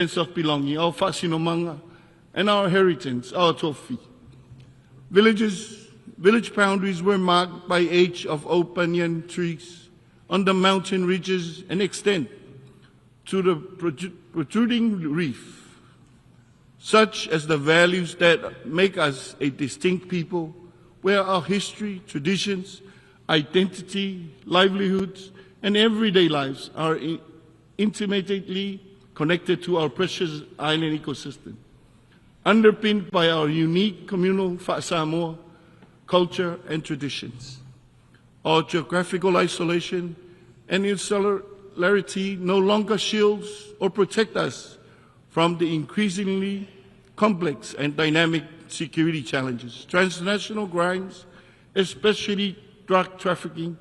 sense of belonging, our whasinomanga, and our heritage, our tofi. Village boundaries were marked by age of oak banyan trees on the mountain ridges and extend to the protruding reef, such as the values that make us a distinct people, where our history, traditions, identity, livelihoods, and everyday lives are intimately connected to our precious island ecosystem, underpinned by our unique communal Samoa culture and traditions. Our geographical isolation and insularity no longer shields or protect us from the increasingly complex and dynamic security challenges, transnational crimes, especially drug trafficking,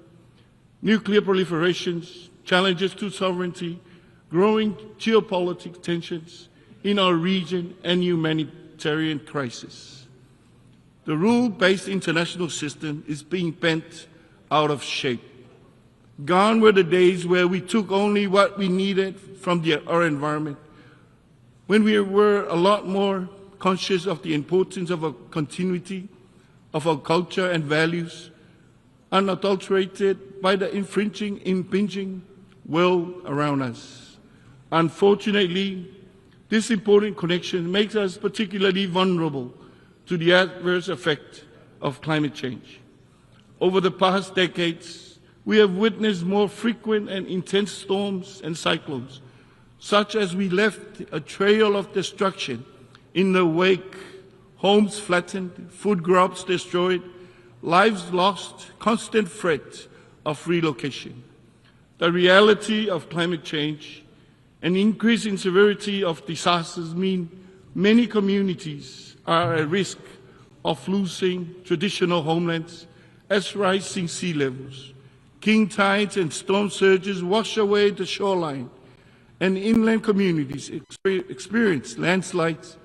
nuclear proliferations, challenges to sovereignty, growing geopolitical tensions in our region, and humanitarian crisis. The rule-based international system is being bent out of shape. Gone were the days where we took only what we needed from our environment, when we were a lot more conscious of the importance of a continuity of our culture and values, unadulterated by the impinging world around us. Unfortunately, this important connection makes us particularly vulnerable to the adverse effect of climate change. Over the past decades, we have witnessed more frequent and intense storms and cyclones, such as we left a trail of destruction in the wake, homes flattened, food crops destroyed, lives lost, constant threat of relocation. The reality of climate change and increase in severity of disasters mean many communities are at risk of losing traditional homelands as rising sea levels, king tides and storm surges wash away the shoreline, and inland communities experience landslides,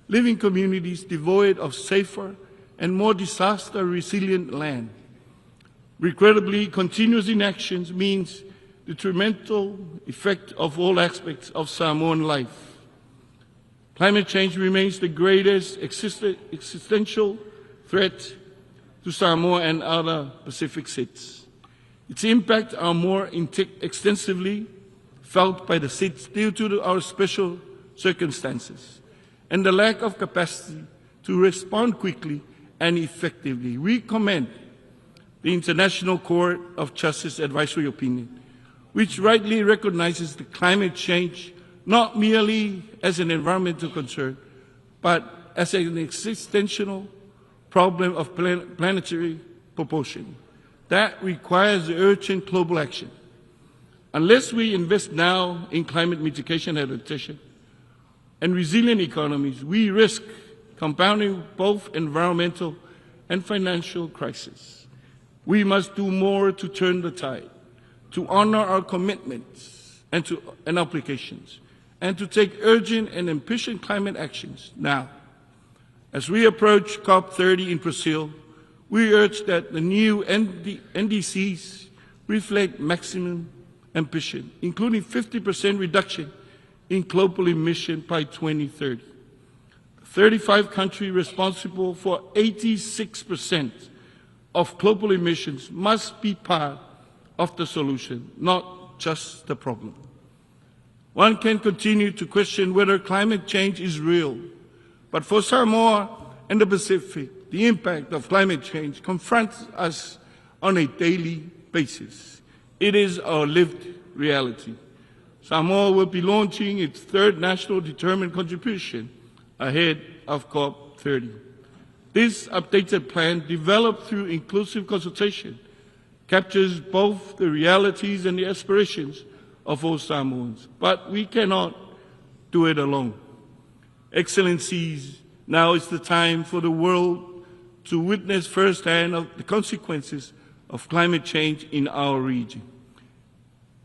living communities devoid of safer and more disaster-resilient land. Regrettably, continuous inaction means the detrimental effect of all aspects of Samoan life. Climate change remains the greatest existential threat to Samoa and other Pacific states. Its impact are more extensively felt by the states due to our special circumstances and the lack of capacity to respond quickly and effectively. We commend the International Court of Justice advisory opinion, which rightly recognizes the climate change not merely as an environmental concern, but as an existential problem of planetary proportion that requires urgent global action. Unless we invest now in climate mitigation adaptation and resilient economies, we risk compounding both environmental and financial crises. We must do more to turn the tide, to honor our commitments and obligations, and to take urgent and ambitious climate actions now. As we approach COP30 in Brazil, we urge that the new NDCs reflect maximum ambition, including 50% reduction in global emission by 2030. 35 countries responsible for 86% of global emissions must be part of the solution, not just the problem. One can continue to question whether climate change is real, but for Samoa and the Pacific, the impact of climate change confronts us on a daily basis. It is our lived reality. Samoa will be launching its third national determined contribution ahead of COP30. This updated plan, developed through inclusive consultation, captures both the realities and the aspirations of all Samoans. But we cannot do it alone. Excellencies, now is the time for the world to witness firsthand of the consequences of climate change in our region.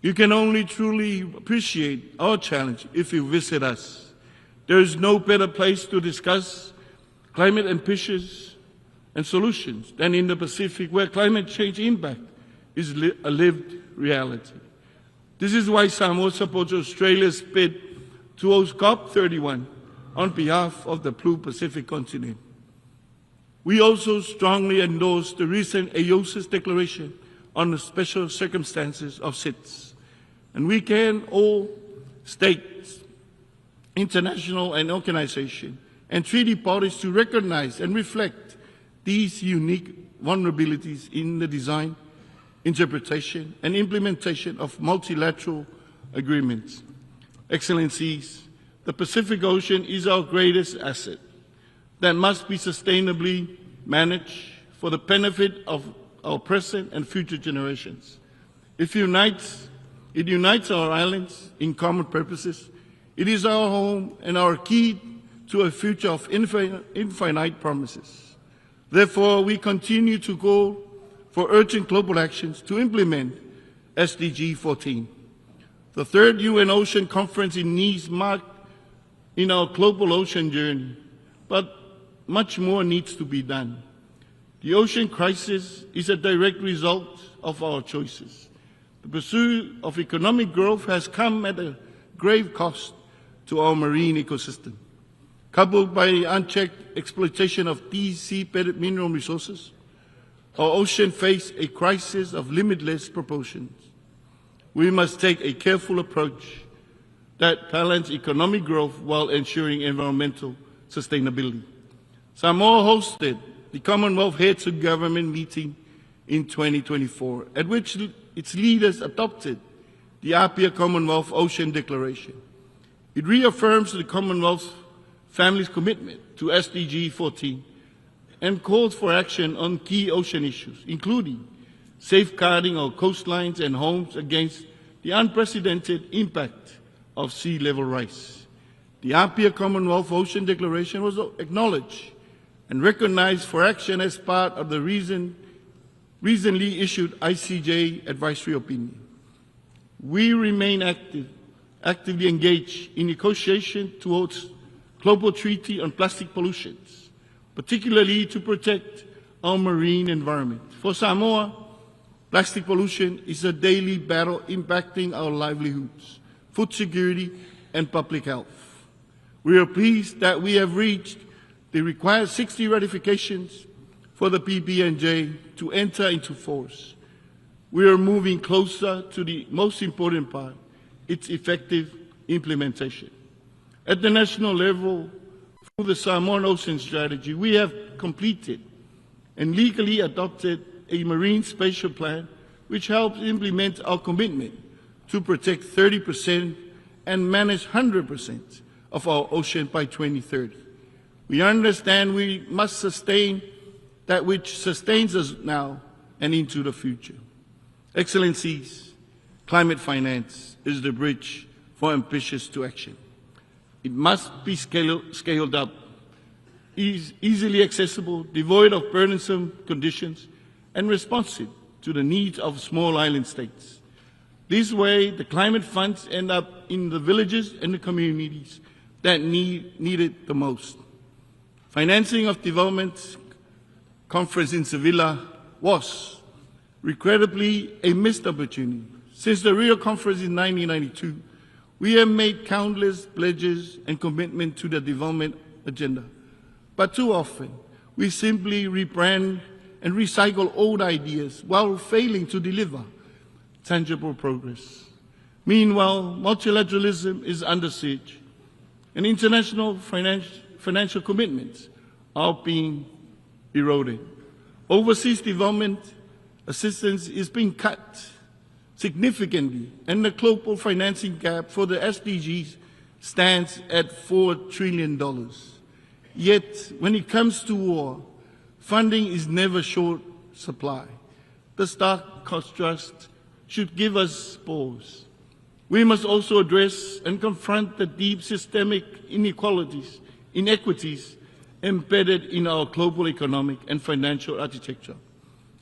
You can only truly appreciate our challenge if you visit us. There is no better place to discuss climate ambitions and solutions than in the Pacific, where climate change impact is a lived reality. This is why Samoa supports Australia's bid to host COP31 on behalf of the Blue Pacific continent. We also strongly endorse the recent AOSIS declaration on the special circumstances of SIDS. And we can all states, international and organizations, and treaty parties to recognize and reflect these unique vulnerabilities in the design, interpretation, and implementation of multilateral agreements. Excellencies, the Pacific Ocean is our greatest asset that must be sustainably managed for the benefit of our present and future generations. It unites our islands in common purposes. It is our home and our key to a future of infinite promises. Therefore, we continue to call for urgent global actions to implement SDG 14. The third UN Ocean Conference in Nice marked in our global ocean journey, but much more needs to be done. The ocean crisis is a direct result of our choices. The pursuit of economic growth has come at a grave cost to our marine ecosystem. Coupled by unchecked exploitation of these sea-bedded mineral resources, our ocean face a crisis of limitless proportions. We must take a careful approach that balances economic growth while ensuring environmental sustainability. Samoa hosted the Commonwealth Heads of Government meeting in 2024, at which its leaders adopted the Apia Commonwealth Ocean Declaration. It reaffirms the Commonwealth family's commitment to SDG 14 and calls for action on key ocean issues, including safeguarding our coastlines and homes against the unprecedented impact of sea level rise. The Apia Commonwealth Ocean Declaration was acknowledged and recognized for action as part of the recently issued ICJ advisory opinion. We remain actively engaged in negotiation towards global treaty on plastic pollutions, particularly to protect our marine environment. For Samoa, plastic pollution is a daily battle impacting our livelihoods, food security, and public health. We are pleased that we have reached the required 60 ratifications for the PB&J to enter into force. We are moving closer to the most important part, its effective implementation. At the national level, through the Samoan Ocean Strategy, we have completed and legally adopted a marine spatial plan which helps implement our commitment to protect 30% and manage 100% of our ocean by 2030. We understand we must sustain that which sustains us now and into the future. Excellencies, climate finance is the bridge for ambitious to action. It must be scaled up, easily accessible, devoid of burdensome conditions, and responsive to the needs of small island states. This way, the climate funds end up in the villages and the communities that need it the most. Financing of development conference in Sevilla was, regrettably, a missed opportunity. Since the Rio conference in 1992, we have made countless pledges and commitments to the development agenda. But too often, we simply rebrand and recycle old ideas while failing to deliver tangible progress. Meanwhile, multilateralism is under siege, and international financial commitments are being eroded. Overseas development assistance is being cut significantly, and the global financing gap for the SDGs stands at $4 trillion. Yet, when it comes to war, funding is never short supply. The stark contrast should give us pause. We must also address and confront the deep systemic inequities embedded in our global economic and financial architecture.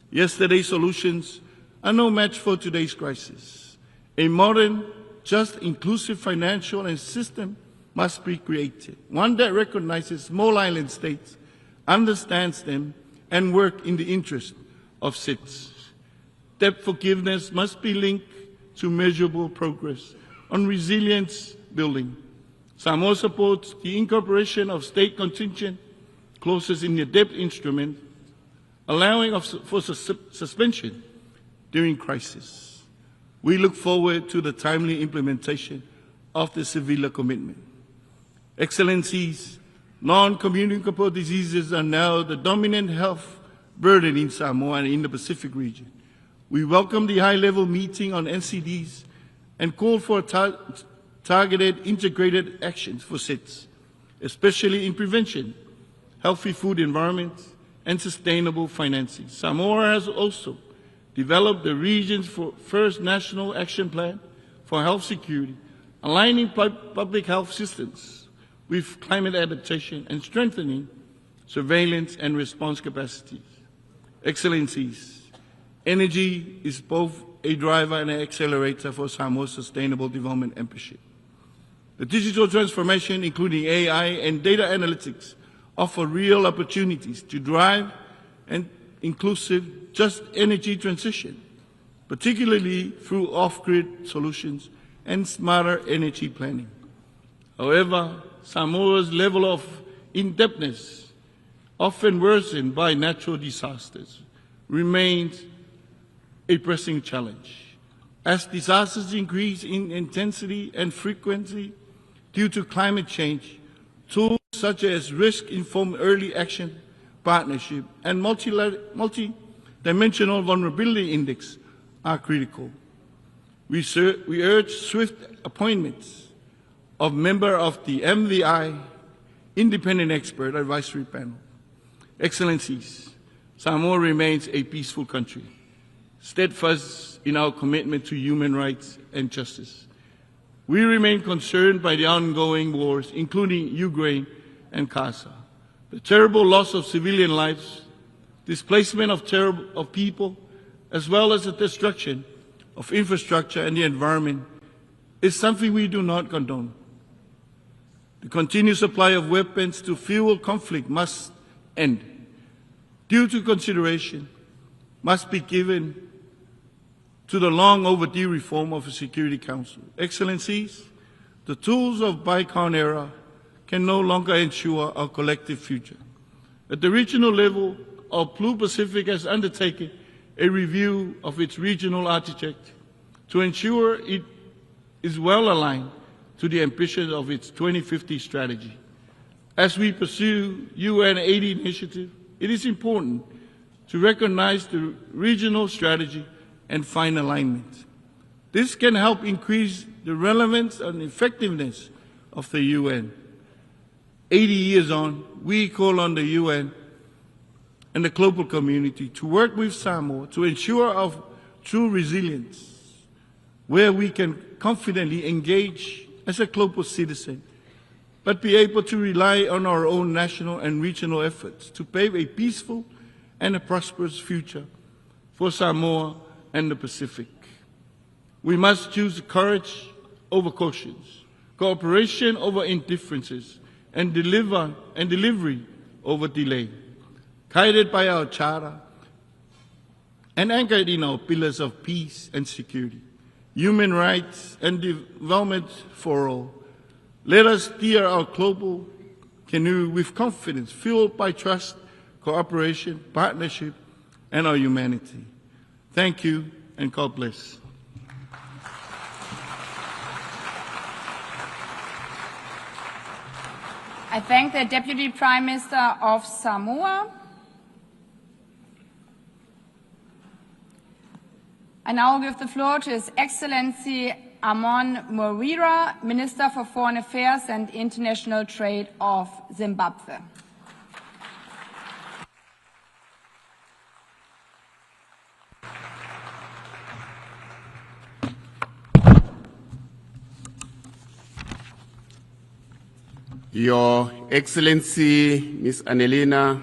Yesterday's solutions are no match for today's crisis. A modern, just, inclusive financial and system must be created, one that recognizes small island states, understands them, and work in the interest of SIDS. Debt forgiveness must be linked to measurable progress on resilience building. Samoa supports the incorporation of state contingent clauses in the debt instrument, allowing for suspension during crisis. We look forward to the timely implementation of the Sevilla commitment. Excellencies, non-communicable diseases are now the dominant health burden in Samoa and in the Pacific region. We welcome the high-level meeting on NCDs and call for targeted integrated actions for SIDS, especially in prevention, healthy food environments, and sustainable financing. Samoa has also developed the region's first national action plan for health security, aligning public health systems with climate adaptation and strengthening surveillance and response capacities. Excellencies, energy is both a driver and an accelerator for Samoa's sustainable development ambition. The digital transformation, including AI and data analytics, offer real opportunities to drive an inclusive, just energy transition, particularly through off-grid solutions and smarter energy planning. However, Samoa's level of indebtedness, often worsened by natural disasters, remains a pressing challenge. As disasters increase in intensity and frequency due to climate change, tools such as risk-informed early action partnership and multi-dimensional vulnerability index are critical. We urge swift appointments of members of the MVI Independent Expert Advisory Panel. Excellencies, Samoa remains a peaceful country, steadfast in our commitment to human rights and justice. We remain concerned by the ongoing wars, including Ukraine and Gaza, the terrible loss of civilian lives, displacement of people, as well as the destruction of infrastructure and the environment, is something we do not condone. The continued supply of weapons to fuel conflict must end. Due to consideration must be given to the long overdue reform of the Security Council. Excellencies, the tools of bygone era can no longer ensure our collective future. At the regional level, our Blue Pacific has undertaken a review of its regional architecture to ensure it is well aligned to the ambitions of its 2050 strategy. As we pursue UN 80 initiative, it is important to recognize the regional strategy and find alignment. This can help increase the relevance and effectiveness of the UN. 80 years on, we call on the UN and the global community to work with Samoa to ensure our true resilience, where we can confidently engage as a global citizen, but be able to rely on our own national and regional efforts to pave a peaceful and a prosperous future for Samoa and the Pacific. We must choose courage over cautions, cooperation over indifferences, and delivery over delay, guided by our charter and anchored in our pillars of peace and security, human rights and development for all. Let us steer our global canoe with confidence, fueled by trust, cooperation, partnership, and our humanity. Thank you, and God bless. I thank the Deputy Prime Minister of Samoa. I now give the floor to His Excellency Amon Moreira, Minister for Foreign Affairs and International Trade of Zimbabwe. Your Excellency Ms. Annelina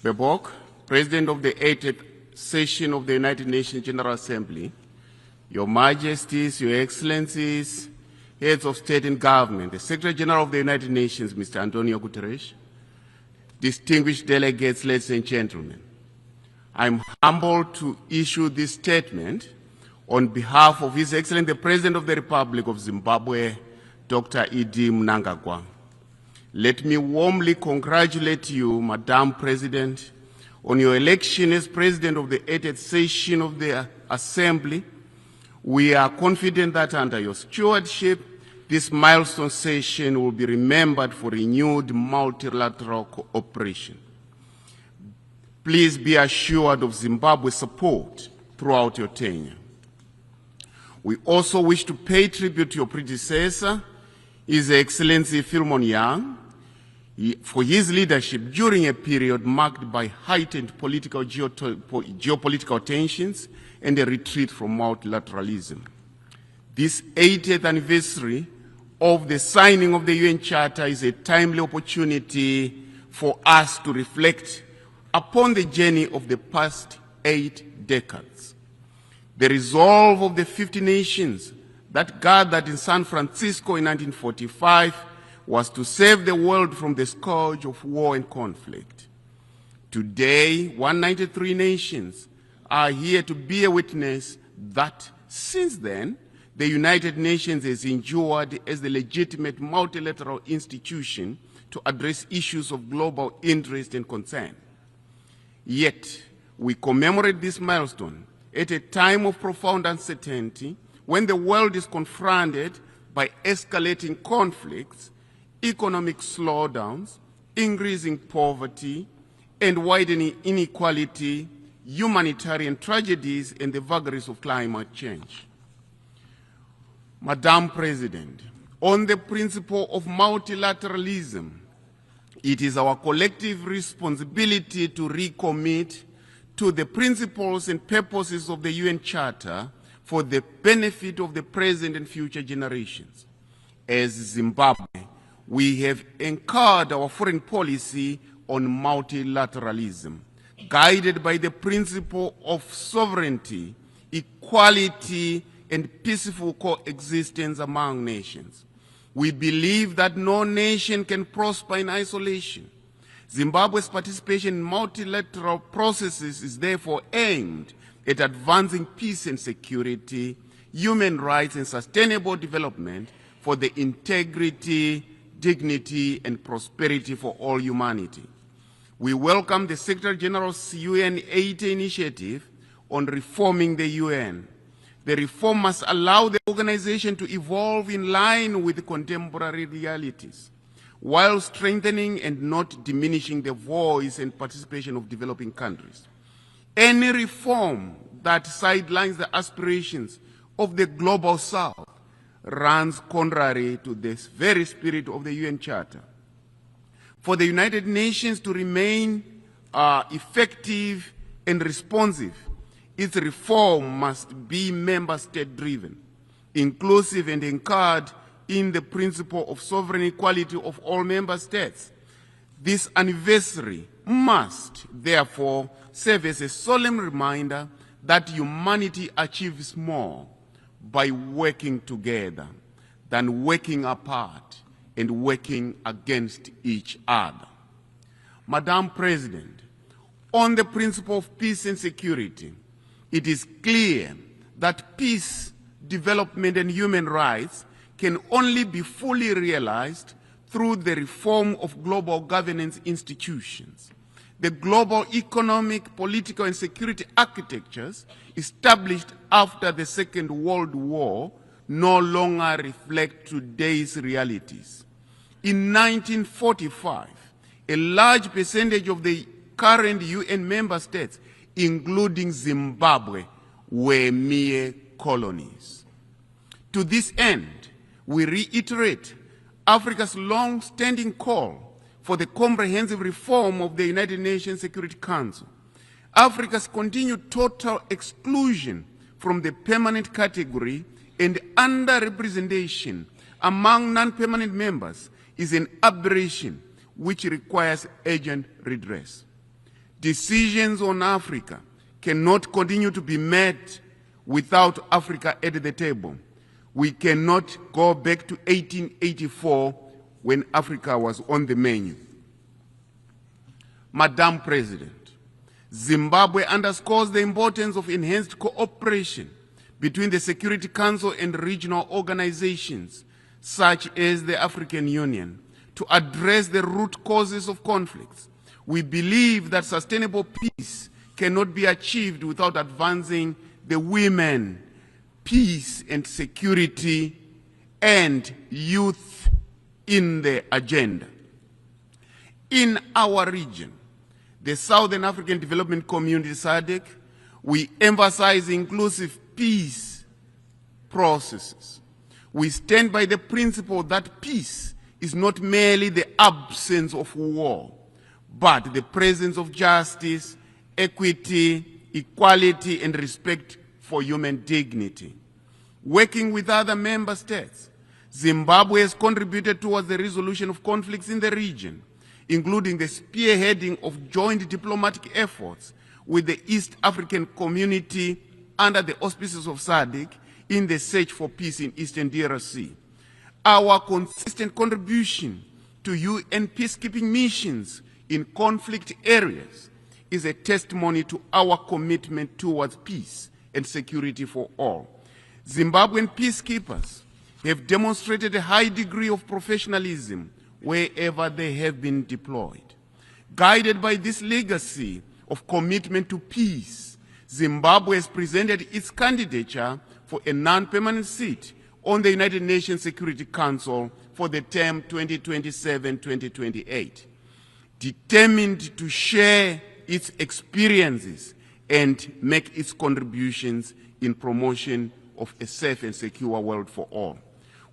Baerbock, President of the 80th Session of the United Nations General Assembly, Your Majesties, Your Excellencies, Heads of State and Government, the Secretary General of the United Nations, Mr. Antonio Guterres, distinguished delegates, ladies and gentlemen, I'm humbled to issue this statement on behalf of His Excellency the President of the Republic of Zimbabwe, Dr. Idi Mnangagwa. Let me warmly congratulate you, Madam President, on your election as President of the 80th session of the Assembly. We are confident that under your stewardship, this milestone session will be remembered for renewed multilateral cooperation. Please be assured of Zimbabwe's support throughout your tenure. We also wish to pay tribute to your predecessor, His Excellency Philemon Young, for his leadership during a period marked by heightened geopolitical tensions and a retreat from multilateralism. This 80th anniversary of the signing of the UN Charter is a timely opportunity for us to reflect upon the journey of the past 8 decades. The resolve of the 50 nations that gathered in San Francisco in 1945 was to save the world from the scourge of war and conflict. Today, 193 nations are here to be a witness that since then, the United Nations has endured as the legitimate multilateral institution to address issues of global interest and concern. Yet, we commemorate this milestone at a time of profound uncertainty when the world is confronted by escalating conflicts, economic slowdowns, increasing poverty, and widening inequality, humanitarian tragedies, and the vagaries of climate change. Madam President, on the principle of multilateralism, it is our collective responsibility to recommit to the principles and purposes of the UN Charter for the benefit of the present and future generations. As Zimbabwe, we have anchored our foreign policy on multilateralism, guided by the principle of sovereignty, equality, and peaceful coexistence among nations. We believe that no nation can prosper in isolation. Zimbabwe's participation in multilateral processes is therefore aimed at advancing peace and security, human rights, and sustainable development for the integrity, dignity, and prosperity for all humanity. We welcome the Secretary General's UN 80 initiative on reforming the UN. The reform must allow the organization to evolve in line with contemporary realities, while strengthening and not diminishing the voice and participation of developing countries. Any reform that sidelines the aspirations of the global South runs contrary to this very spirit of the UN Charter. For the United Nations to remain effective and responsive, its reform must be member state driven, inclusive, and anchored in the principle of sovereign equality of all member states. This anniversary must, therefore, serve as a solemn reminder that humanity achieves more by working together than working apart and working against each other. Madam President, on the principle of peace and security, it is clear that peace, development, and human rights can only be fully realized through the reform of global governance institutions. The global economic, political, and security architectures established after the Second World War no longer reflect today's realities. In 1945, a large percentage of the current UN member states, including Zimbabwe, were mere colonies. To this end, we reiterate Africa's long-standing call for the comprehensive reform of the United Nations Security Council. Africa's continued total exclusion from the permanent category and underrepresentation among non-permanent members is an aberration which requires urgent redress. Decisions on Africa cannot continue to be made without Africa at the table. We cannot go back to 1884 when Africa was on the menu. Madam President, Zimbabwe underscores the importance of enhanced cooperation between the Security Council and regional organizations such as the African Union, to address the root causes of conflicts. We believe that sustainable peace cannot be achieved without advancing the women, peace and security, and youth in the agenda. In our region, the Southern African Development Community, SADC, we emphasize inclusive peace processes. We stand by the principle that peace is not merely the absence of war, but the presence of justice, equity, equality, and respect for human dignity. Working with other member states, Zimbabwe has contributed towards the resolution of conflicts in the region, including the spearheading of joint diplomatic efforts with the East African Community under the auspices of SADC in the search for peace in Eastern DRC. Our consistent contribution to UN peacekeeping missions in conflict areas is a testimony to our commitment towards peace and security for all. Zimbabwean peacekeepers have demonstrated a high degree of professionalism wherever they have been deployed. Guided by this legacy of commitment to peace, Zimbabwe has presented its candidature for a non-permanent seat on the United Nations Security Council for the term 2027-2028, determined to share its experiences and make its contributions in promotion of a safe and secure world for all.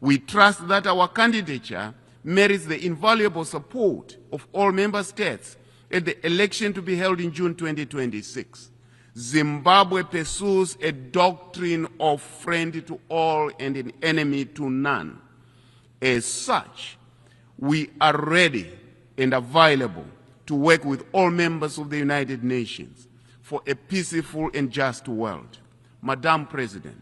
We trust that our candidature merits the invaluable support of all member states at the election to be held in June 2026. Zimbabwe pursues a doctrine of friend to all and an enemy to none. As such, we are ready and available to work with all members of the United Nations for a peaceful and just world. Madam President,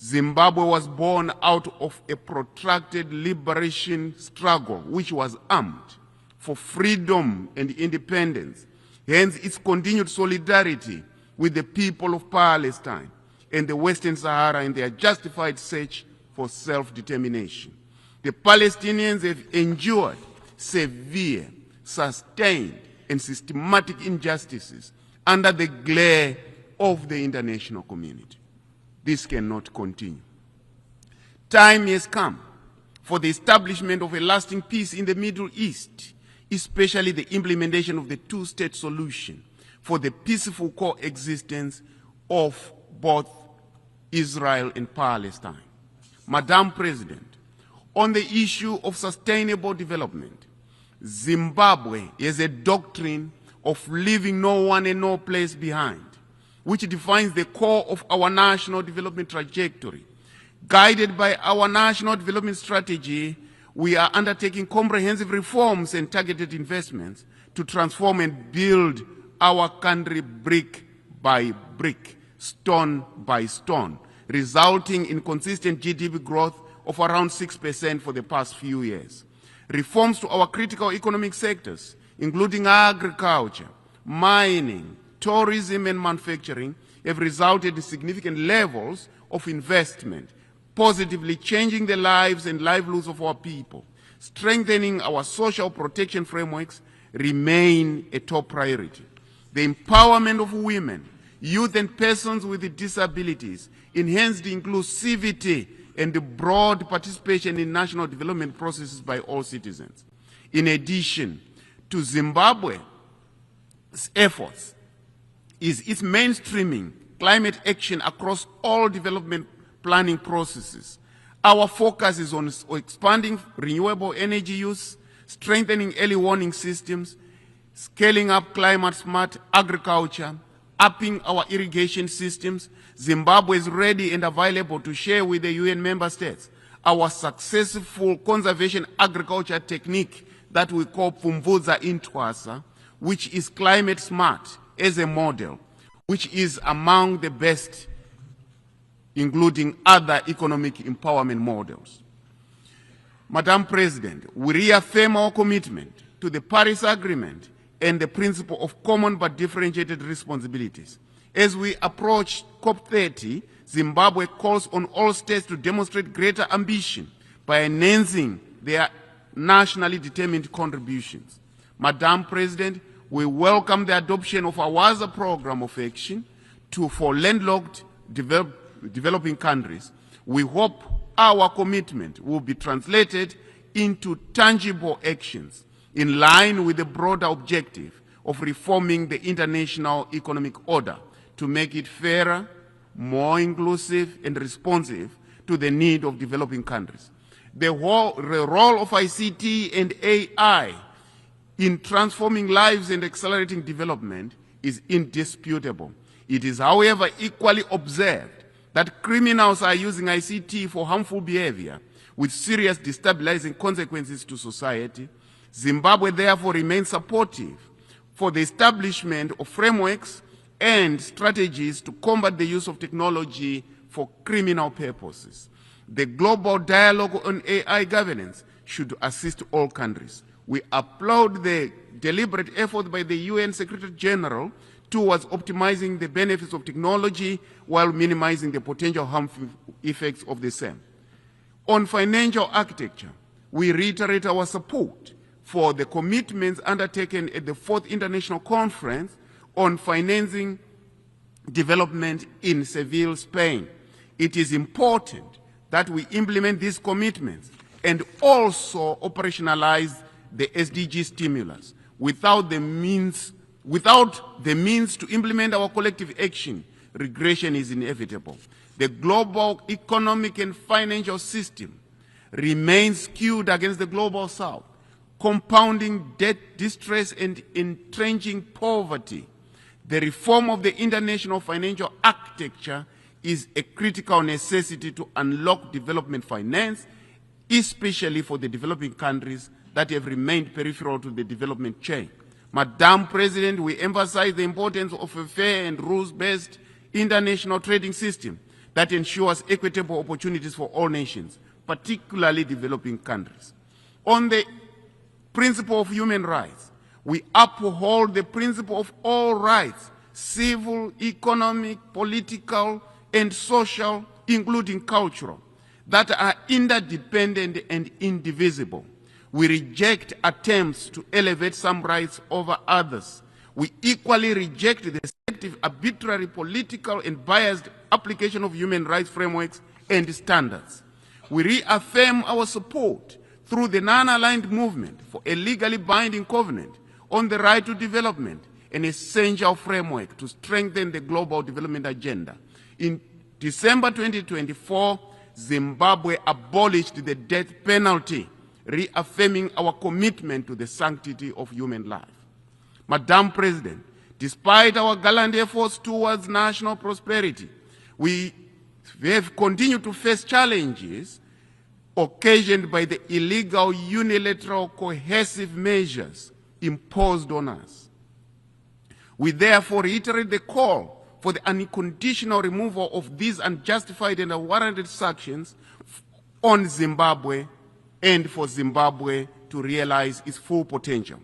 Zimbabwe was born out of a protracted liberation struggle which was armed for freedom and independence, hence its continued solidarity with the people of Palestine and the Western Sahara in their justified search for self-determination. The Palestinians have endured severe, sustained, and systematic injustices under the glare of the international community. This cannot continue. Time has come for the establishment of a lasting peace in the Middle East, especially the implementation of the two-state solution for the peaceful coexistence of both Israel and Palestine. Madam President, on the issue of sustainable development, Zimbabwe has a doctrine of leaving no one and no place behind, which defines the core of our national development trajectory. Guided by our national development strategy, we are undertaking comprehensive reforms and targeted investments to transform and build our country brick by brick, stone by stone, resulting in consistent GDP growth of around 6% for the past few years. Reforms to our critical economic sectors, including agriculture, mining, tourism, and manufacturing, have resulted in significant levels of investment, positively changing the lives and livelihoods of our people. Strengthening our social protection frameworks remain a top priority. The empowerment of women, youth, and persons with disabilities, enhanced inclusivity, and the broad participation in national development processes by all citizens. In addition to Zimbabwe's efforts, is its mainstreaming climate action across all development planning processes. Our focus is on expanding renewable energy use, strengthening early warning systems, scaling up climate-smart agriculture, upping our irrigation systems. Zimbabwe is ready and available to share with the UN member states our successful conservation agriculture technique that we call Pfumvudza Intwasa, which is climate-smart as a model, which is among the best, including other economic empowerment models. Madam President, we reaffirm our commitment to the Paris Agreement and the principle of common but differentiated responsibilities. As we approach COP30, Zimbabwe calls on all states to demonstrate greater ambition, by enhancing their nationally determined contributions. Madam President, we welcome the adoption of our WASA program of action for landlocked developing countries. We hope our commitment will be translated into tangible actions in line with the broader objective of reforming the international economic order to make it fairer, more inclusive, and responsive to the need of developing countries. The role of ICT and AI in transforming lives and accelerating development is indisputable. It is, however, equally observed that criminals are using ICT for harmful behavior with serious destabilizing consequences to society. Zimbabwe therefore remains supportive for the establishment of frameworks and strategies to combat the use of technology for criminal purposes. The global dialogue on AI governance should assist all countries. We applaud the deliberate effort by the UN Secretary General towards optimizing the benefits of technology while minimizing the potential harmful effects of the same. On financial architecture, we reiterate our support for the commitments undertaken at the 4th International Conference on Financing Development in Seville, Spain. It is important that we implement these commitments and also operationalize the SDG stimulus. Without the means to implement our collective action, regression is inevitable. The global economic and financial system remains skewed against the global south, compounding debt distress and entrenching poverty. The reform of the international financial architecture is a critical necessity to unlock development finance, especially for the developing countries that have remained peripheral to the development chain. Madam President, we emphasize the importance of a fair and rules-based international trading system that ensures equitable opportunities for all nations, particularly developing countries. On the principle of human rights, we uphold the principle of all rights, civil, economic, political, and social, including cultural, that are interdependent and indivisible. We reject attempts to elevate some rights over others. We equally reject the selective, arbitrary, political, and biased application of human rights frameworks and standards. We reaffirm our support through the non-aligned movement for a legally binding covenant on the right to development, an essential framework to strengthen the global development agenda. In December 2024, Zimbabwe abolished the death penalty, reaffirming our commitment to the sanctity of human life. Madam President, despite our gallant efforts towards national prosperity, we have continued to face challenges occasioned by the illegal, unilateral, coercive measures imposed on us. We therefore reiterate the call for the unconditional removal of these unjustified and unwarranted sanctions on Zimbabwe and for Zimbabwe to realize its full potential.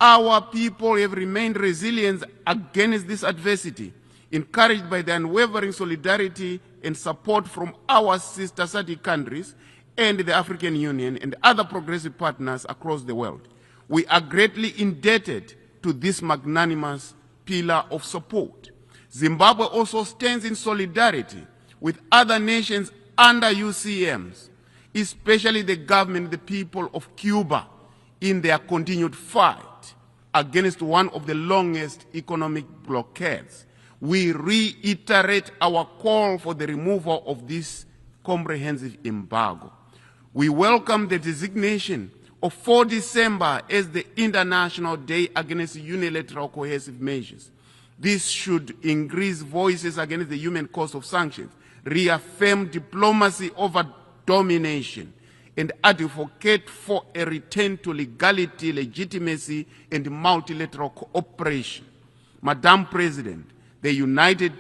Our people have remained resilient against this adversity, encouraged by the unwavering solidarity and support from our sister SADC countries and the African Union and other progressive partners across the world. We are greatly indebted to this magnanimous pillar of support. Zimbabwe also stands in solidarity with other nations under UCMs, especially the government and the people of Cuba in their continued fight against one of the longest economic blockades. We reiterate our call for the removal of this comprehensive embargo. We welcome the designation of 4 December as the International Day Against Unilateral Coercive Measures. This should increase voices against the human cost of sanctions, reaffirm diplomacy over domination, and advocate for a return to legality, legitimacy, and multilateral cooperation. Madam President, the United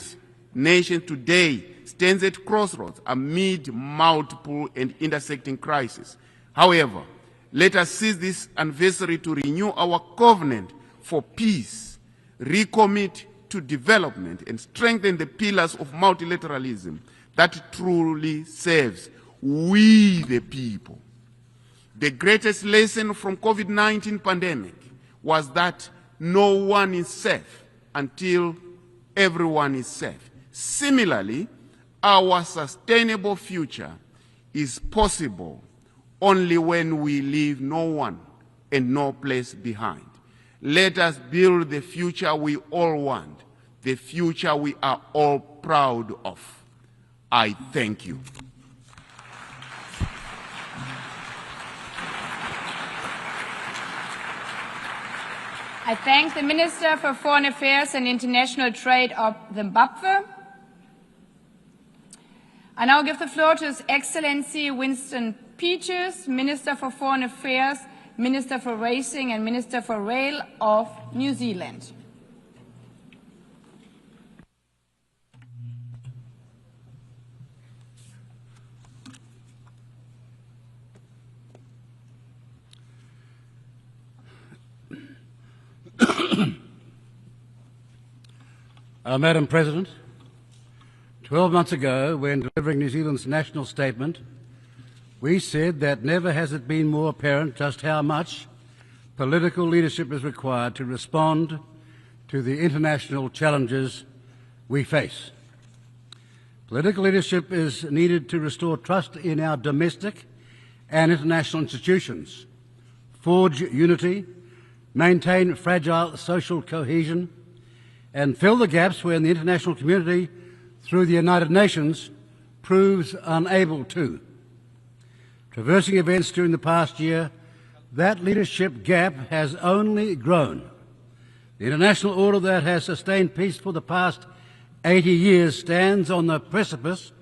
Nations today stands at crossroads amid multiple and intersecting crises. However, let us seize this anniversary to renew our covenant for peace, recommit to development, and strengthen the pillars of multilateralism that truly serves we the people. The greatest lesson from COVID-19 pandemic was that no one is safe until everyone is safe. Similarly, our sustainable future is possible only when we leave no one and no place behind. Let us build the future we all want, the future we are all proud of. I thank you. I thank the Minister for Foreign Affairs and International Trade of Zimbabwe. I now give the floor to His Excellency Winston Peters, Minister for Foreign Affairs, Minister for Racing and Minister for Rail of New Zealand. Madam President, 12 months ago, when delivering New Zealand's national statement, we said that never has it been more apparent just how much political leadership is required to respond to the international challenges we face. Political leadership is needed to restore trust in our domestic and international institutions, forge unity, maintain fragile social cohesion, and fill the gaps when the international community, through the United Nations, proves unable to. Traversing events during the past year, that leadership gap has only grown. The international order that has sustained peace for the past 80 years stands on the precipice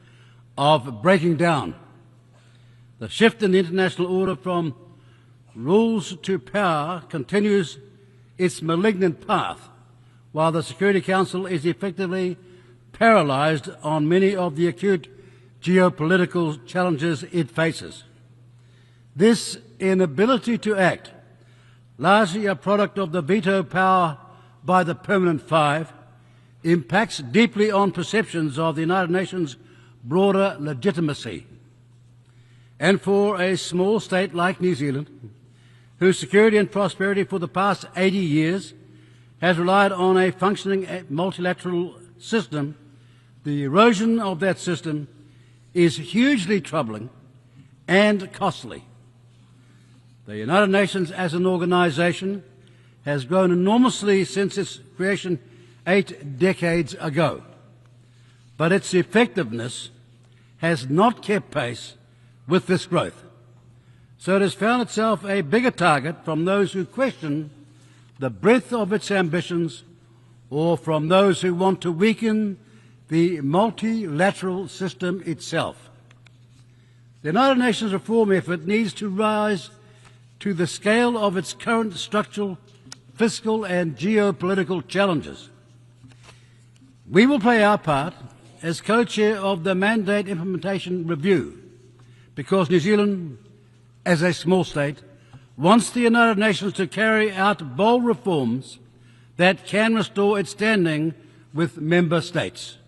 of breaking down. The shift in the international order from rules to power continues its malignant path, while the Security Council is effectively paralysed on many of the acute geopolitical challenges it faces. This inability to act, largely a product of the veto power by the Permanent Five, impacts deeply on perceptions of the United Nations' broader legitimacy. And for a small state like New Zealand, whose security and prosperity for the past 80 years has relied on a functioning multilateral system, the erosion of that system is hugely troubling and costly. The United Nations as an organisation has grown enormously since its creation 8 decades ago, but its effectiveness has not kept pace with this growth. So it has found itself a bigger target from those who question the breadth of its ambitions, or from those who want to weaken the multilateral system itself. The United Nations reform effort needs to rise to the scale of its current structural, fiscal and geopolitical challenges. We will play our part as co-chair of the Mandate Implementation Review, because New Zealand, as a small state, wants the United Nations to carry out bold reforms that can restore its standing with member states.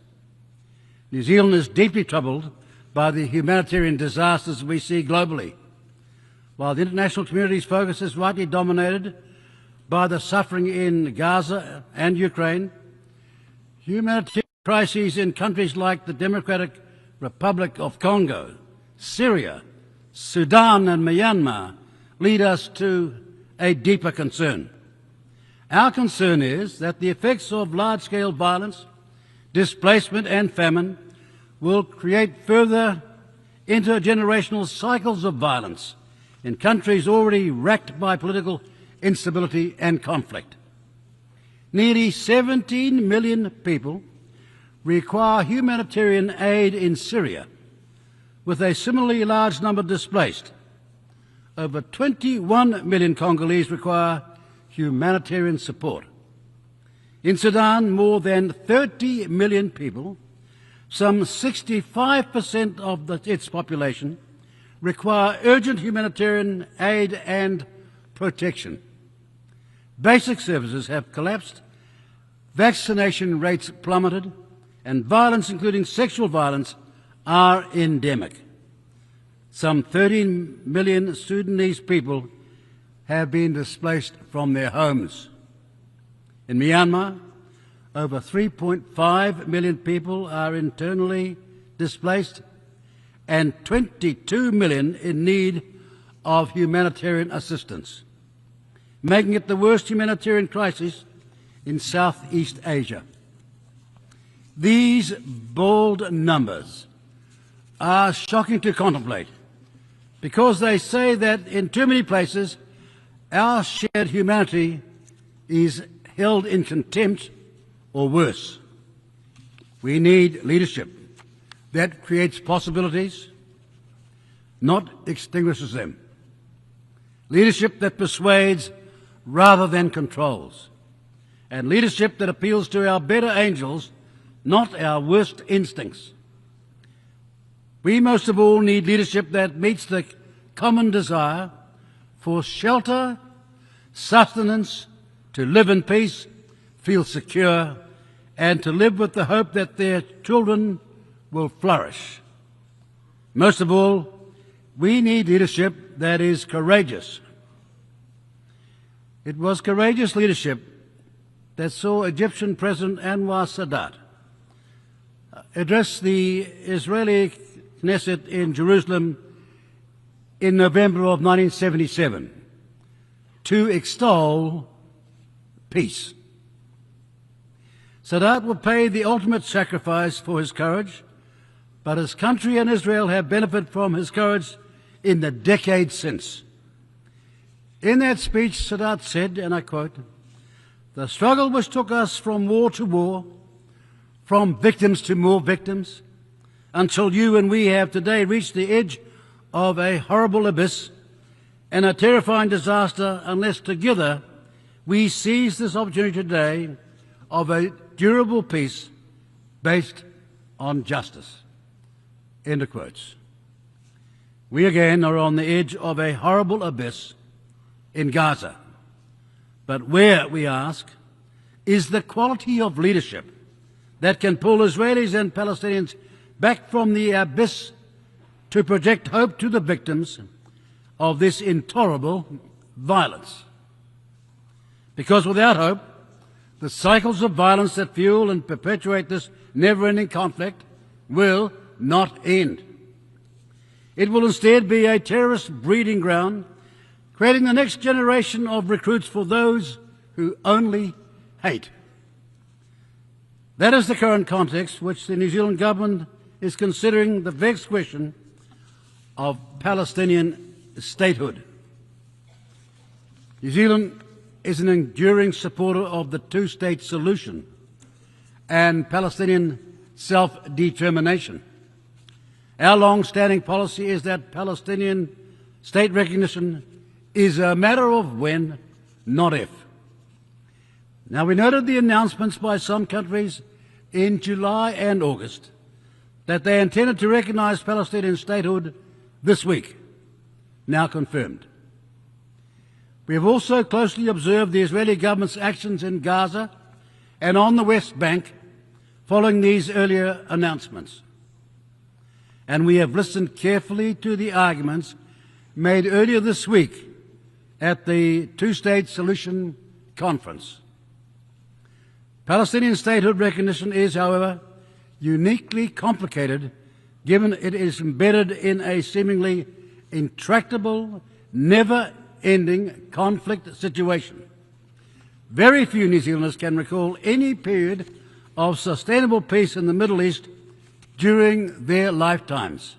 New Zealand is deeply troubled by the humanitarian disasters we see globally. While the international community's focus is rightly dominated by the suffering in Gaza and Ukraine, humanitarian crises in countries like the Democratic Republic of Congo, Syria, Sudan and Myanmar lead us to a deeper concern. Our concern is that the effects of large-scale violence, displacement and famine will create further intergenerational cycles of violence in countries already racked by political instability and conflict. Nearly 17 million people require humanitarian aid in Syria, with a similarly large number displaced. Over 21 million Congolese require humanitarian support. In Sudan, more than 30 million people, some 65% of its population, require urgent humanitarian aid and protection. Basic services have collapsed, vaccination rates plummeted, and violence, including sexual violence, are endemic. Some 13 million Sudanese people have been displaced from their homes. In Myanmar, over 3.5 million people are internally displaced and 22 million in need of humanitarian assistance, making it the worst humanitarian crisis in Southeast Asia. These bold numbers are shocking to contemplate because they say that in too many places our shared humanity is held in contempt or worse. We need leadership that creates possibilities, not extinguishes them. Leadership that persuades rather than controls. And leadership that appeals to our better angels, not our worst instincts. We most of all need leadership that meets the common desire for shelter, sustenance, to live in peace, feel secure, and to live with the hope that their children will flourish. Most of all, we need leadership that is courageous. It was courageous leadership that saw Egyptian President Anwar Sadat address the Israeli Knesset in Jerusalem in November of 1977 to extol peace. Sadat will pay the ultimate sacrifice for his courage, but his country and Israel have benefited from his courage in the decades since. In that speech, Sadat said, and I quote, "The struggle which took us from war to war, from victims to more victims, until you and we have today reached the edge of a horrible abyss and a terrifying disaster unless together we seize this opportunity today of a durable peace based on justice." End of quotes. We again are on the edge of a horrible abyss in Gaza. But where, we ask, is the quality of leadership that can pull Israelis and Palestinians back from the abyss to project hope to the victims of this intolerable violence? Because without hope, the cycles of violence that fuel and perpetuate this never-ending conflict will not end. It will instead be a terrorist breeding ground, creating the next generation of recruits for those who only hate. That is the current context which the New Zealand government is considering the vexed question of Palestinian statehood. New Zealand is an enduring supporter of the two-state solution and Palestinian self-determination. Our long-standing policy is that Palestinian state recognition is a matter of when, not if. Now, we noted the announcements by some countries in July and August that they intended to recognise Palestinian statehood this week, now confirmed. We have also closely observed the Israeli government's actions in Gaza and on the West Bank following these earlier announcements. And we have listened carefully to the arguments made earlier this week at the Two-State Solution Conference. Palestinian statehood recognition is, however, uniquely complicated given it is embedded in a seemingly intractable, never-ending conflict situation. Very few New Zealanders can recall any period of sustainable peace in the Middle East during their lifetimes.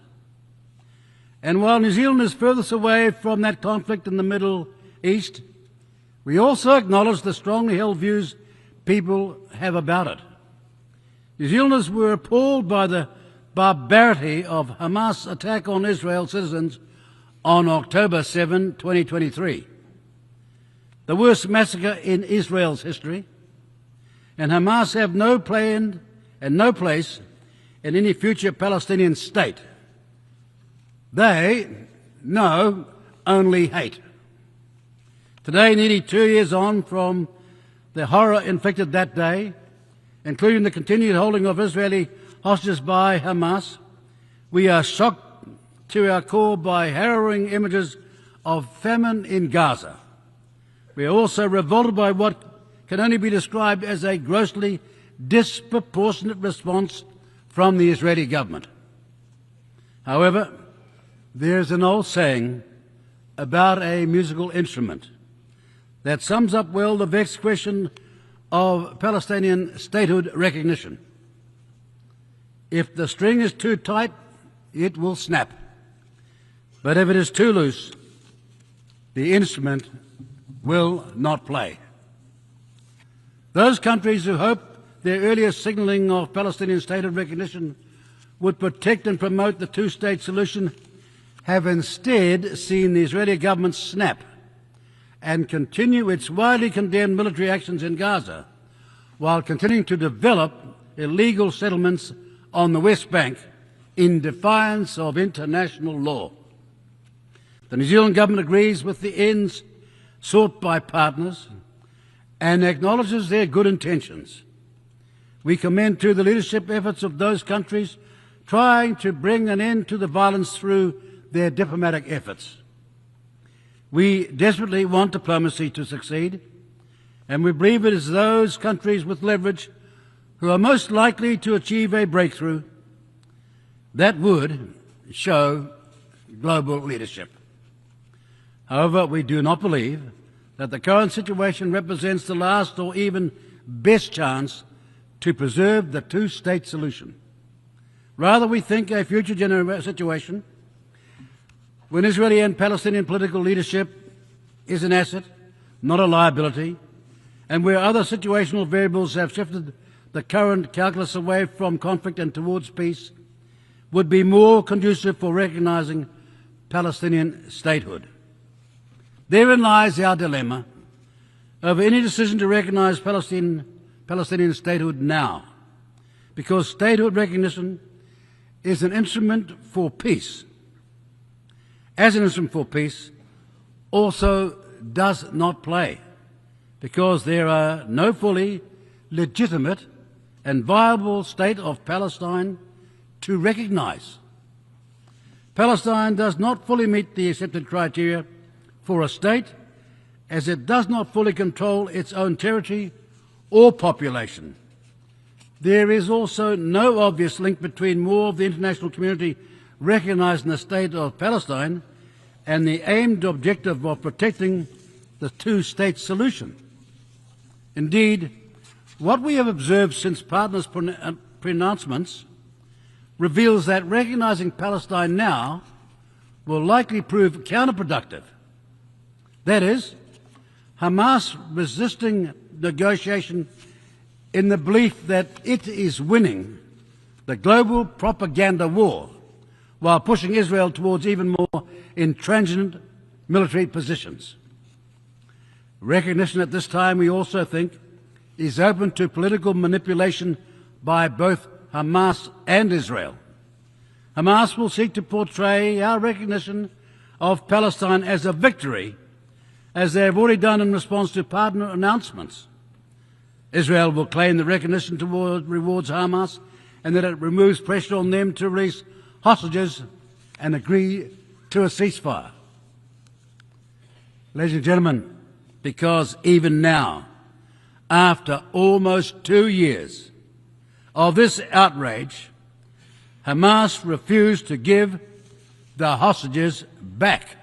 And while New Zealand is furthest away from that conflict in the Middle East, we also acknowledge the strongly held views people have about it. New Zealanders were appalled by the barbarity of Hamas' attack on Israel citizens on October 7, 2023, the worst massacre in Israel's history, and Hamas have no plan and no place in any future Palestinian state. They know only hate. Today, nearly 2 years on from the horror inflicted that day, including the continued holding of Israeli hostages by Hamas, we are shocked to our core by harrowing images of famine in Gaza. We are also revolted by what can only be described as a grossly disproportionate response from the Israeli government. However, there is an old saying about a musical instrument that sums up well the vexed question of Palestinian statehood recognition. If the string is too tight, it will snap. But if it is too loose, the instrument will not play. Those countries who hope their earlier signalling of Palestinian statehood recognition would protect and promote the two-state solution have instead seen the Israeli government snap and continue its widely condemned military actions in Gaza, while continuing to develop illegal settlements on the West Bank in defiance of international law. The New Zealand government agrees with the ends sought by partners and acknowledges their good intentions. We commend to the leadership efforts of those countries trying to bring an end to the violence through their diplomatic efforts. We desperately want diplomacy to succeed, and we believe it is those countries with leverage who are most likely to achieve a breakthrough that would show global leadership. However, we do not believe that the current situation represents the last or even best chance to preserve the two-state solution. Rather, we think a future situation when Israeli and Palestinian political leadership is an asset, not a liability, and where other situational variables have shifted the current calculus away from conflict and towards peace, would be more conducive for recognising Palestinian statehood. Therein lies our dilemma over any decision to recognise Palestinian statehood now, because statehood recognition is an instrument for peace. As an instrument for peace, also does not play, because there are no fully legitimate and viable state of Palestine to recognise. Palestine does not fully meet the accepted criteria for a state, as it does not fully control its own territory or population. There is also no obvious link between more of the international community recognising the state of Palestine and the aimed objective of protecting the two-state solution. Indeed, what we have observed since partners' pronouncements reveals that recognising Palestine now will likely prove counterproductive. That is, Hamas resisting negotiation in the belief that it is winning the global propaganda war while pushing Israel towards even more intransigent military positions. Recognition at this time, we also think, is open to political manipulation by both Hamas and Israel. Hamas will seek to portray our recognition of Palestine as a victory, as they have already done in response to partner announcements. Israel will claim the recognition rewards Hamas and that it removes pressure on them to release hostages and agree to a ceasefire. Ladies and gentlemen, because even now, after almost 2 years of this outrage, Hamas refused to give the hostages back.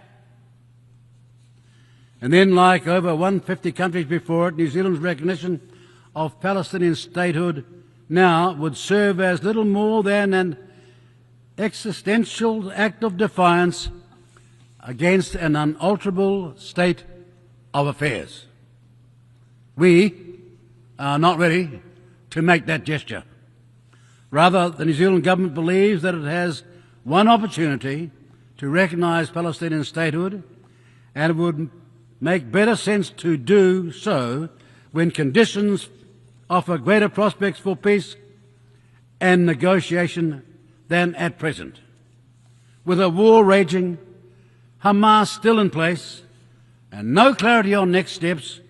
And then, like over 150 countries before it, New Zealand's recognition of Palestinian statehood now would serve as little more than an existential act of defiance against an unalterable state of affairs. We are not ready to make that gesture. Rather, the New Zealand government believes that it has one opportunity to recognise Palestinian statehood, and it would make better sense to do so when conditions offer greater prospects for peace and negotiation than at present. With a war raging, Hamas still in place, and no clarity on next steps,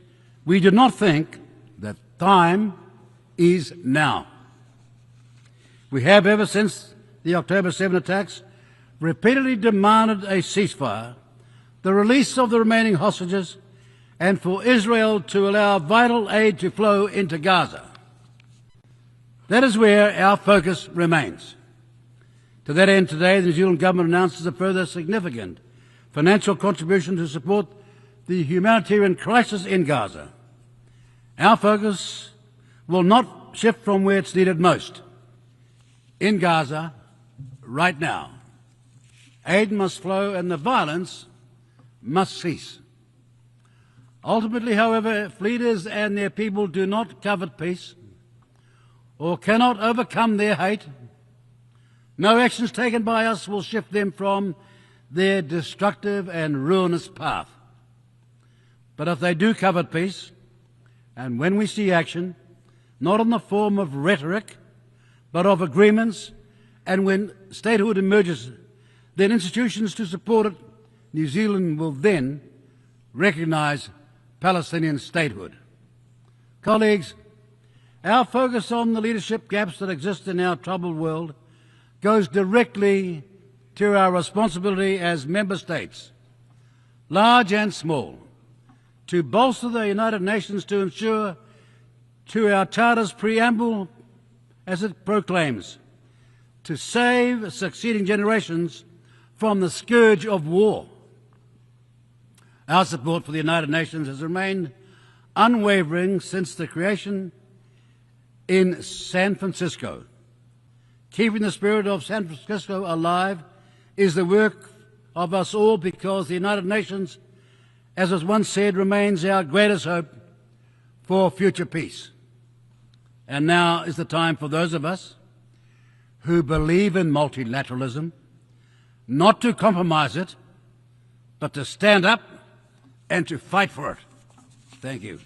we do not think that time is now. We have, ever since the October 7 attacks, repeatedly demanded a ceasefire, the release of the remaining hostages, and for Israel to allow vital aid to flow into Gaza. That is where our focus remains. To that end, today, the New Zealand Government announces a further significant financial contribution to support the humanitarian crisis in Gaza. Our focus will not shift from where it's needed most. In Gaza, right now, aid must flow and the violence must cease. Ultimately, however, if leaders and their people do not covet peace or cannot overcome their hate, no actions taken by us will shift them from their destructive and ruinous path. But if they do covet peace, and when we see action, not in the form of rhetoric, but of agreements, and when statehood emerges, then institutions to support it, New Zealand will then recognise Palestinian statehood. Colleagues, our focus on the leadership gaps that exist in our troubled world goes directly to our responsibility as member states, large and small, to bolster the United Nations to ensure to our Charter's preamble, as it proclaims, to save succeeding generations from the scourge of war. Our support for the United Nations has remained unwavering since the creation in San Francisco. Keeping the spirit of San Francisco alive is the work of us all, because the United Nations, as was once said, remains our greatest hope for future peace. And now is the time for those of us who believe in multilateralism not to compromise it, but to stand up and to fight for it. Thank you.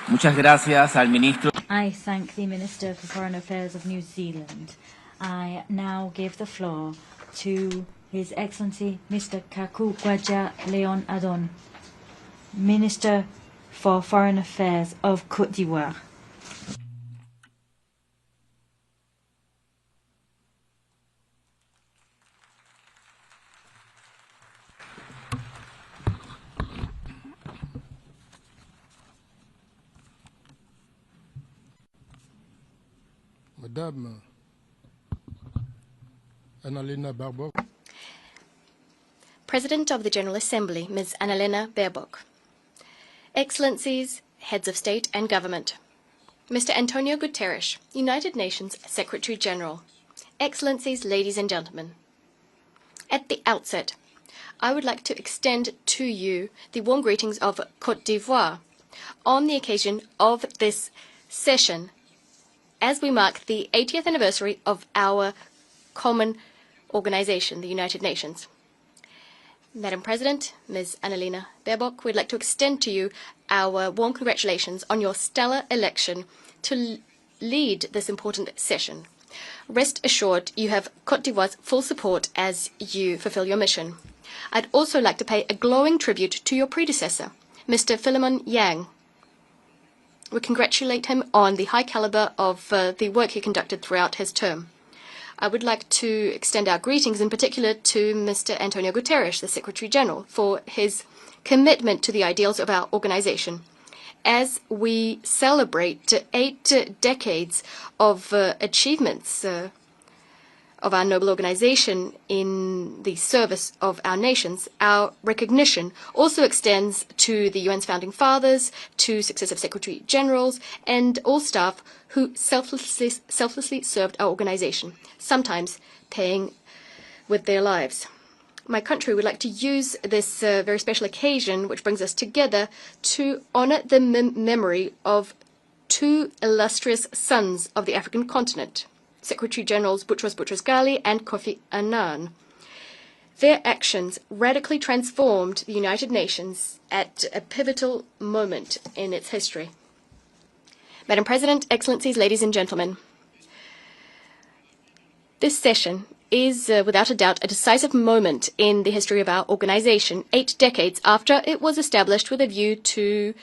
Muchas gracias al ministro. I thank the Minister for Foreign Affairs of New Zealand. I now give the floor to His Excellency Mr. Kakukwaja Leon Adon, Minister for Foreign Affairs of Côte d'Ivoire. Madame Annalena Baerbock. President of the General Assembly, Ms. Annalena Baerbock. Excellencies, Heads of State and Government. Mr. Antonio Guterres, United Nations Secretary General. Excellencies, ladies and gentlemen. At the outset, I would like to extend to you the warm greetings of Côte d'Ivoire on the occasion of this session, as we mark the 80th anniversary of our common organization, the United Nations. Madam President, Ms. Annalena Baerbock, we'd like to extend to you our warm congratulations on your stellar election to lead this important session. Rest assured, you have Côte d'Ivoire's full support as you fulfill your mission. I'd also like to pay a glowing tribute to your predecessor, Mr. Philemon Yang. We congratulate him on the high caliber of the work he conducted throughout his term. I would like to extend our greetings in particular to Mr. Antonio Guterres, the Secretary General, for his commitment to the ideals of our organization. As we celebrate 8 decades of achievements of our noble organization in the service of our nations, our recognition also extends to the UN's founding fathers, to successive secretary generals, and all staff who selflessly served our organization, sometimes paying with their lives. My country would like to use this very special occasion, which brings us together, to honor the memory of 2 illustrious sons of the African continent, Secretary Generals Boutros Boutros-Ghali and Kofi Annan. Their actions radically transformed the United Nations at a pivotal moment in its history. Madam President, Excellencies, ladies and gentlemen, this session is without a doubt a decisive moment in the history of our organization, 8 decades after it was established with a view to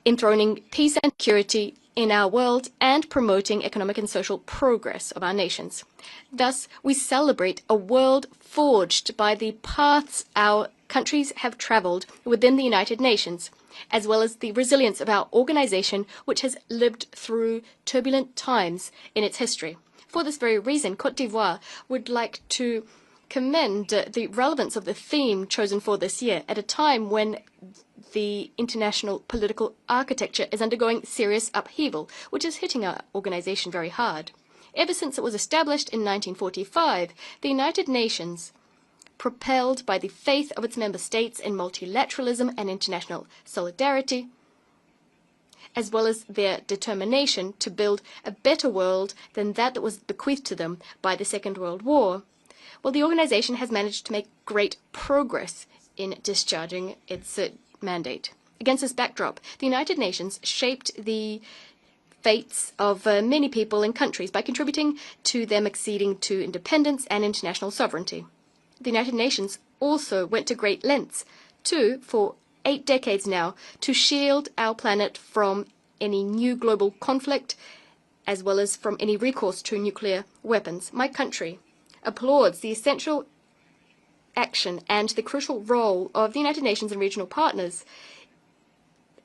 enthroning peace and security in our world and promoting economic and social progress of our nations. Thus, we celebrate a world forged by the paths our countries have traveled within the United Nations, as well as the resilience of our organization, which has lived through turbulent times in its history. For this very reason, Côte d'Ivoire would like to commend the relevance of the theme chosen for this year at a time when the international political architecture is undergoing serious upheaval, which is hitting our organization very hard. Ever since it was established in 1945, the United Nations, propelled by the faith of its member states in multilateralism and international solidarity, as well as their determination to build a better world than that was bequeathed to them by the Second World War, well, the organization has managed to make great progress in discharging its mandate. Against this backdrop, the United Nations shaped the fates of many people and countries by contributing to them acceding to independence and international sovereignty. The United Nations also went to great lengths for 8 decades now, to shield our planet from any new global conflict, as well as from any recourse to nuclear weapons. My country applauds the essential action and the crucial role of the United Nations and regional partners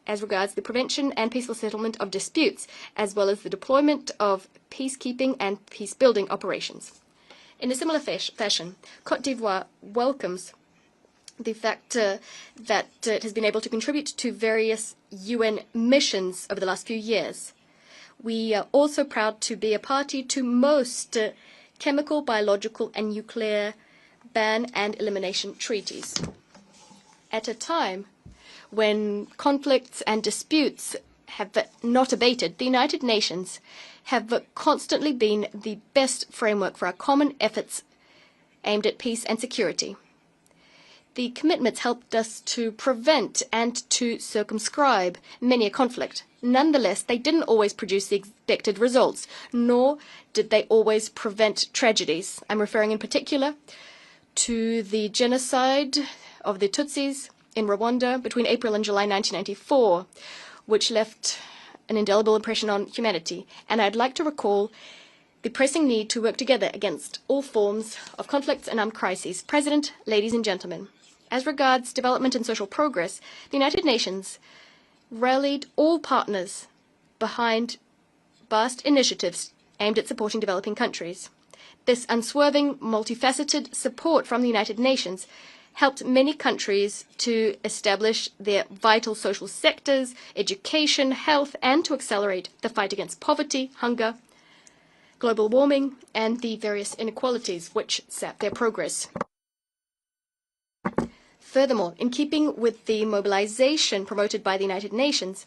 as regards the prevention and peaceful settlement of disputes, as well as the deployment of peacekeeping and peace-building operations. In a similar fashion, Côte d'Ivoire welcomes the fact that it has been able to contribute to various UN missions over the last few years. We are also proud to be a party to most chemical, biological, and nuclear ban and elimination treaties. At a time when conflicts and disputes have not abated, the United Nations have constantly been the best framework for our common efforts aimed at peace and security. The commitments helped us to prevent and to circumscribe many a conflict. Nonetheless, they didn't always produce the expected results, nor did they always prevent tragedies. I'm referring in particular to the genocide of the Tutsis in Rwanda between April and July 1994, which left an indelible impression on humanity. And I'd like to recall the pressing need to work together against all forms of conflicts and armed crises. President, ladies and gentlemen, as regards development and social progress, the United Nations rallied all partners behind vast initiatives aimed at supporting developing countries. This unswerving, multifaceted support from the United Nations helped many countries to establish their vital social sectors, education, health, and to accelerate the fight against poverty, hunger, global warming, and the various inequalities which sap their progress. Furthermore, in keeping with the mobilization promoted by the United Nations,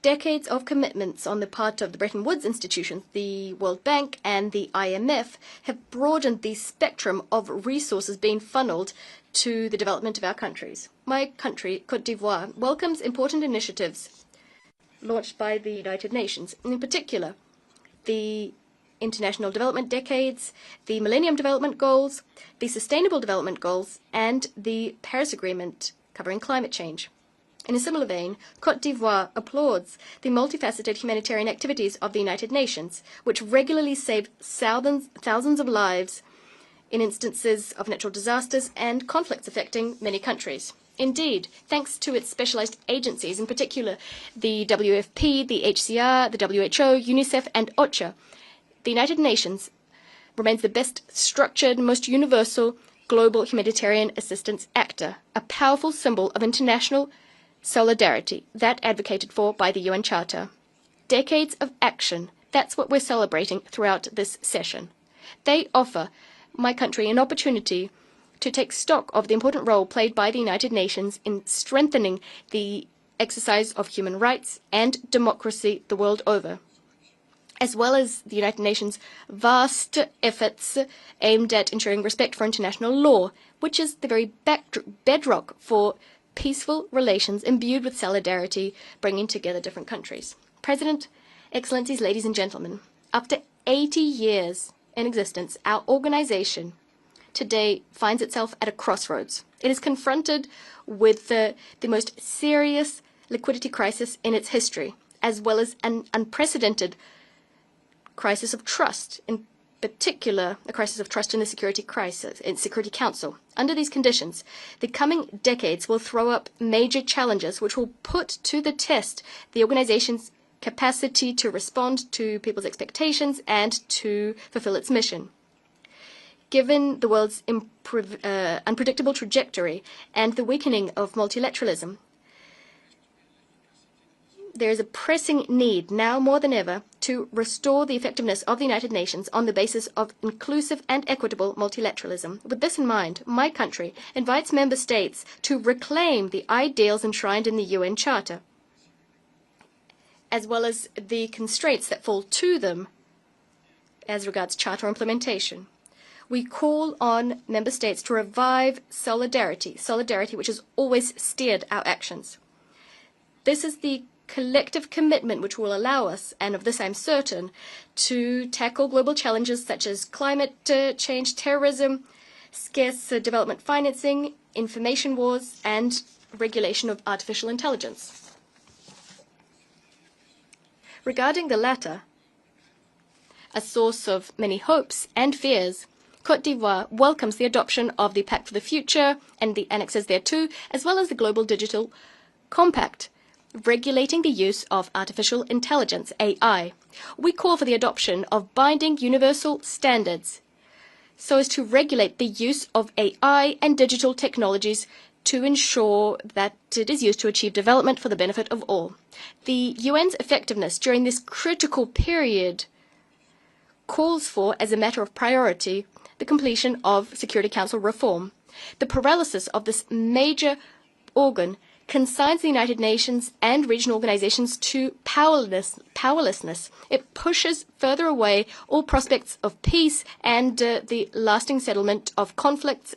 decades of commitments on the part of the Bretton Woods institutions, the World Bank, and the IMF have broadened the spectrum of resources being funneled to the development of our countries. My country, Côte d'Ivoire, welcomes important initiatives launched by the United Nations, in particular the International Development Decades, the Millennium Development Goals, the Sustainable Development Goals, and the Paris Agreement covering climate change. In a similar vein, Côte d'Ivoire applauds the multifaceted humanitarian activities of the United Nations, which regularly save thousands of lives in instances of natural disasters and conflicts affecting many countries. Indeed, thanks to its specialized agencies, in particular the WFP, the HCR, the WHO, UNICEF, and OCHA, the United Nations remains the best structured, most universal global humanitarian assistance actor, a powerful symbol of international solidarity, that advocated for by the UN Charter. Decades of action, that's what we're celebrating throughout this session. They offer my country an opportunity to take stock of the important role played by the United Nations in strengthening the exercise of human rights and democracy the world over, as well as the United Nations' vast efforts aimed at ensuring respect for international law, which is the very bedrock for peaceful relations imbued with solidarity, bringing together different countries. President, Excellencies, ladies and gentlemen, after 80 years in existence, our organization today finds itself at a crossroads. It is confronted with the most serious liquidity crisis in its history, as well as an unprecedented crisis of trust, in particular a crisis of trust in the Security Council. Under these conditions, the coming decades will throw up major challenges which will put to the test the organization's capacity to respond to people's expectations and to fulfill its mission. Given the world's unpredictable trajectory and the weakening of multilateralism, there is a pressing need now more than ever to restore the effectiveness of the United Nations on the basis of inclusive and equitable multilateralism. With this in mind, my country invites member states to reclaim the ideals enshrined in the UN Charter, as well as the constraints that fall to them as regards Charter implementation. We call on member states to revive solidarity which has always steered our actions. This is the collective commitment which will allow us, and of this I'm certain, to tackle global challenges such as climate change, terrorism, scarce development financing, information wars, and regulation of artificial intelligence. Regarding the latter, a source of many hopes and fears, Côte d'Ivoire welcomes the adoption of the Pact for the Future and the annexes thereto, as well as the Global Digital Compact, regulating the use of artificial intelligence, AI. We call for the adoption of binding universal standards so as to regulate the use of AI and digital technologies to ensure that it is used to achieve development for the benefit of all. The UN's effectiveness during this critical period calls for, as a matter of priority, the completion of Security Council reform. The paralysis of this major organ consigns the United Nations and regional organizations to powerlessness. It pushes further away all prospects of peace and the lasting settlement of conflicts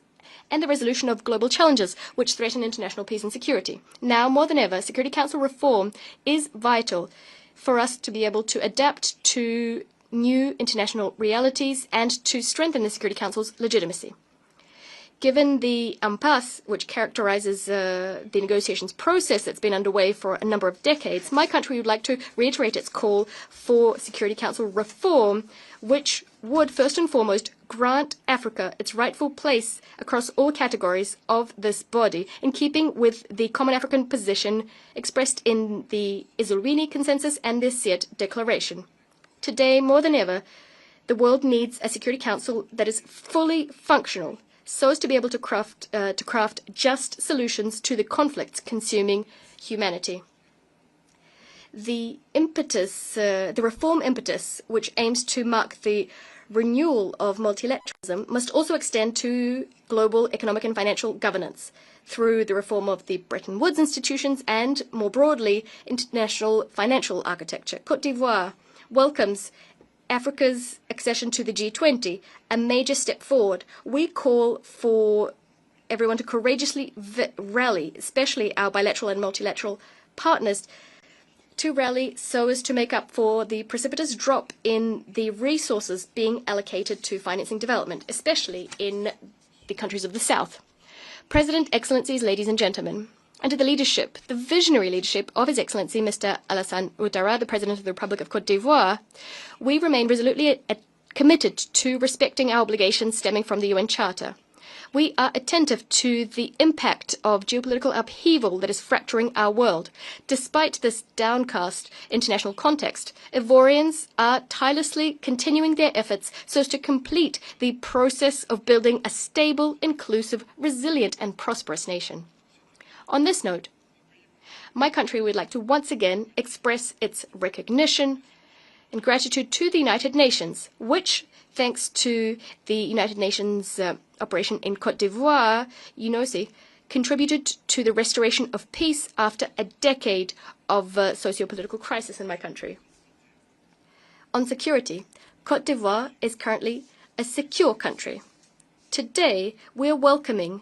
and the resolution of global challenges which threaten international peace and security. Now, more than ever, Security Council reform is vital for us to be able to adapt to new international realities and to strengthen the Security Council's legitimacy. Given the impasse which characterizes the negotiations process that's been underway for a number of decades, my country would like to reiterate its call for Security Council reform, which would first and foremost grant Africa its rightful place across all categories of this body, in keeping with the common African position expressed in the Eswatini Consensus and the Siet Declaration. Today, more than ever, the world needs a Security Council that is fully functional, so as to be able to craft just solutions to the conflicts consuming humanity. The reform impetus, which aims to mark the renewal of multilateralism, must also extend to global economic and financial governance through the reform of the Bretton Woods institutions and, more broadly, international financial architecture. Côte d'Ivoire welcomes Africa's accession to the G20, a major step forward. We call for everyone to courageously rally, especially our bilateral and multilateral partners, to rally so as to make up for the precipitous drop in the resources being allocated to financing development, especially in the countries of the South. President, Excellencies, ladies and gentlemen, under the leadership, the visionary leadership of His Excellency Mr. Alassane Ouattara, the President of the Republic of Côte d'Ivoire, we remain resolutely committed to respecting our obligations stemming from the UN Charter. We are attentive to the impact of geopolitical upheaval that is fracturing our world. Despite this downcast international context, Ivorians are tirelessly continuing their efforts so as to complete the process of building a stable, inclusive, resilient, and prosperous nation. On this note, my country would like to once again express its recognition and gratitude to the United Nations, which, thanks to the United Nations operation in Côte d'Ivoire, UNOSI, contributed to the restoration of peace after a decade of socio-political crisis in my country. On security, Côte d'Ivoire is currently a secure country. Today, we are welcoming,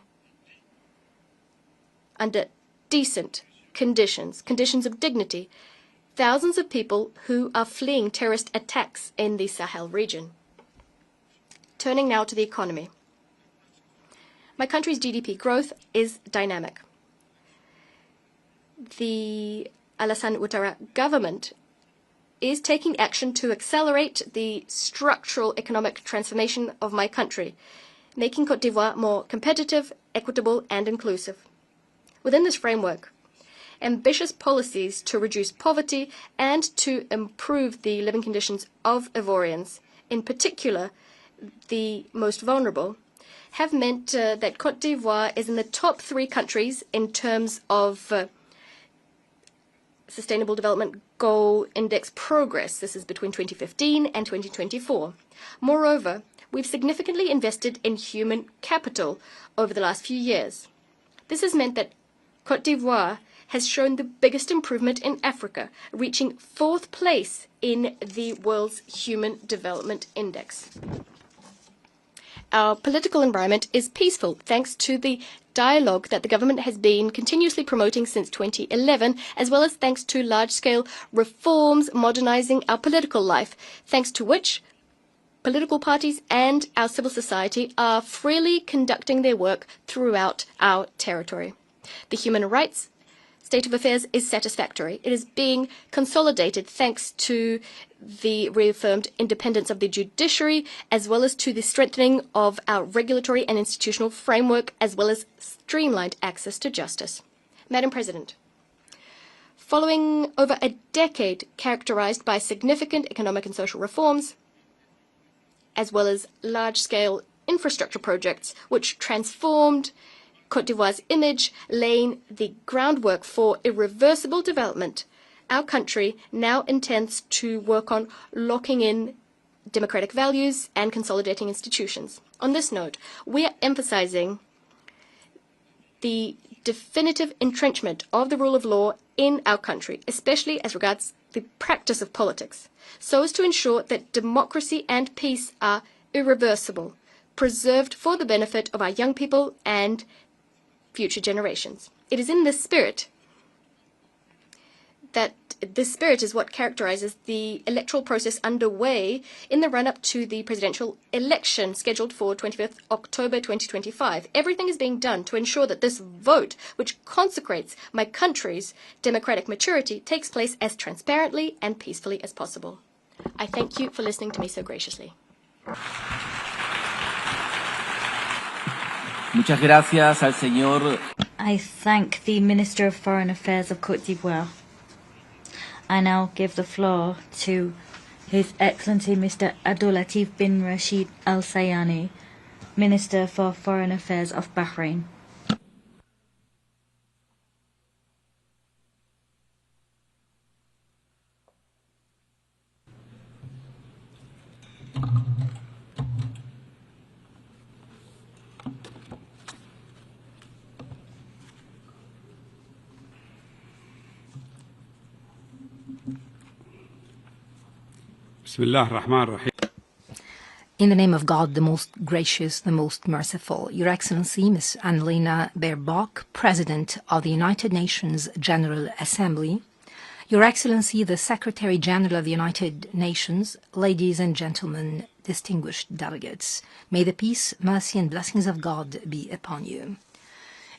under decent conditions of dignity, thousands of people who are fleeing terrorist attacks in the Sahel region. Turning now to the economy. My country's GDP growth is dynamic. The Alassane Ouattara government is taking action to accelerate the structural economic transformation of my country, making Côte d'Ivoire more competitive, equitable, and inclusive. Within this framework, ambitious policies to reduce poverty and to improve the living conditions of Ivorians, in particular the most vulnerable, have meant that Côte d'Ivoire is in the top 3 countries in terms of Sustainable Development Goal Index progress. This is between 2015 and 2024. Moreover, we've significantly invested in human capital over the last few years. This has meant that Côte d'Ivoire has shown the biggest improvement in Africa, reaching 4th place in the world's Human Development Index. Our political environment is peaceful thanks to the dialogue that the government has been continuously promoting since 2011, as well as thanks to large-scale reforms modernizing our political life, thanks to which political parties and our civil society are freely conducting their work throughout our territory. The human rights state of affairs is satisfactory. It is being consolidated thanks to the reaffirmed independence of the judiciary, as well as to the strengthening of our regulatory and institutional framework, as well as streamlined access to justice. Madam President, following over a decade characterized by significant economic and social reforms, as well as large-scale infrastructure projects which transformed Côte d'Ivoire's image, laying the groundwork for irreversible development, our country now intends to work on locking in democratic values and consolidating institutions. On this note, we are emphasizing the definitive entrenchment of the rule of law in our country, especially as regards the practice of politics, so as to ensure that democracy and peace are irreversible, preserved for the benefit of our young people and future generations. It is in this spirit that this spirit is what characterizes the electoral process underway in the run-up to the presidential election scheduled for 25th October 2025. Everything is being done to ensure that this vote, which consecrates my country's democratic maturity, takes place as transparently and peacefully as possible. I thank you for listening to me so graciously. Muchas gracias al señor. I thank the Minister of Foreign Affairs of Côte d'Ivoire. I now give the floor to His Excellency Mr. Abdulatif bin Rashid Al Sayani, Minister for Foreign Affairs of Bahrain. In the name of God, the most gracious, the most merciful, Your Excellency, Ms. Annalena Baerbock, President of the United Nations General Assembly, Your Excellency, the Secretary General of the United Nations, ladies and gentlemen, distinguished delegates, may the peace, mercy, and blessings of God be upon you.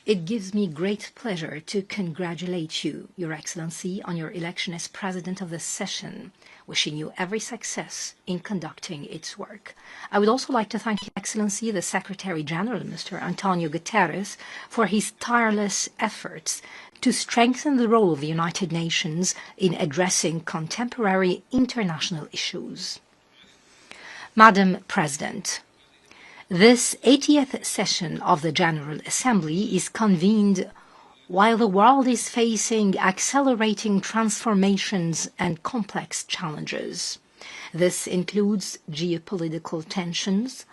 It gives me great pleasure to congratulate you, Your Excellency, on your election as President of this session, wishing you every success in conducting its work. I would also like to thank Your Excellency, the Secretary General, Mr. Antonio Guterres, for his tireless efforts to strengthen the role of the United Nations in addressing contemporary international issues. Madam President, this 80th session of the General Assembly is convened while the world is facing accelerating transformations and complex challenges. This includes geopolitical tensions,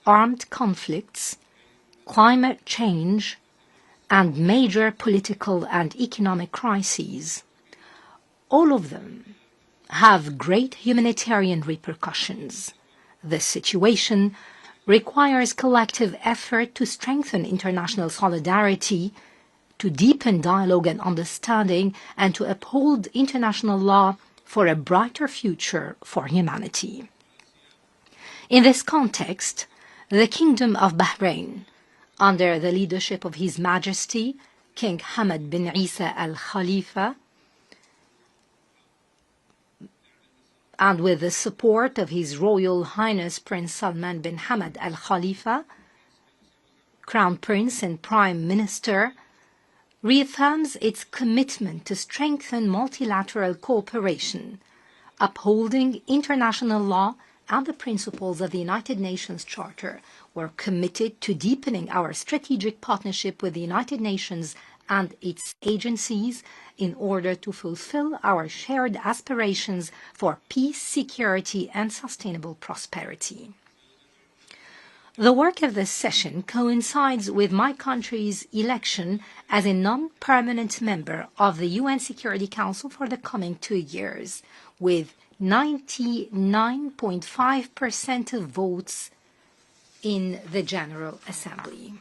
armed conflicts, climate change, and major political and economic crises. All of them have great humanitarian repercussions. This situation requires collective effort to strengthen international solidarity, to deepen dialogue and understanding, and to uphold international law for a brighter future for humanity. In this context, the Kingdom of Bahrain, under the leadership of His Majesty, King Hamad bin Isa Al Khalifa, and with the support of His Royal Highness Prince Salman bin Hamad Al Khalifa, Crown Prince and Prime Minister, reaffirms its commitment to strengthen multilateral cooperation, upholding international law and the principles of the United Nations Charter. We're committed to deepening our strategic partnership with the United Nations and its agencies in order to fulfill our shared aspirations for peace, security, and sustainable prosperity. The work of this session coincides with my country's election as a non-permanent member of the UN Security Council for the coming 2 years, with 99.5% of votes in the General Assembly.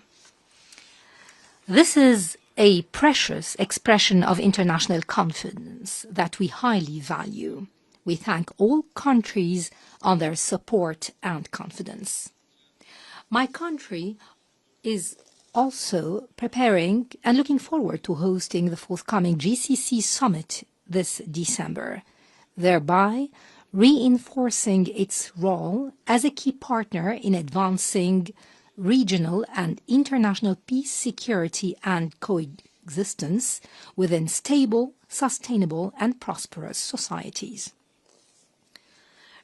This is a precious expression of international confidence that we highly value. We thank all countries on their support and confidence. My country is also preparing and looking forward to hosting the forthcoming GCC summit this December, thereby reinforcing its role as a key partner in advancing regional and international peace, security, and coexistence within stable, sustainable, and prosperous societies.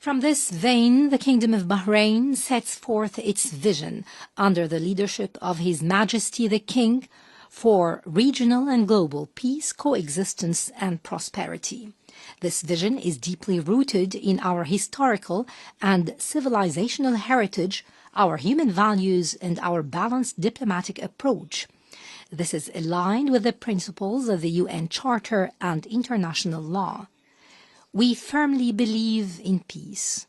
From this vein, the Kingdom of Bahrain sets forth its vision under the leadership of His Majesty the King for regional and global peace, coexistence, and prosperity. This vision is deeply rooted in our historical and civilizational heritage, our human values, and our balanced diplomatic approach. This is aligned with the principles of the UN Charter and international law. We firmly believe in peace.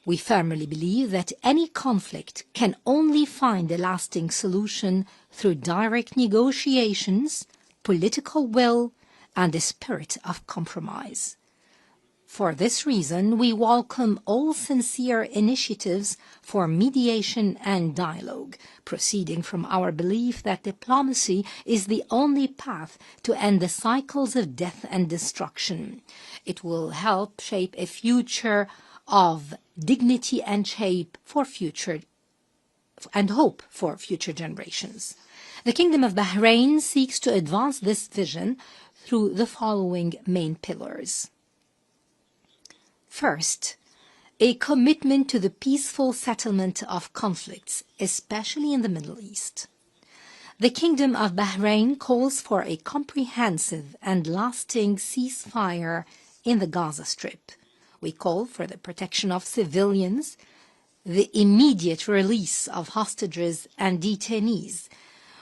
We firmly believe that any conflict can only find a lasting solution through direct negotiations, political will, and a spirit of compromise. For this reason, we welcome all sincere initiatives for mediation and dialogue, proceeding from our belief that diplomacy is the only path to end the cycles of death and destruction. It will help shape a future of dignity and hope for future generations. The Kingdom of Bahrain seeks to advance this vision through the following main pillars. First, a commitment to the peaceful settlement of conflicts, especially in the Middle East. The Kingdom of Bahrain calls for a comprehensive and lasting ceasefire in the Gaza Strip. We call for the protection of civilians, the immediate release of hostages and detainees.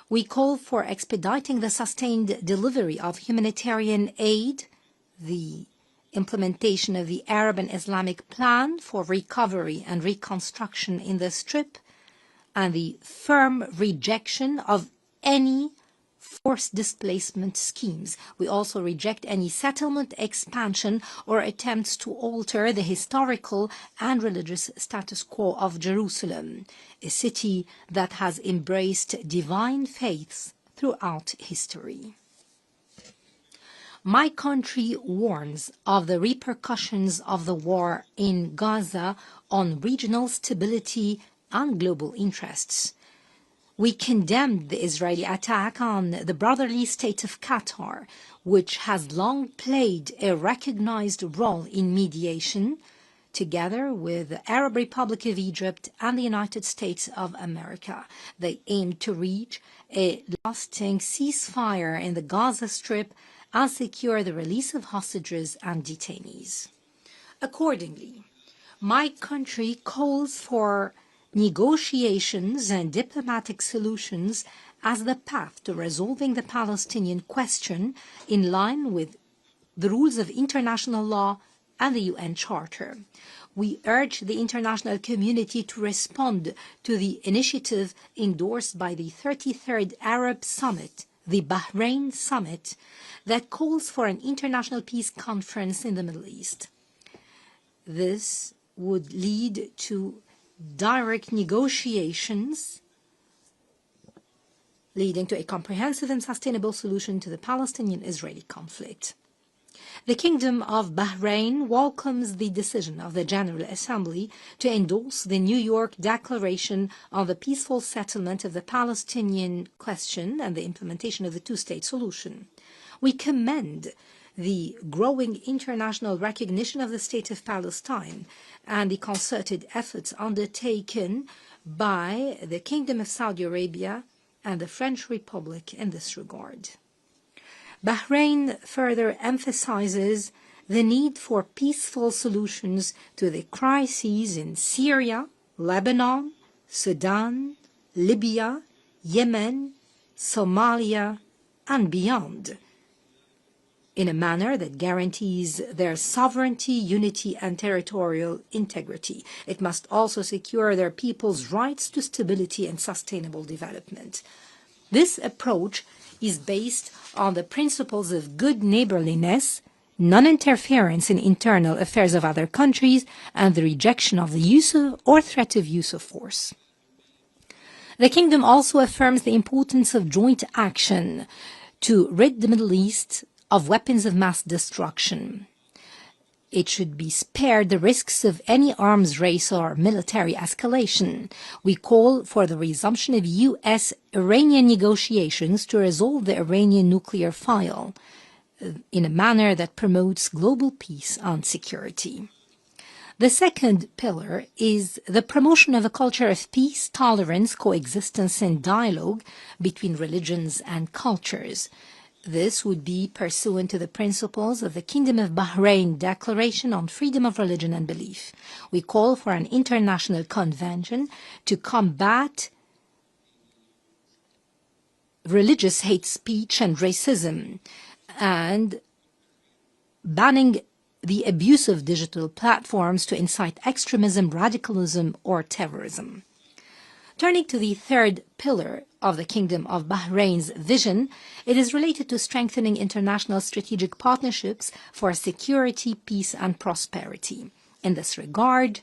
We call for expediting the sustained delivery of humanitarian aid, the implementation of the Arab and Islamic Plan for recovery and reconstruction in the Strip, and the firm rejection of any forced displacement schemes. We also reject any settlement expansion or attempts to alter the historical and religious status quo of Jerusalem, a city that has embraced divine faiths throughout history. My country warns of the repercussions of the war in Gaza on regional stability and global interests. We condemned the Israeli attack on the brotherly state of Qatar, which has long played a recognized role in mediation, together with the Arab Republic of Egypt and the United States of America. They aim to reach a lasting ceasefire in the Gaza Strip and secure the release of hostages and detainees. Accordingly, my country calls for negotiations and diplomatic solutions as the path to resolving the Palestinian question in line with the rules of international law and the UN Charter. We urge the international community to respond to the initiative endorsed by the 33rd Arab Summit, the Bahrain Summit, that calls for an international peace conference in the Middle East. This would lead to direct negotiations leading to a comprehensive and sustainable solution to the Palestinian-Israeli conflict. The Kingdom of Bahrain welcomes the decision of the General Assembly to endorse the New York Declaration on the Peaceful Settlement of the Palestinian Question and the implementation of the two-state solution. We commend the growing international recognition of the State of Palestine and the concerted efforts undertaken by the Kingdom of Saudi Arabia and the French Republic in this regard. Bahrain further emphasizes the need for peaceful solutions to the crises in Syria, Lebanon, Sudan, Libya, Yemen, Somalia, and beyond, in a manner that guarantees their sovereignty, unity, and territorial integrity. It must also secure their people's rights to stability and sustainable development. This approach is based on the principles of good neighborliness, non-interference in internal affairs of other countries, and the rejection of the use of or threat of use of force. The Kingdom also affirms the importance of joint action to rid the Middle East of weapons of mass destruction. It should be spared the risks of any arms race or military escalation. We call for the resumption of U.S.-Iranian negotiations to resolve the Iranian nuclear file in a manner that promotes global peace and security. The second pillar is the promotion of a culture of peace, tolerance, coexistence, and dialogue between religions and cultures. This would be pursuant to the principles of the Kingdom of Bahrain Declaration on Freedom of Religion and Belief. We call for an international convention to combat religious hate speech and racism, and banning the abuse of digital platforms to incite extremism, radicalism, or terrorism. Turning to the third pillar of the Kingdom of Bahrain's vision, it is related to strengthening international strategic partnerships for security, peace, and prosperity. In this regard,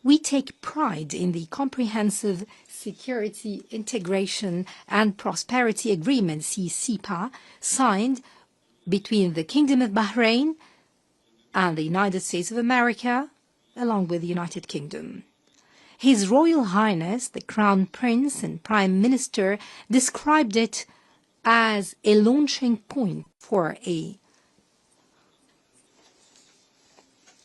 we take pride in the comprehensive Security, Integration, and Prosperity Agreement, CCPA, signed between the Kingdom of Bahrain and the United States of America, along with the United Kingdom. His Royal Highness, the Crown Prince and Prime Minister, described it as a launching point for a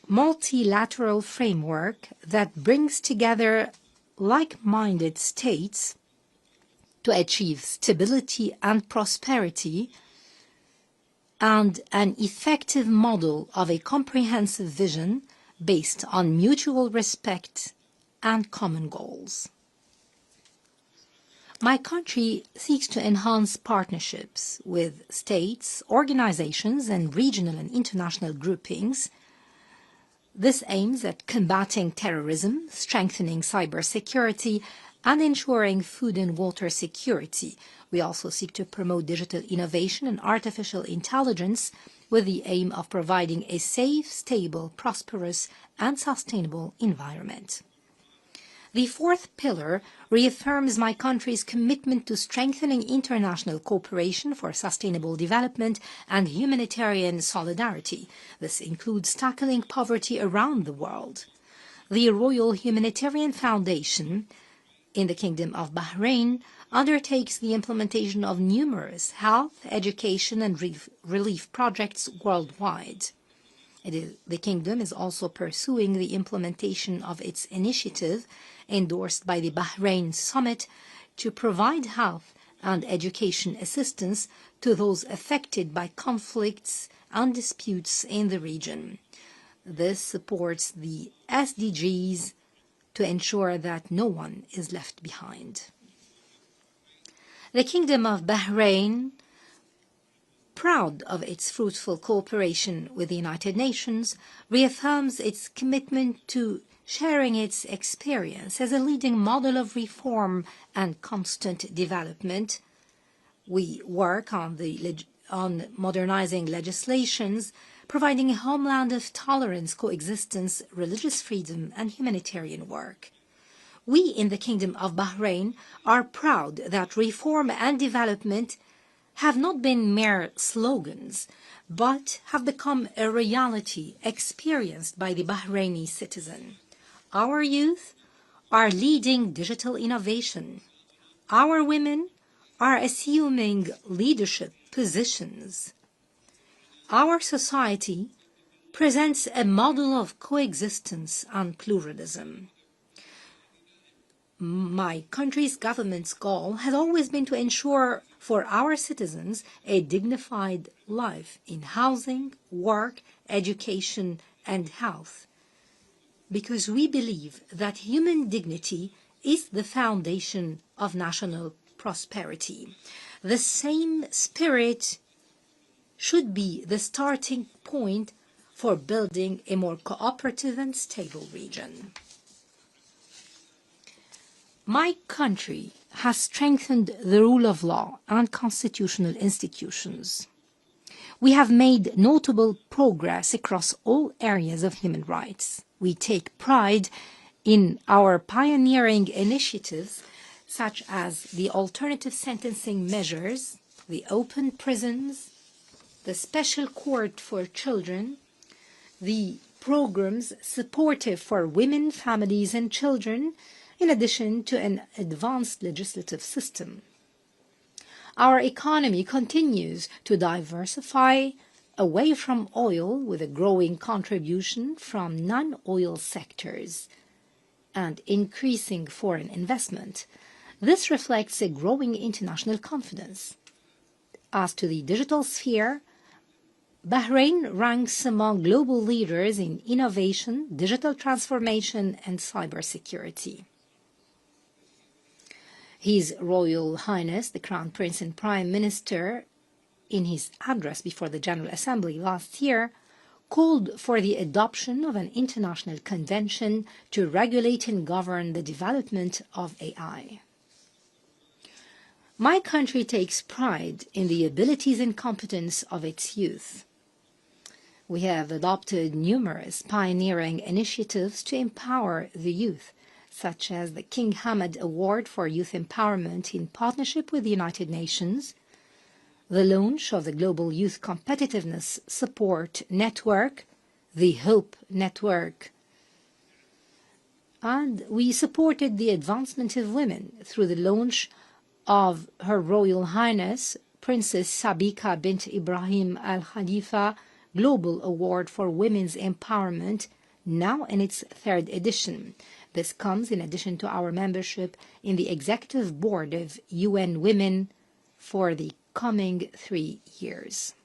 multilateral framework that brings together like-minded states to achieve stability and prosperity, and an effective model of a comprehensive vision based on mutual respect and common goals. My country seeks to enhance partnerships with states, organizations, and regional and international groupings. This aims at combating terrorism, strengthening cybersecurity, and ensuring food and water security. We also seek to promote digital innovation and artificial intelligence with the aim of providing a safe, stable, prosperous, and sustainable environment. The fourth pillar reaffirms my country's commitment to strengthening international cooperation for sustainable development and humanitarian solidarity. This includes tackling poverty around the world. The Royal Humanitarian Foundation in the Kingdom of Bahrain undertakes the implementation of numerous health, education, and relief projects worldwide. The Kingdom is also pursuing the implementation of its initiative endorsed by the Bahrain Summit to provide health and education assistance to those affected by conflicts and disputes in the region. This supports the SDGs to ensure that no one is left behind. The Kingdom of Bahrain, proud of its fruitful cooperation with the United Nations, reaffirms its commitment to sharing its experience as a leading model of reform and constant development. We work on modernizing legislations, providing a homeland of tolerance, coexistence, religious freedom, and humanitarian work. We in the Kingdom of Bahrain are proud that reform and development have not been mere slogans, but have become a reality experienced by the Bahraini citizen. Our youth are leading digital innovation. Our women are assuming leadership positions. Our society presents a model of coexistence and pluralism. My country's government's goal has always been to ensure for our citizens a dignified life in housing, work, education, and health, because we believe that human dignity is the foundation of national prosperity. The same spirit should be the starting point for building a more cooperative and stable region. My country has strengthened the rule of law and constitutional institutions. We have made notable progress across all areas of human rights. We take pride in our pioneering initiatives such as the alternative sentencing measures, the open prisons, the special court for children, the programs supportive for women, families, and children, in addition to an advanced legislative system. Our economy continues to diversify away from oil with a growing contribution from non-oil sectors and increasing foreign investment. This reflects a growing international confidence. As to the digital sphere, Bahrain ranks among global leaders in innovation, digital transformation, and cybersecurity. His Royal Highness, the Crown Prince and Prime Minister, in his address before the General Assembly last year, called for the adoption of an international convention to regulate and govern the development of AI. My country takes pride in the abilities and competence of its youth. We have adopted numerous pioneering initiatives to empower the youth, such as the King Hamad Award for Youth Empowerment in partnership with the United Nations, the launch of the Global Youth Competitiveness Support Network, the HOPE Network, and we supported the advancement of women through the launch of Her Royal Highness Princess Sabika bint Ibrahim Al Khalifa Global Award for Women's Empowerment, now in its 3rd edition. This comes in addition to our membership in the Executive Board of UN Women for the coming 3 years.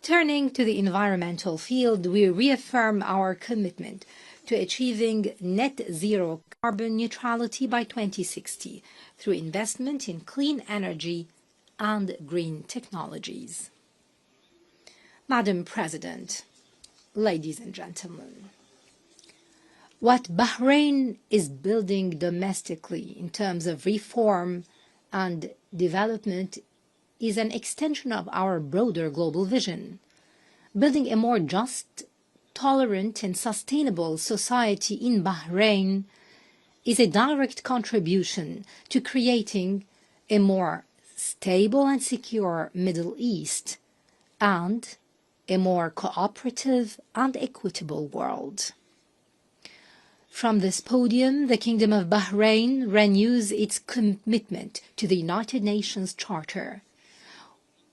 Turning to the environmental field, we reaffirm our commitment to achieving net zero carbon neutrality by 2060 through investment in clean energy and green technologies. Madam President, ladies and gentlemen, what Bahrain is building domestically in terms of reform and development is an extension of our broader global vision. Building a more just, tolerant, and sustainable society in Bahrain is a direct contribution to creating a more stable and secure Middle East and a more cooperative and equitable world. From this podium, the Kingdom of Bahrain renews its commitment to the United Nations Charter.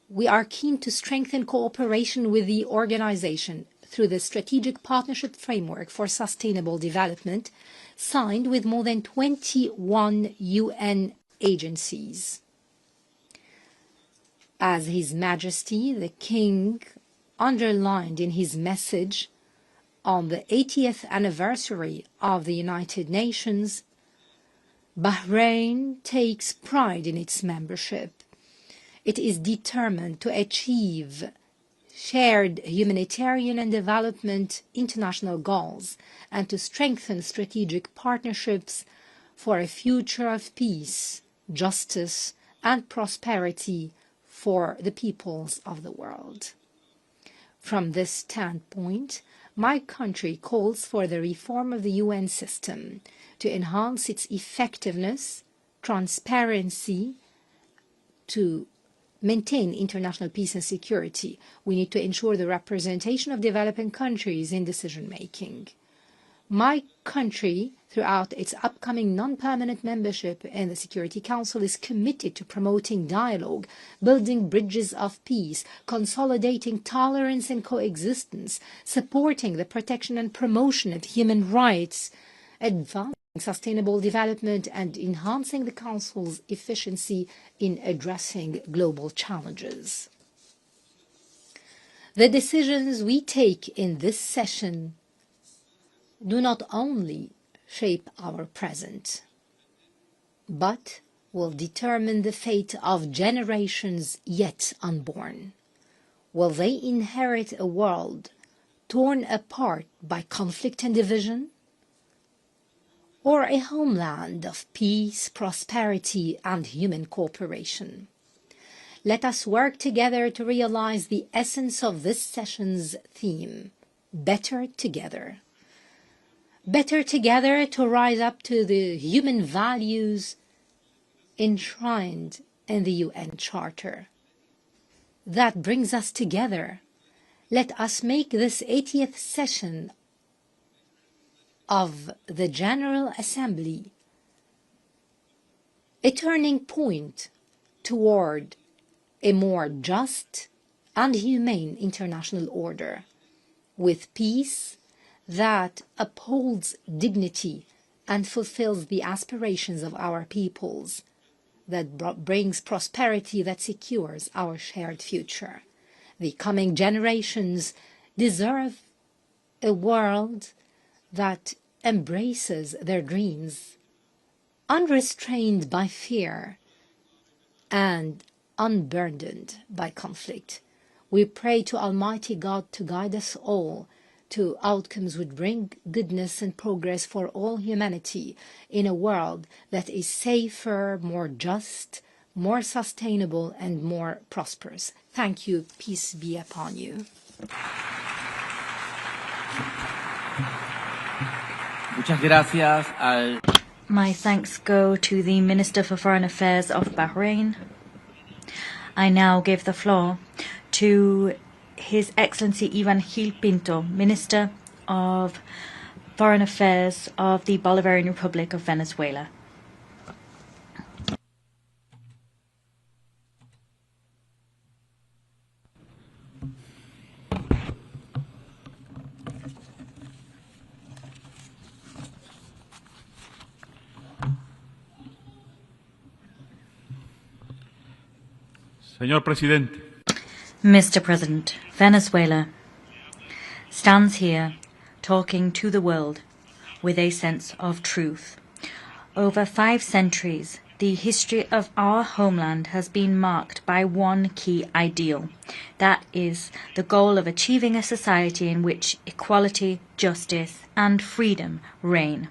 We are keen to strengthen cooperation with the organization through the Strategic Partnership Framework for Sustainable Development, signed with more than 21 UN agencies. As His Majesty the King underlined in his message on the 80th anniversary of the United Nations, Bahrain takes pride in its membership. It is determined to achieve shared humanitarian and development international goals and to strengthen strategic partnerships for a future of peace, justice, and prosperity for the peoples of the world. From this standpoint, my country calls for the reform of the UN system to enhance its effectiveness, transparency, to maintain international peace and security, we need to ensure the representation of developing countries in decision-making. My country, throughout its upcoming non-permanent membership in the Security Council, is committed to promoting dialogue, building bridges of peace, consolidating tolerance and coexistence, supporting the protection and promotion of human rights, advancing sustainable development, and enhancing the Council's efficiency in addressing global challenges. The decisions we take in this session do not only shape our present, but will determine the fate of generations yet unborn. Will they inherit a world torn apart by conflict and division, or a homeland of peace, prosperity, and human cooperation? Let us work together to realize the essence of this session's theme: better together. Better together to rise up to the human values enshrined in the UN Charter. That brings us together. Let us make this 80th session of the General Assembly a turning point toward a more just and humane international order, with peace that upholds dignity and fulfills the aspirations of our peoples, that brings prosperity that secures our shared future. The coming generations deserve a world that embraces their dreams, unrestrained by fear and unburdened by conflict. We pray to Almighty God to guide us all to outcomes which bring goodness and progress for all humanity in a world that is safer, more just, more sustainable, and more prosperous. Thank you. Peace be upon you. Muchas gracias al... My thanks go to the Minister for Foreign Affairs of Bahrain. I now give the floor to His Excellency Ivan Gil Pinto, Minister of Foreign Affairs of the Bolivarian Republic of Venezuela. Señor Presidente, Mr. President, Venezuela stands here talking to the world with a sense of truth. Over 5 centuries, the history of our homeland has been marked by one key ideal. That is the goal of achieving a society in which equality, justice, and freedom reign.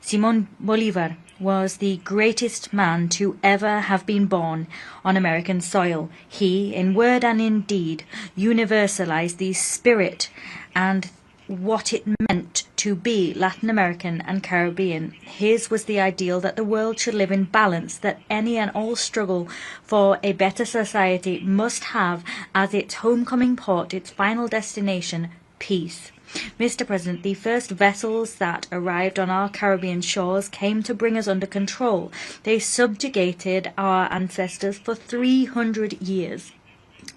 Simón Bolívar was the greatest man to ever have been born on American soil. He, in word and in deed, universalized the spirit and what it meant to be Latin American and Caribbean. His was the ideal that the world should live in balance, that any and all struggle for a better society must have as its homecoming port, its final destination, peace. Mr. President, the first vessels that arrived on our Caribbean shores came to bring us under control. They subjugated our ancestors for 300 years.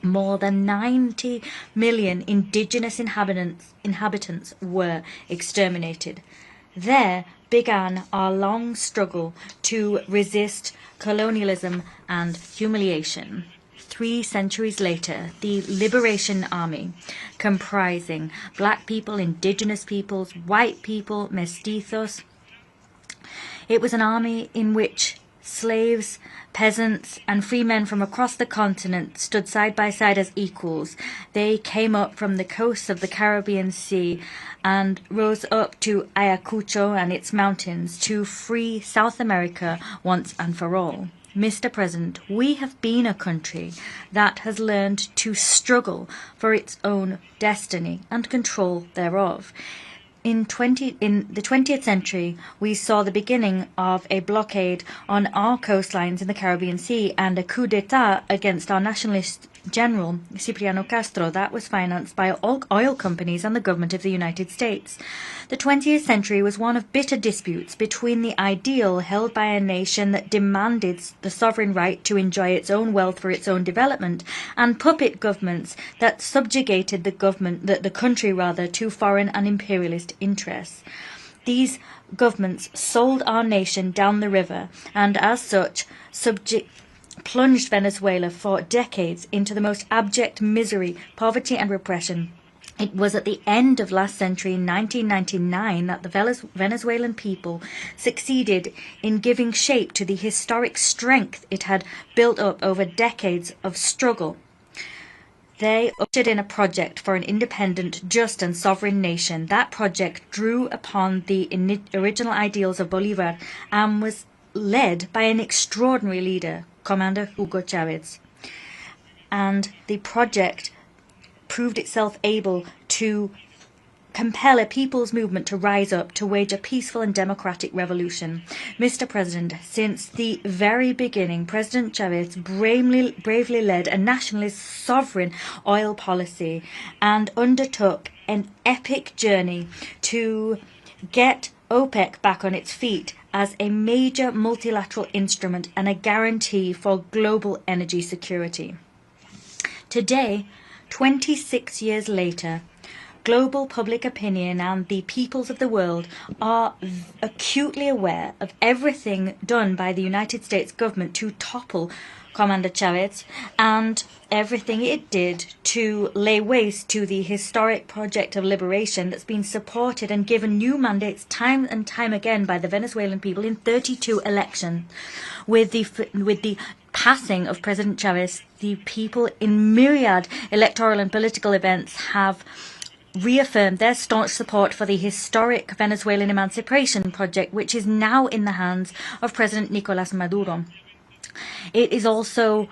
More than 90 million indigenous inhabitants were exterminated. There began our long struggle to resist colonialism and humiliation. 3 centuries later, the Liberation Army, comprising black people, indigenous peoples, white people, mestizos, it was an army in which slaves, peasants, and free men from across the continent stood side by side as equals. They came up from the coasts of the Caribbean Sea and rose up to Ayacucho and its mountains to free South America once and for all. Mr. President, we have been a country that has learned to struggle for its own destiny and control thereof. In the 20th century, we saw the beginning of a blockade on our coastlines in the Caribbean Sea and a coup d'etat against our nationalist general, Cipriano Castro, that was financed by oil companies and the government of the United States. The 20th century was one of bitter disputes between the ideal held by a nation that demanded the sovereign right to enjoy its own wealth for its own development and puppet governments that subjugated the country to foreign and imperialist interests. These governments sold our nation down the river and as such plunged Venezuela for decades into the most abject misery, poverty and repression. It was at the end of last century, in 1999, that the Venezuelan people succeeded in giving shape to the historic strength it had built up over decades of struggle. They ushered in a project for an independent, just and sovereign nation. That project drew upon the original ideals of Bolívar and was led by an extraordinary leader, Commander Hugo Chavez. And the project proved itself able to compel a people's movement to rise up to wage a peaceful and democratic revolution. Mr. President, since the very beginning, President Chavez bravely led a nationalist sovereign oil policy and undertook an epic journey to get OPEC back on its feet as a major multilateral instrument and a guarantee for global energy security. Today, 26 years later, global public opinion and the peoples of the world are acutely aware of everything done by the United States government to topple Commander Chavez and everything it did to lay waste to the historic project of liberation that's been supported and given new mandates time and time again by the Venezuelan people in 32 elections. With the passing of President Chavez, the people in myriad electoral and political events have reaffirmed their staunch support for the historic Venezuelan emancipation project, which is now in the hands of President Nicolás Maduro. It is also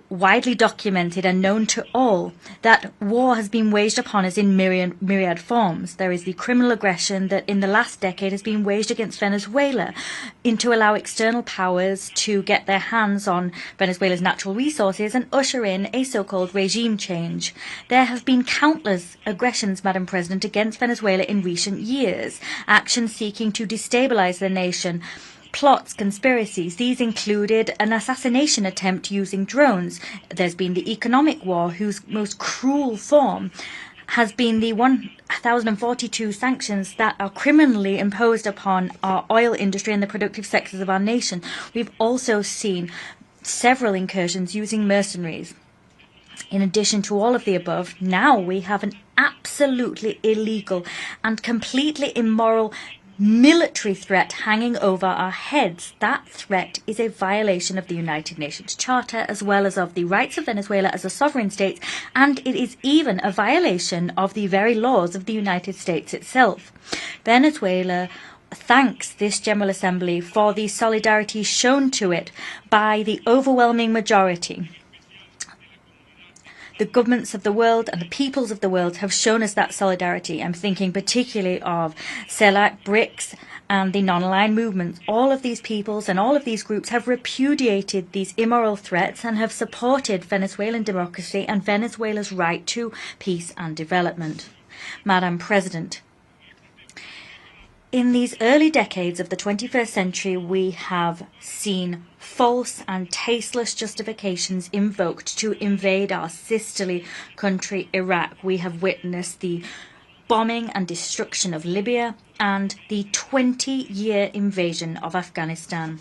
widely documented and known to all that war has been waged upon us in myriad forms. There is the criminal aggression that in the last decade has been waged against Venezuela to allow external powers to get their hands on Venezuela's natural resources and usher in a so-called regime change. There have been countless aggressions, Madam President, against Venezuela in recent years, actions seeking to destabilize the nation, plots, conspiracies. These included an assassination attempt using drones. There's been the economic war, whose most cruel form has been the 1,042 sanctions that are criminally imposed upon our oil industry and the productive sectors of our nation. We've also seen several incursions using mercenaries. In addition to all of the above, now we have an absolutely illegal and completely immoral military threat hanging over our heads. That threat is a violation of the United Nations Charter as well as of the rights of Venezuela as a sovereign state, and it is even a violation of the very laws of the United States itself. Venezuela thanks this General Assembly for the solidarity shown to it by the overwhelming majority. The governments of the world and the peoples of the world have shown us that solidarity. I'm thinking particularly of CELAC, BRICS, and the non-aligned movements. All of these peoples and all of these groups have repudiated these immoral threats and have supported Venezuelan democracy and Venezuela's right to peace and development. Madam President, in these early decades of the 21st century, we have seen false and tasteless justifications invoked to invade our sisterly country, Iraq. We have witnessed the bombing and destruction of Libya and the 20-year invasion of Afghanistan.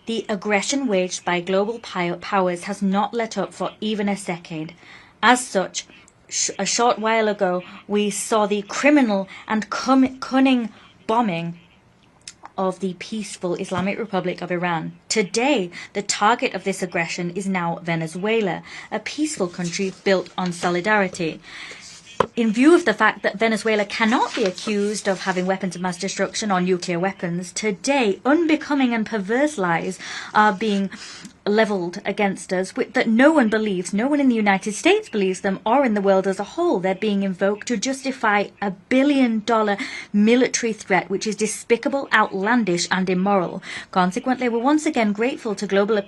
The aggression waged by global powers has not let up for even a second. As such, a short while ago, we saw the criminal and cunning bombing of the peaceful Islamic Republic of Iran. Today, the target of this aggression is now Venezuela, a peaceful country built on solidarity. In view of the fact that Venezuela cannot be accused of having weapons of mass destruction or nuclear weapons, today unbecoming and perverse lies are being leveled against us that no one believes, no one in the United States believes them, or in the world as a whole. They're being invoked to justify a $1 billion military threat, which is despicable, outlandish, and immoral. Consequently, we're once again grateful to global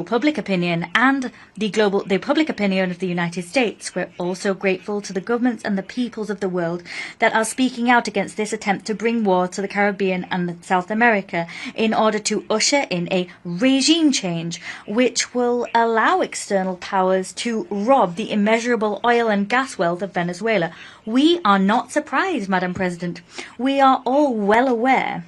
public opinion and the public opinion of the United States. We're also grateful to the governments and the peoples of the world that are speaking out against this attempt to bring war to the Caribbean and South America in order to usher in a regime change which will allow external powers to rob the immeasurable oil and gas wealth of Venezuela. We are not surprised, Madam President. We are all well aware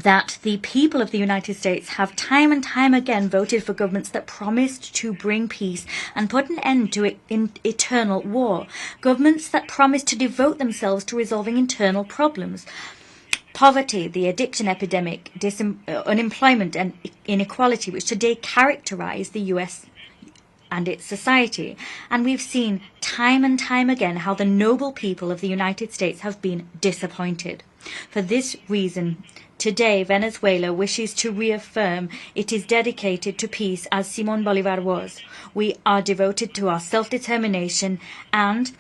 that the people of the United States have time and time again voted for governments that promised to bring peace and put an end to eternal war. Governments that promised to devote themselves to resolving internal problems. Poverty, the addiction epidemic, unemployment and inequality, which today characterize the U.S. and its society. And we've seen time and time again how the noble people of the United States have been disappointed. For this reason, today, Venezuela wishes to reaffirm it is dedicated to peace as Simón Bolívar was. We are devoted to our self-determination, and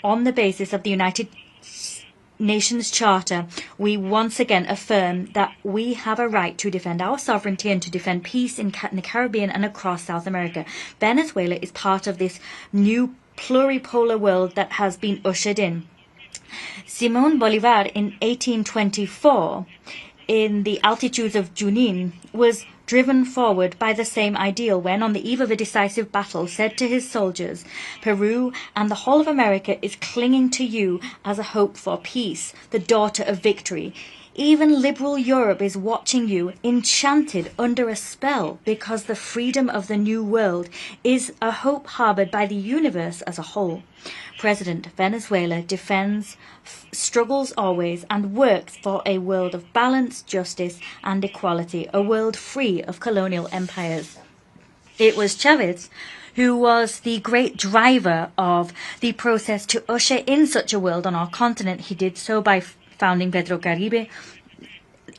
on the basis of the United Nations Charter, we once again affirm that we have a right to defend our sovereignty and to defend peace in the Caribbean and across South America. Venezuela is part of this new pluripolar world that has been ushered in. Simón Bolívar in 1824, in the altitudes of Junín, was driven forward by the same ideal when, on the eve of a decisive battle, said to his soldiers, "Peru and the whole of America is clinging to you as a hope for peace, the daughter of victory. Even liberal Europe is watching you, enchanted under a spell, because the freedom of the New World is a hope harbored by the universe as a whole." President, Venezuela defends, struggles always, and works for a world of balance, justice, and equality, a world free of colonial empires. It was Chavez who was the great driver of the process to usher in such a world on our continent. He did so by founding Petrocaribe,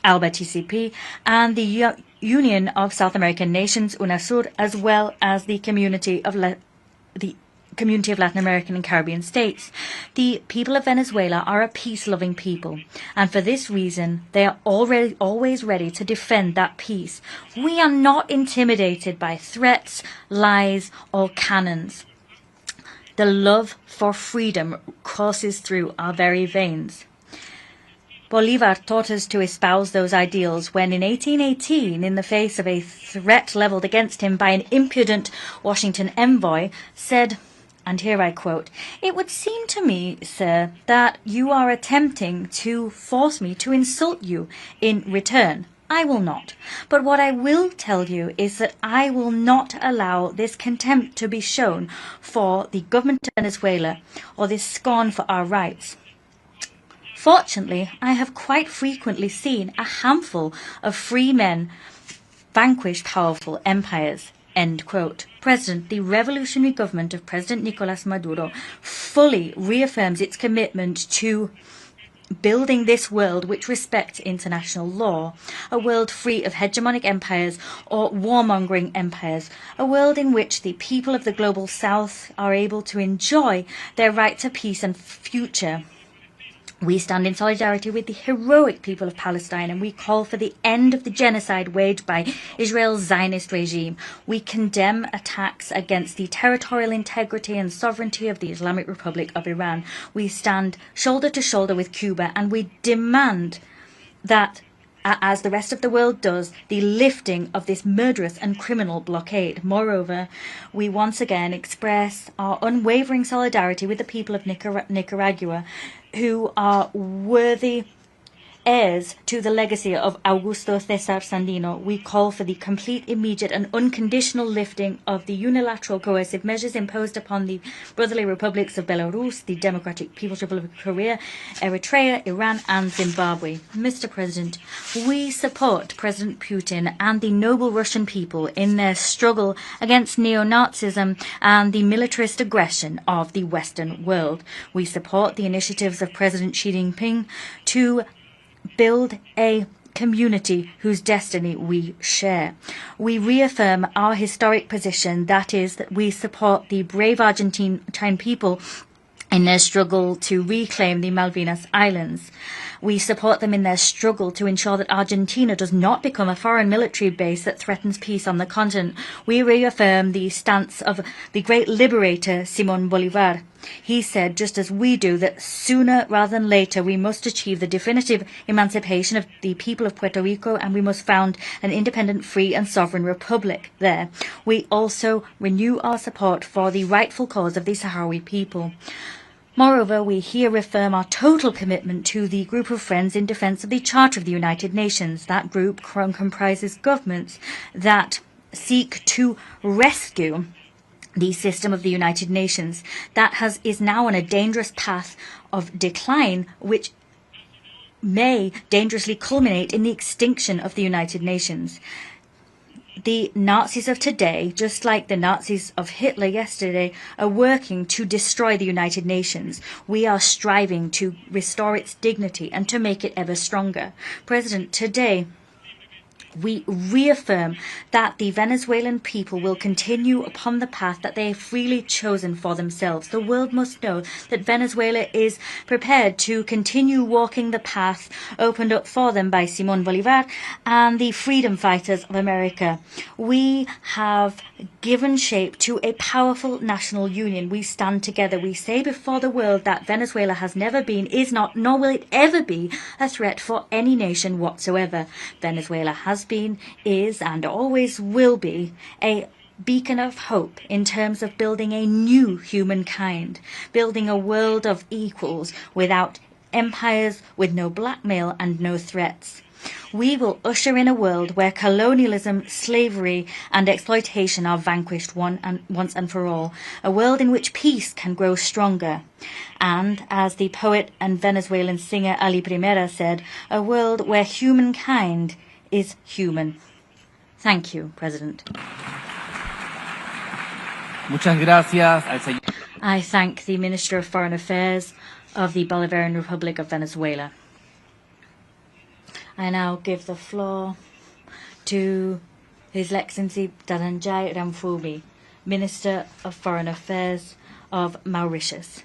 ALBA TCP, and the Union of South American Nations, UNASUR, as well as the Community of Latin American and Caribbean States. The people of Venezuela are a peace-loving people, and for this reason, they are always ready to defend that peace. We are not intimidated by threats, lies, or cannons. The love for freedom courses through our very veins. Bolívar taught us to espouse those ideals when in 1818, in the face of a threat levelled against him by an impudent Washington envoy, said, and here I quote, "It would seem to me, sir, that you are attempting to force me to insult you in return. I will not. But what I will tell you is that I will not allow this contempt to be shown for the government of Venezuela or this scorn for our rights. Fortunately, I have quite frequently seen a handful of free men vanquish powerful empires." End quote. President, the revolutionary government of President Nicolas Maduro fully reaffirms its commitment to building this world which respects international law, a world free of hegemonic empires or warmongering empires, a world in which the people of the global south are able to enjoy their right to peace and future. We stand in solidarity with the heroic people of Palestine, and we call for the end of the genocide waged by Israel's Zionist regime. We condemn attacks against the territorial integrity and sovereignty of the Islamic Republic of Iran. We stand shoulder to shoulder with Cuba, and we demand that, as the rest of the world does, the lifting of this murderous and criminal blockade. Moreover, we once again express our unwavering solidarity with the people of Nicaragua, who are worthy heirs to the legacy of Augusto César Sandino. We call for the complete, immediate and unconditional lifting of the unilateral coercive measures imposed upon the brotherly republics of Belarus, the Democratic People's Republic of Korea, Eritrea, Iran and Zimbabwe. Mr. President, we support President Putin and the noble Russian people in their struggle against neo-Nazism and the militarist aggression of the Western world. We support the initiatives of President Xi Jinping to build a community whose destiny we share. We reaffirm our historic position, that is, that we support the brave Argentine people in their struggle to reclaim the Malvinas Islands. We support them in their struggle to ensure that Argentina does not become a foreign military base that threatens peace on the continent. We reaffirm the stance of the great liberator Simón Bolívar. He said, just as we do, that sooner rather than later we must achieve the definitive emancipation of the people of Puerto Rico, and we must found an independent, free and sovereign republic there. We also renew our support for the rightful cause of the Sahrawi people. Moreover, we here reaffirm our total commitment to the group of friends in defence of the Charter of the United Nations. That group comprises governments that seek to rescue the system of the United Nations that is now on a dangerous path of decline, which may dangerously culminate in the extinction of the United Nations. The Nazis of today, just like the Nazis of Hitler yesterday, are working to destroy the United Nations. We are striving to restore its dignity and to make it ever stronger. President, today we reaffirm that the Venezuelan people will continue upon the path that they have freely chosen for themselves. The world must know that Venezuela is prepared to continue walking the path opened up for them by Simón Bolívar and the freedom fighters of America. We have given shape to a powerful national union. We stand together. We say before the world that Venezuela has never been, is not, nor will it ever be a threat for any nation whatsoever. Venezuela has been, is, and always will be a beacon of hope in terms of building a new humankind, building a world of equals without empires, with no blackmail and no threats. We will usher in a world where colonialism, slavery and exploitation are vanquished once and for all, a world in which peace can grow stronger, and, as the poet and Venezuelan singer Ali Primera said, a world where humankind is human. Thank you, President. Muchas gracias al señor. I thank the Minister of Foreign Affairs of the Bolivarian Republic of Venezuela. I now give the floor to His Excellency Dhananjay Ramphumi, Minister of Foreign Affairs of Mauritius.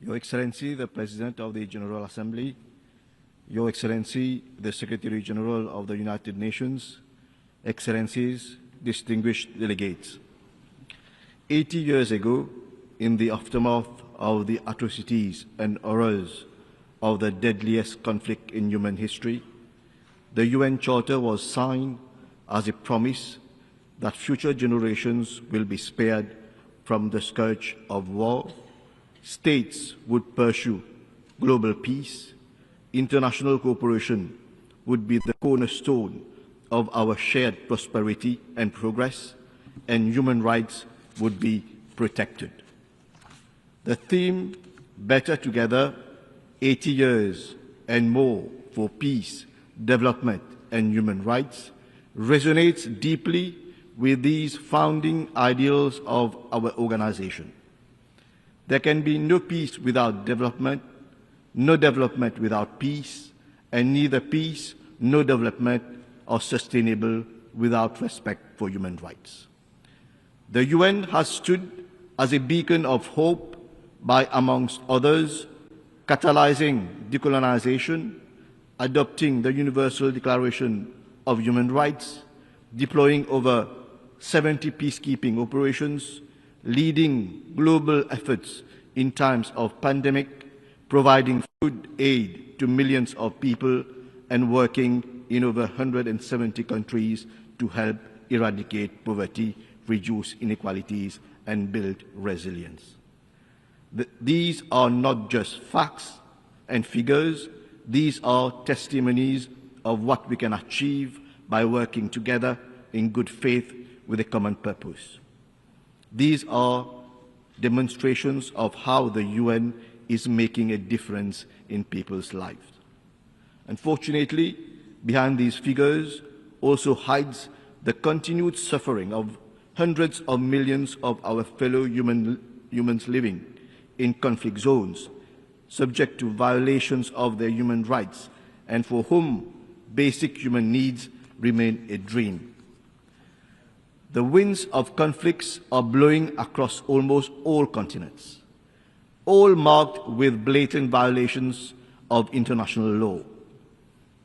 Your Excellency, the President of the General Assembly, Your Excellency, the Secretary General of the United Nations, Excellencies, distinguished delegates. 80 years ago, in the aftermath of the atrocities and horrors of the deadliest conflict in human history, the UN Charter was signed as a promise that future generations will be spared from the scourge of war. States would pursue global peace, international cooperation would be the cornerstone of our shared prosperity and progress, and human rights would be protected. The theme, Better Together, 80 years and more for peace, development and human rights, resonates deeply with these founding ideals of our organization. There can be no peace without development, no development without peace, and neither peace nor development are sustainable without respect for human rights. The UN has stood as a beacon of hope by, amongst others, catalyzing decolonization, adopting the Universal Declaration of Human Rights, deploying over 70 peacekeeping operations, leading global efforts in times of pandemic, providing food aid to millions of people, and working in over 170 countries to help eradicate poverty, reduce inequalities, and build resilience. These are not just facts and figures, these are testimonies of what we can achieve by working together in good faith with a common purpose. These are demonstrations of how the UN is making a difference in people's lives. Unfortunately, behind these figures also hides the continued suffering of hundreds of millions of our fellow humans living in conflict zones, subject to violations of their human rights, and for whom basic human needs remain a dream. The winds of conflicts are blowing across almost all continents, all marked with blatant violations of international law.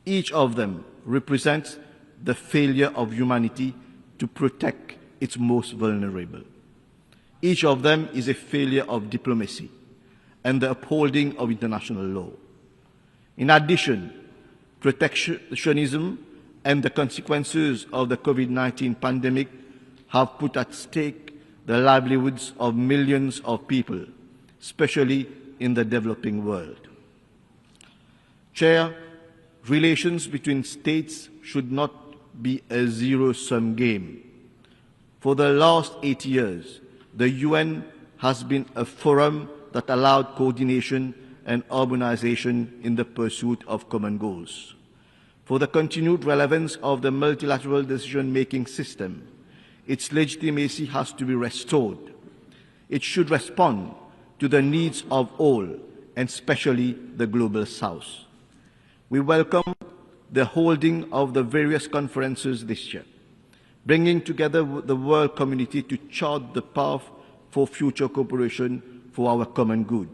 Each of them represents the failure of humanity to protect its most vulnerable. Each of them is a failure of diplomacy and the upholding of international law. In addition, protectionism and the consequences of the COVID-19 pandemic have put at stake the livelihoods of millions of people, especially in the developing world. Chair, relations between states should not be a zero-sum game. For the last 8 years, the UN has been a forum that allowed coordination and harmonization in the pursuit of common goals. For the continued relevance of the multilateral decision-making system, its legitimacy has to be restored. It should respond to the needs of all, and especially the Global South. We welcome the holding of the various conferences this year, bringing together the world community to chart the path for future cooperation for our common good.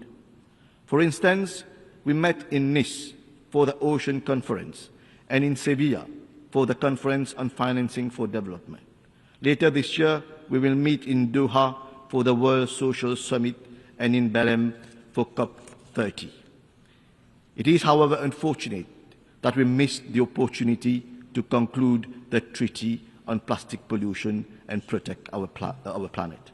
For instance, we met in Nice for the Ocean Conference and in Sevilla for the Conference on Financing for Development. Later this year, we will meet in Doha for the World Social Summit and in Belém for COP30. It is, however, unfortunate that we missed the opportunity to conclude the Treaty on Plastic Pollution and protect our planet.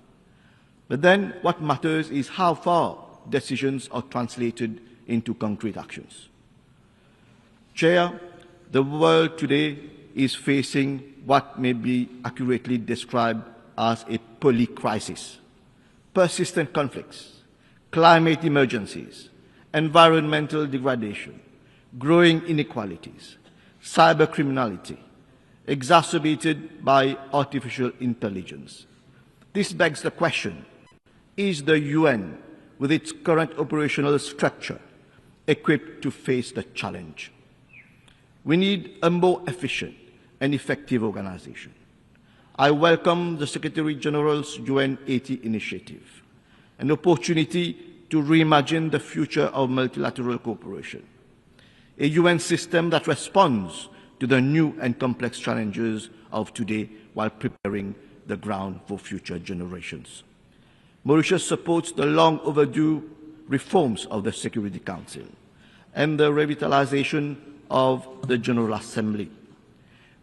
But then what matters is how far decisions are translated into concrete actions. Chair, the world today is facing what may be accurately described as a polycrisis. Persistent conflicts, climate emergencies, environmental degradation, growing inequalities, cybercriminality, exacerbated by artificial intelligence. This begs the question, is the UN, with its current operational structure, equipped to face the challenge? We need a more efficient and effective organization. I welcome the Secretary General's UN 80 initiative, an opportunity to reimagine the future of multilateral cooperation, a UN system that responds to the new and complex challenges of today while preparing the ground for future generations. Mauritius supports the long overdue reforms of the Security Council and the revitalization of the General Assembly.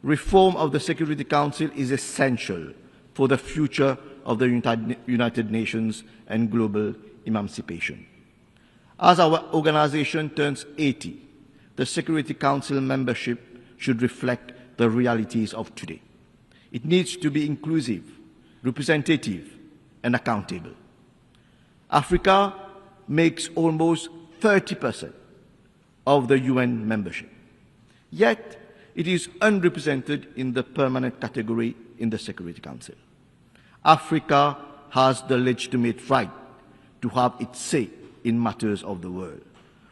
Reform of the Security Council is essential for the future of the United Nations and global emancipation. As our organization turns 80, the Security Council membership should reflect the realities of today. It needs to be inclusive, representative, and accountable. Africa makes almost 30% of the UN membership. Yet, it is unrepresented in the permanent category in the Security Council. Africa has the legitimate right to have its say in matters of the world,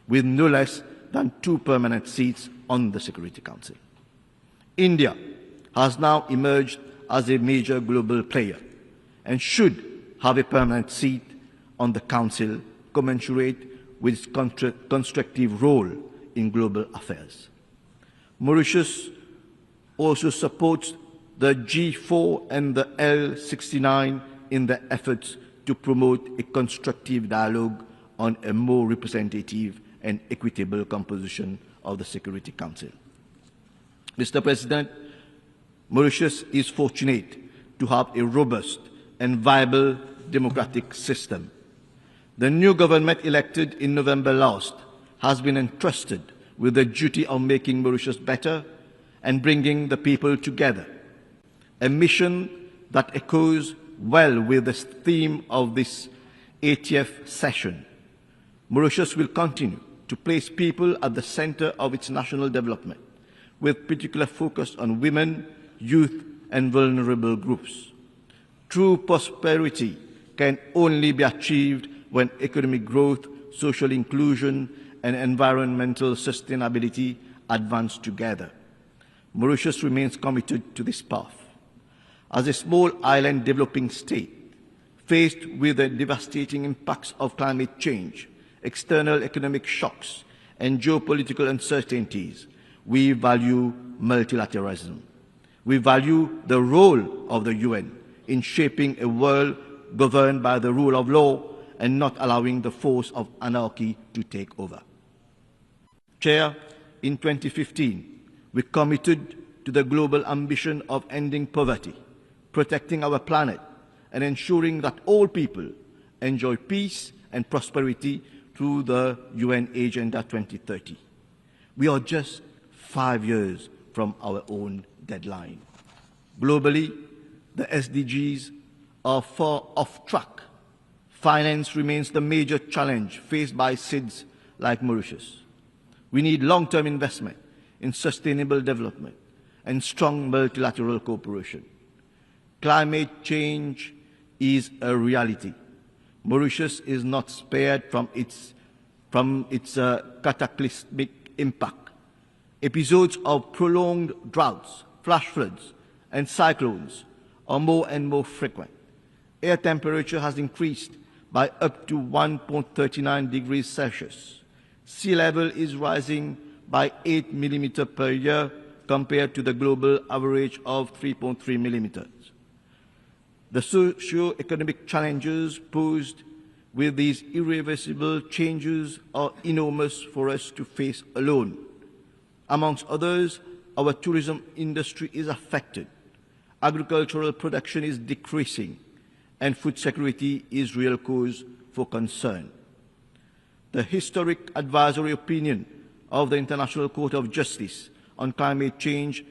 with no less than 2 permanent seats on the Security Council. India has now emerged as a major global player and should have a permanent seat on the Council commensurate with its constructive role in global affairs. Mauritius also supports the G4 and the L69 in their efforts to promote a constructive dialogue on a more representative and equitable composition of the Security Council. Mr. President, Mauritius is fortunate to have a robust and viable democratic system. The new government elected in November last has been entrusted with the duty of making Mauritius better and bringing the people together, a mission that echoes well with the theme of this 80th session. Mauritius will continue to place people at the center of its national development, with particular focus on women, youth, and vulnerable groups. True prosperity can only be achieved when economic growth, social inclusion, and environmental sustainability advance together. Mauritius remains committed to this path. As a small island developing state, faced with the devastating impacts of climate change, external economic shocks, and geopolitical uncertainties, we value multilateralism. We value the role of the UN in shaping a world governed by the rule of law and not allowing the force of anarchy to take over. Chair, in 2015, we committed to the global ambition of ending poverty, protecting our planet, and ensuring that all people enjoy peace and prosperity through the UN Agenda 2030. We are just 5 years from our own deadline. Globally, the SDGs are far off track. Finance remains the major challenge faced by SIDS like Mauritius. We need long-term investment in sustainable development and strong multilateral cooperation. Climate change is a reality. Mauritius is not spared from its cataclysmic impact. Episodes of prolonged droughts, flash floods, and cyclones are more and more frequent. Air temperature has increased by up to 1.39 degrees Celsius. Sea level is rising by 8 millimeters per year compared to the global average of 3.3 millimeters. The socio-economic challenges posed with these irreversible changes are enormous for us to face alone. Amongst others, our tourism industry is affected, agricultural production is decreasing, and food security is real cause for concern. The historic advisory opinion of the International Court of Justice on climate change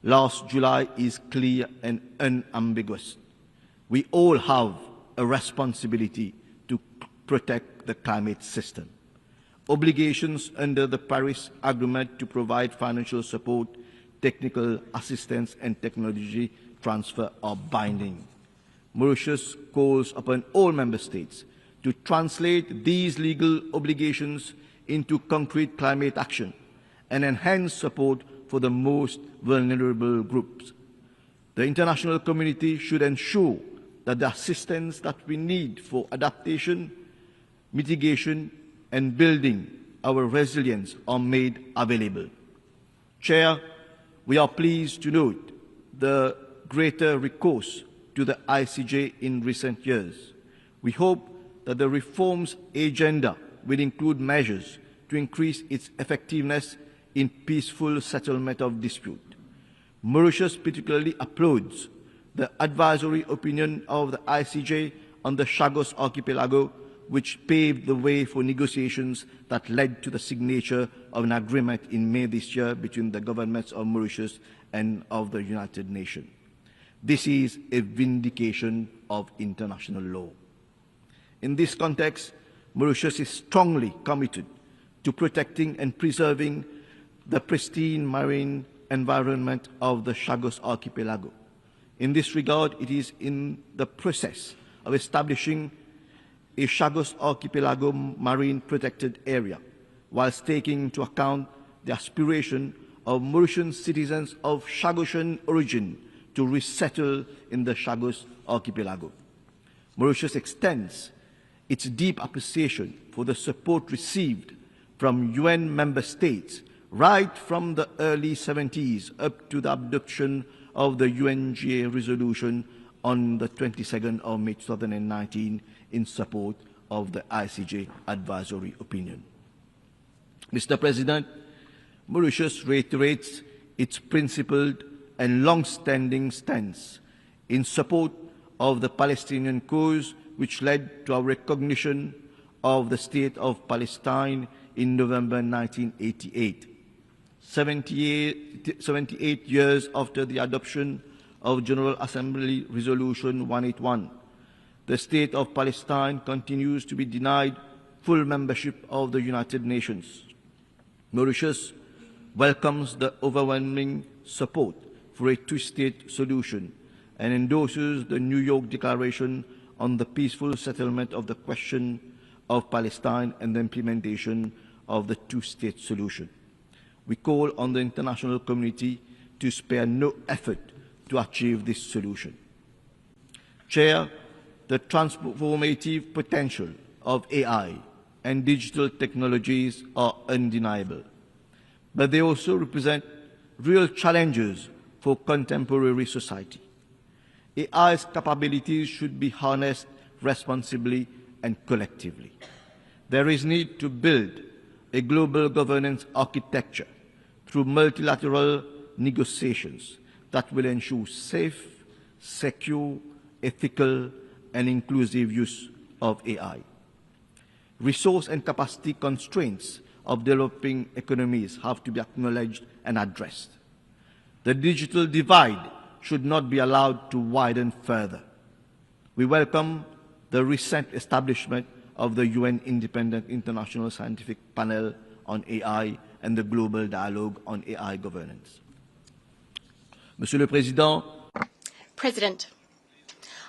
last July is clear and unambiguous. We all have a responsibility to protect the climate system. Obligations under the Paris Agreement to provide financial support, technical assistance, and technology transfer are binding. Mauritius calls upon all member states to translate these legal obligations into concrete climate action and enhance support for the most vulnerable groups. The international community should ensure that the assistance that we need for adaptation, mitigation, and building our resilience are made available. Chair, we are pleased to note the greater recourse to the ICJ in recent years. We hope that the reforms agenda will include measures to increase its effectiveness in peaceful settlement of dispute. Mauritius particularly applauds the advisory opinion of the ICJ on the Chagos Archipelago, which paved the way for negotiations that led to the signature of an agreement in May this year between the governments of Mauritius and of the United Nations. This is a vindication of international law. In this context, Mauritius is strongly committed to protecting and preserving the pristine marine environment of the Chagos Archipelago. In this regard, it is in the process of establishing a Chagos Archipelago marine protected area, whilst taking into account the aspiration of Mauritian citizens of Chagosian origin to resettle in the Chagos Archipelago. Mauritius extends its deep appreciation for the support received from UN member states right from the early 70s up to the adoption of the UNGA resolution on the 22nd of May 2019 in support of the ICJ advisory opinion. Mr. President, Mauritius reiterates its principled and long-standing stance in support of the Palestinian cause, which led to our recognition of the State of Palestine in November 1988. 78 years after the adoption of General Assembly Resolution 181, the State of Palestine continues to be denied full membership of the United Nations. Mauritius welcomes the overwhelming support for a two-state solution and endorses the New York Declaration on the peaceful settlement of the question of Palestine and the implementation of the two-state solution. We call on the international community to spare no effort to achieve this solution. Chair, the transformative potential of AI and digital technologies are undeniable, but they also represent real challenges for contemporary society. AI's capabilities should be harnessed responsibly and collectively. There is need to build a global governance architecture through multilateral negotiations that will ensure safe, secure, ethical, and inclusive use of AI. Resource and capacity constraints of developing economies have to be acknowledged and addressed. The digital divide should not be allowed to widen further. We welcome the recent establishment of the UN Independent International Scientific Panel on AI and the Global Dialogue on AI Governance. Monsieur le Président, President,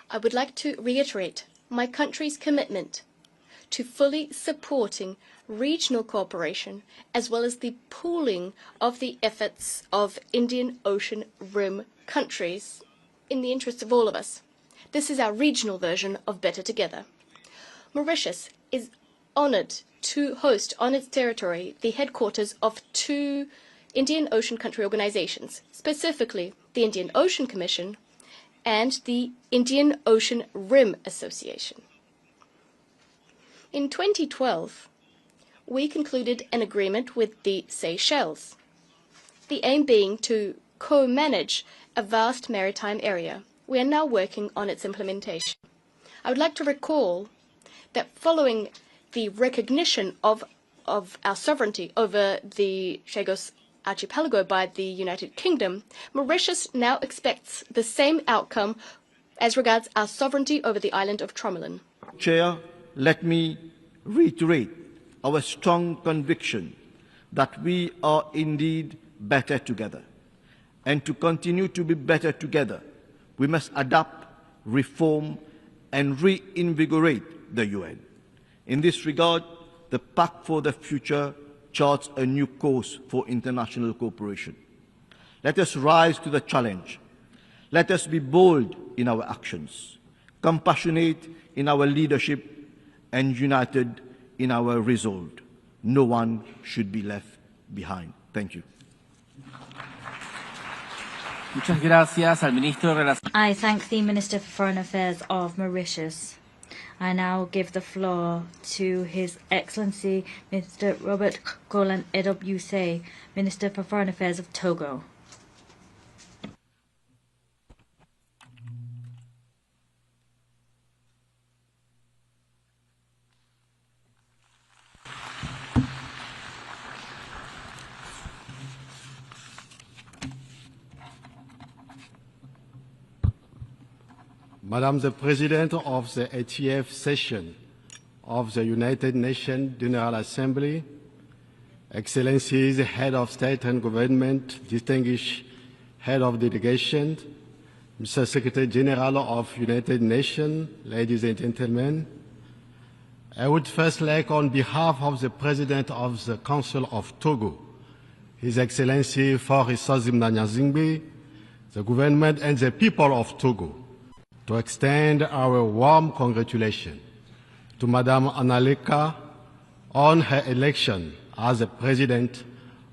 I would like to reiterate my country's commitment to fully supporting regional cooperation as well as the pooling of the efforts of Indian Ocean Rim countries in the interest of all of us. This is our regional version of Better Together. Mauritius is honored to host on its territory the headquarters of two Indian Ocean country organizations, specifically the Indian Ocean Commission and the Indian Ocean Rim Association. In 2012, we concluded an agreement with the Seychelles, the aim being to co-manage a vast maritime area. We are now working on its implementation. I would like to recall that following the recognition of our sovereignty over the Chagos Archipelago by the United Kingdom, Mauritius now expects the same outcome as regards our sovereignty over the island of Tromelin. Chair, let me reiterate our strong conviction that we are indeed better together. And to continue to be better together, we must adapt, reform, and reinvigorate the UN. In this regard, the Pact for the Future charts a new course for international cooperation. Let us rise to the challenge. Let us be bold in our actions, compassionate in our leadership, and united in our resolve. No one should be left behind. Thank you. Muchas gracias al ministro de Relaciones. I thank the Minister for Foreign Affairs of Mauritius. I now give the floor to His Excellency Mr. Robert Golan Edop Yusei, Minister for Foreign Affairs of Togo. Madam the President of the 80th session of the United Nations General Assembly, Excellencies, Head of State and Government, distinguished Head of Delegation, Mr. Secretary General of United Nations, ladies and gentlemen, I would first like, on behalf of the President of the Council of Togo, His Excellency Faure Sozimna Nyazingbe, the government and the people of Togo, to extend our warm congratulations to Madame Analeka on her election as the President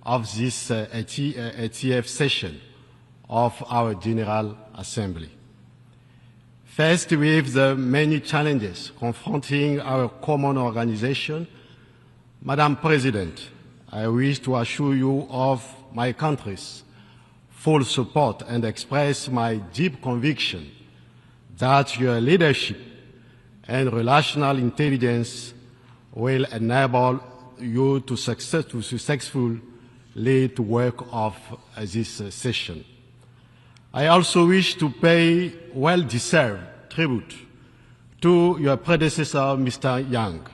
of this 80th session of our General Assembly. Faced with the many challenges confronting our common organization, Madam President, I wish to assure you of my country's full support and express my deep conviction that your leadership and relational intelligence will enable you to successfully lead the work of this session. I also wish to pay well-deserved tribute to your predecessor, Mr. Yang,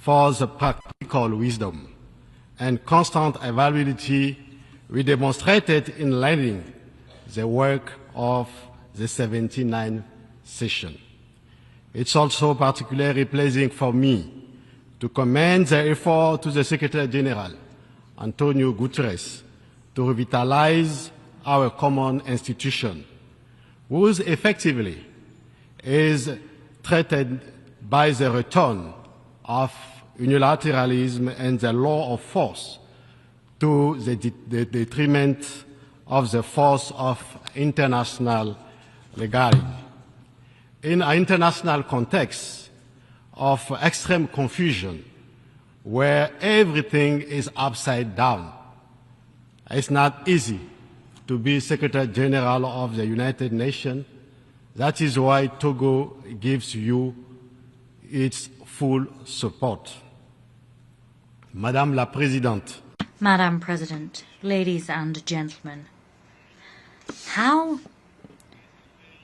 for the practical wisdom and constant availability we demonstrated in leading the work of the 79th session. It's also particularly pleasing for me to commend the effort to the Secretary General, Antonio Guterres, to revitalize our common institution, whose effectively is threatened by the return of unilateralism and the law of force to the detriment of the force of international legality. In an international context of extreme confusion, where everything is upside down, it's not easy to be Secretary General of the United Nations. That is why Togo gives you its full support. Madame la Présidente. Madam President, ladies and gentlemen, how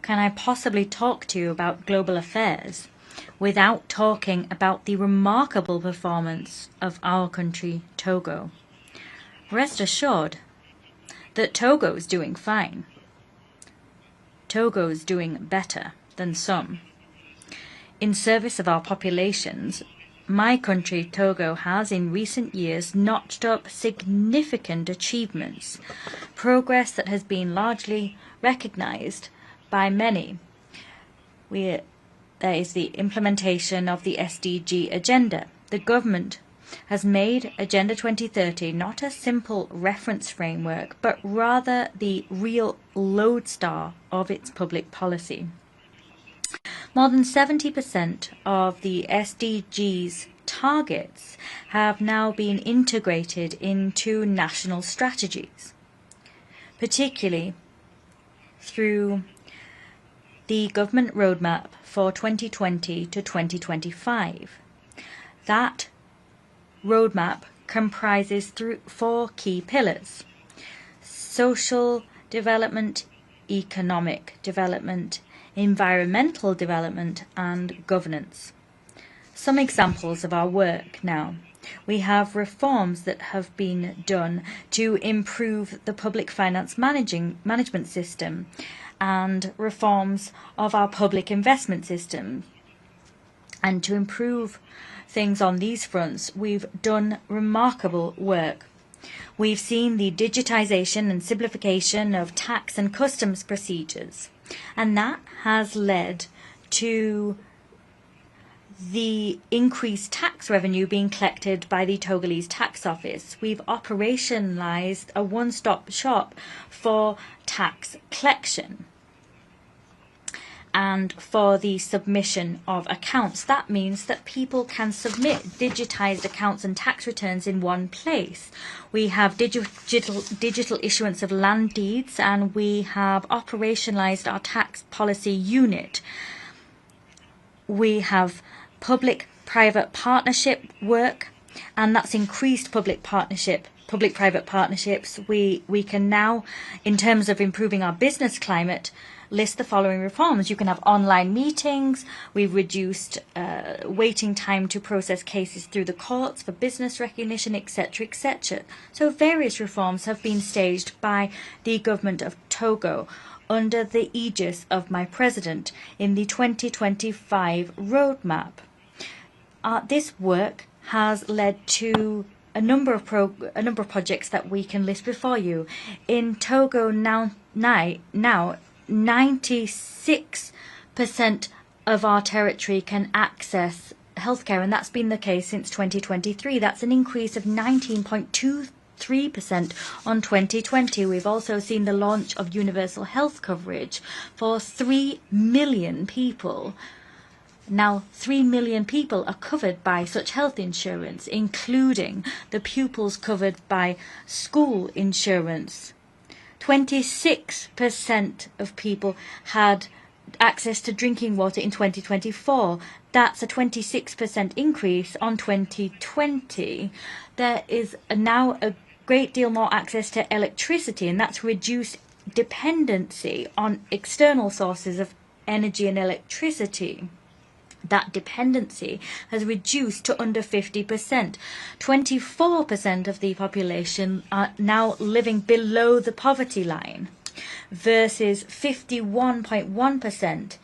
can I possibly talk to you about global affairs without talking about the remarkable performance of our country, Togo? Rest assured that Togo is doing fine. Togo is doing better than some. In service of our populations, my country, Togo, has in recent years notched up significant achievements, progress that has been largely recognized by many. There is the implementation of the SDG agenda. The government has made Agenda 2030 not a simple reference framework, but rather the real lodestar of its public policy. More than 70% of the SDG's targets have now been integrated into national strategies, particularly through the government roadmap for 2020 to 2025. That roadmap comprises four key pillars: social development, economic development, environmental development, and governance. Some examples of our work now. We have reforms that have been done to improve the public finance management system and reforms of our public investment system. And to improve things on these fronts, we've done remarkable work. We've seen the digitization and simplification of tax and customs procedures, and that has led to the increased tax revenue being collected by the Togolese Tax Office. We've operationalized a one-stop shop for tax collection and for the submission of accounts. That means that people can submit digitized accounts and tax returns in one place. We have digital issuance of land deeds, and we have operationalized our tax policy unit. We have public-private partnership work, and that's increased public-private partnerships. We can now, in terms of improving our business climate, list the following reforms. You can have online meetings. We've reduced waiting time to process cases through the courts for business recognition, etc., etc. So various reforms have been staged by the government of Togo under the aegis of my president in the 2025 roadmap. This work has led to a number of projects that we can list before you. In Togo now 96% of our territory can access healthcare, and that's been the case since 2023. That's an increase of 19.23% on 2020. We've also seen the launch of universal health coverage for 3 million people. Now 3 million people are covered by such health insurance, including the pupils covered by school insurance. 26% of people had access to drinking water in 2024. That's a 26% increase on 2020. There is now a great deal more access to electricity, and that's reduced dependency on external sources of energy and electricity. That dependency has reduced to under 50%. 24% of the population are now living below the poverty line versus 51.1%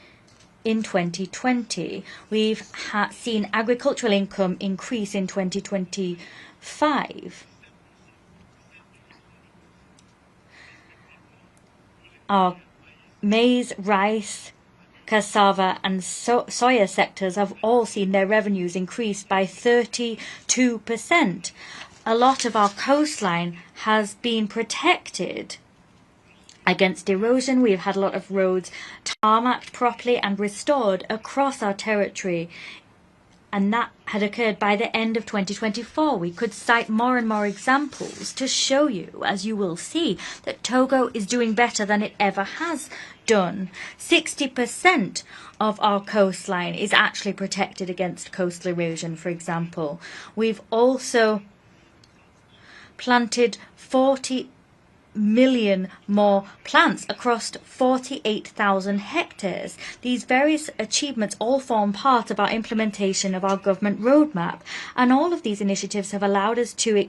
in 2020. We've seen agricultural income increase in 2025. Our maize, rice, cassava and soya sectors have all seen their revenues increase by 32%. A lot of our coastline has been protected against erosion. We've had a lot of roads tarmacked properly and restored across our territory, and that had occurred by the end of 2024. We could cite more and more examples to show you, as you will see, that Togo is doing better than it ever has done. 60% of our coastline is actually protected against coastal erosion, for example. We've also planted 40 million more plants across 48,000 hectares. These various achievements all form part of our implementation of our government roadmap, and all of these initiatives have allowed us to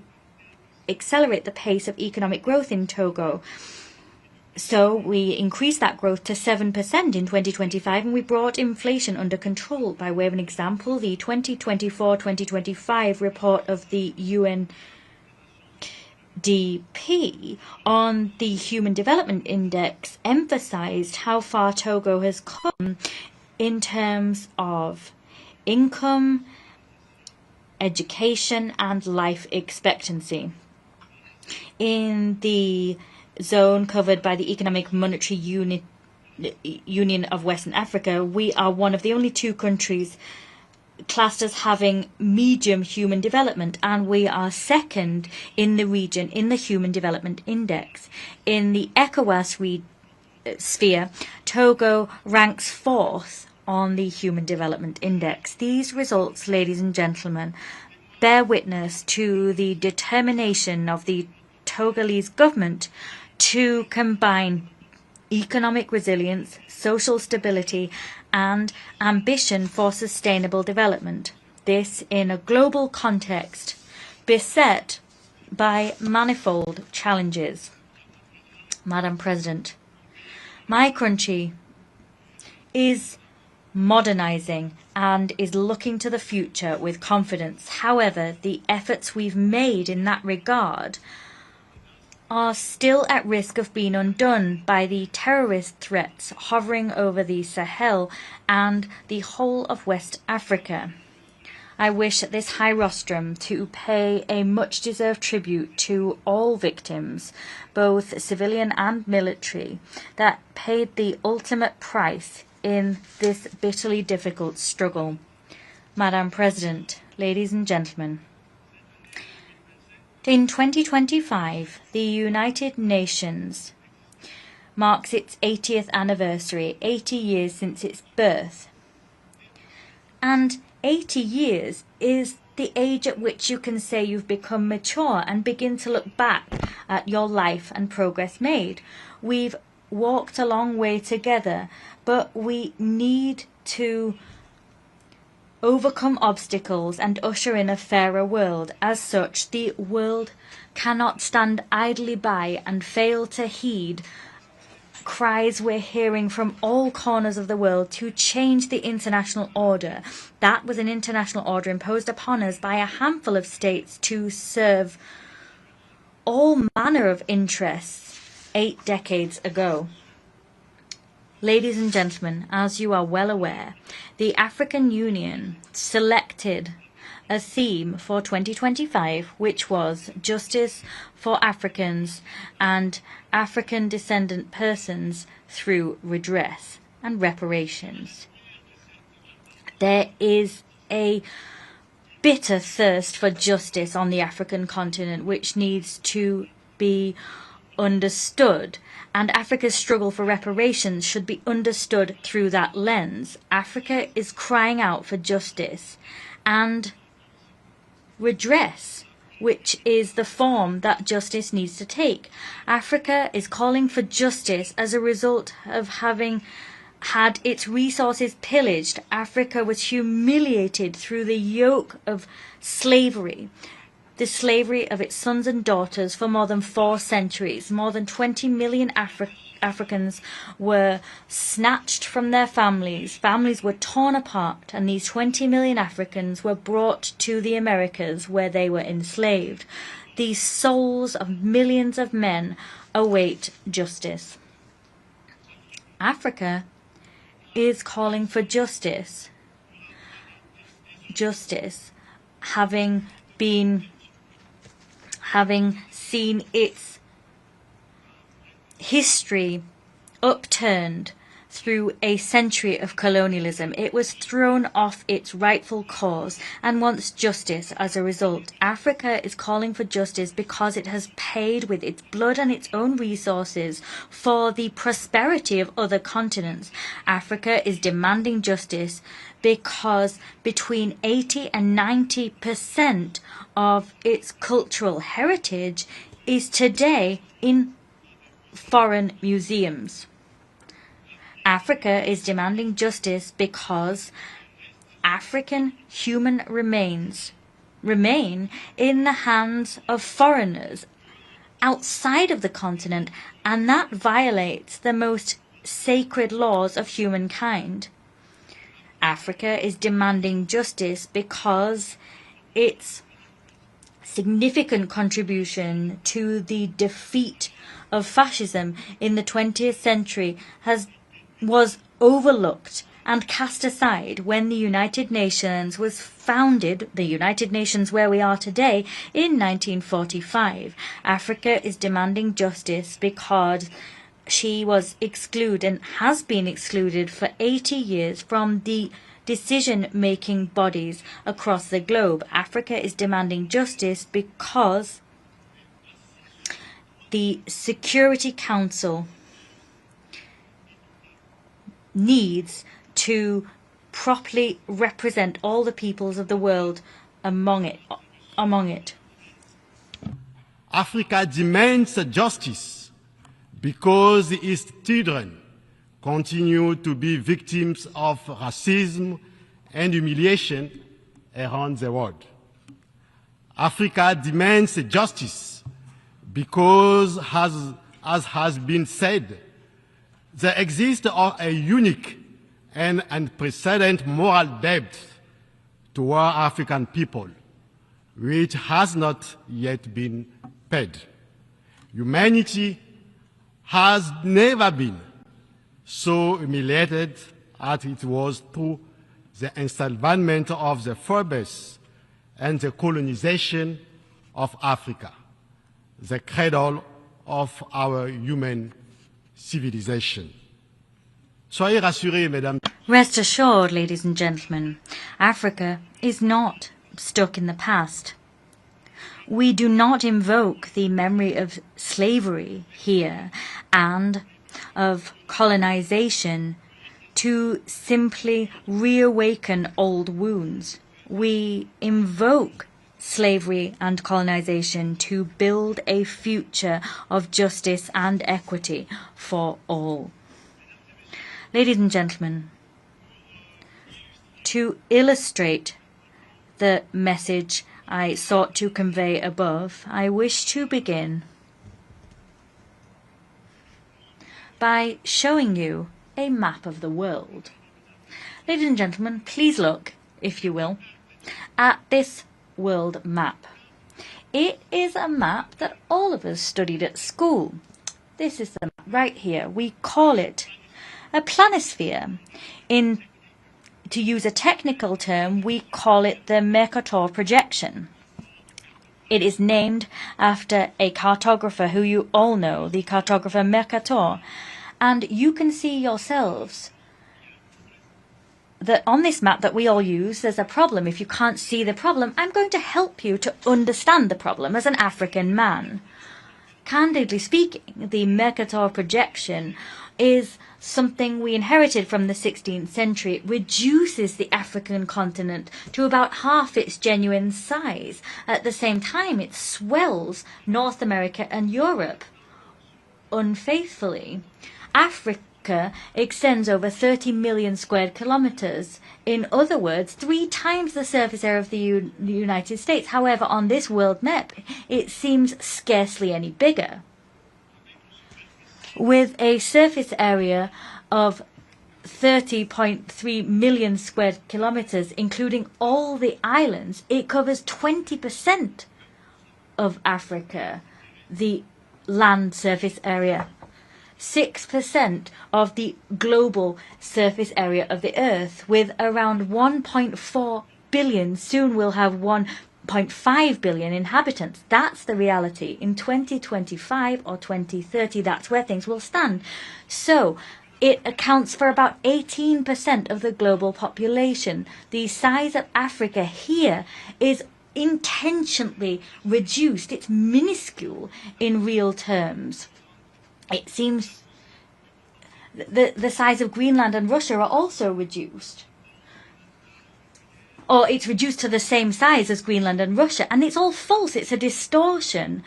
accelerate the pace of economic growth in Togo. So we increased that growth to 7% in 2025, and we brought inflation under control. By way of an example, the 2024-2025 report of the UNDP on the Human Development Index emphasized how far Togo has come in terms of income, education, and life expectancy. In the zone covered by the Economic Monetary Union of Western Africa, we are one of the only two countries classed as having medium human development, and we are second in the region in the Human Development Index. In the ECOWAS sphere, Togo ranks 4th on the Human Development Index. These results, ladies and gentlemen, bear witness to the determination of the Togolese government to combine economic resilience, social stability, and ambition for sustainable development. This in a global context beset by manifold challenges. Madam President, my country is modernizing and is looking to the future with confidence. However, the efforts we've made in that regard are still at risk of being undone by the terrorist threats hovering over the Sahel and the whole of West Africa. I wish at this high rostrum to pay a much-deserved tribute to all victims, both civilian and military, that paid the ultimate price in this bitterly difficult struggle. Madam President, ladies and gentlemen, in 2025, the United Nations marks its 80th anniversary, 80 years since its birth. And 80 years is the age at which you can say you've become mature and begin to look back at your life and progress made. We've walked a long way together, but we need to overcome obstacles and usher in a fairer world. As such, the world cannot stand idly by and fail to heed cries we're hearing from all corners of the world to change the international order. That was an international order imposed upon us by a handful of states to serve all manner of interests 8 decades ago. Ladies and gentlemen, as you are well aware, the African Union selected a theme for 2025, which was justice for Africans and African descendant persons through redress and reparations. There is a bitter thirst for justice on the African continent, which needs to be understood, and Africa's struggle for reparations should be understood through that lens. Africa is crying out for justice and redress, which is the form that justice needs to take. Africa is calling for justice as a result of having had its resources pillaged. Africa was humiliated through the yoke of slavery, the slavery of its sons and daughters for more than 4 centuries. More than 20 million Africans were snatched from their families. Families were torn apart, and these 20 million Africans were brought to the Americas where they were enslaved. These souls of millions of men await justice. Africa is calling for justice. Justice, having seen its history upturned through a century of colonialism. It was thrown off its rightful course and wants justice as a result. Africa is calling for justice because it has paid with its blood and its own resources for the prosperity of other continents. Africa is demanding justice because between 80 and 90% of its cultural heritage is today in foreign museums. Africa is demanding justice because African human remains remain in the hands of foreigners outside of the continent, and that violates the most sacred laws of humankind. Africa is demanding justice because its significant contribution to the defeat of fascism in the 20th century was overlooked and cast aside when the United Nations was founded, the United Nations where we are today, in 1945. Africa is demanding justice because she was excluded and has been excluded for 80 years from the decision-making bodies across the globe. Africa is demanding justice because the Security Council needs to properly represent all the peoples of the world among it. Africa demands justice because its children continue to be victims of racism and humiliation around the world. Africa demands justice because, as has been said, there exists a unique and unprecedented moral debt toward African people, which has not yet been paid. Humanity has never been so humiliated as it was through the enslavement of the Forbes and the colonization of Africa, the cradle of our human civilization. Soyez rassurés, mesdames. Rest assured, ladies and gentlemen, Africa is not stuck in the past. We do not invoke the memory of slavery here and of colonization to simply reawaken old wounds. We invoke slavery and colonization to build a future of justice and equity for all. Ladies and gentlemen, to illustrate the message I sought to convey above, I wish to begin by showing you a map of the world. Ladies and gentlemen, please look, if you will, at this world map. It is a map that all of us studied at school. This is the map right here. We call it a planisphere. To use a technical term, we call it the Mercator projection. It is named after a cartographer who you all know, the cartographer Mercator. And you can see yourselves that on this map that we all use, there's a problem. If you can't see the problem, I'm going to help you to understand the problem as an African man. Candidly speaking, the Mercator projection is something we inherited from the 16th century. It reduces the African continent to about half its genuine size. At the same time, it swells North America and Europe unfaithfully. Africa Africa extends over 30 million square kilometers. In other words, 3 times the surface area of the United States. However, on this world map, it seems scarcely any bigger. With a surface area of 30.3 million square kilometers, including all the islands, it covers 20% of Africa, the land surface area. 6% of the global surface area of the Earth, with around 1.4 billion, soon we'll have 1.5 billion inhabitants. That's the reality. In 2025 or 2030, that's where things will stand. So, it accounts for about 18% of the global population. The size of Africa here is intentionally reduced. It's minuscule in real terms. It seems the size of Greenland and Russia are also reduced. Or it's reduced to the same size as Greenland and Russia. And it's all false. It's a distortion.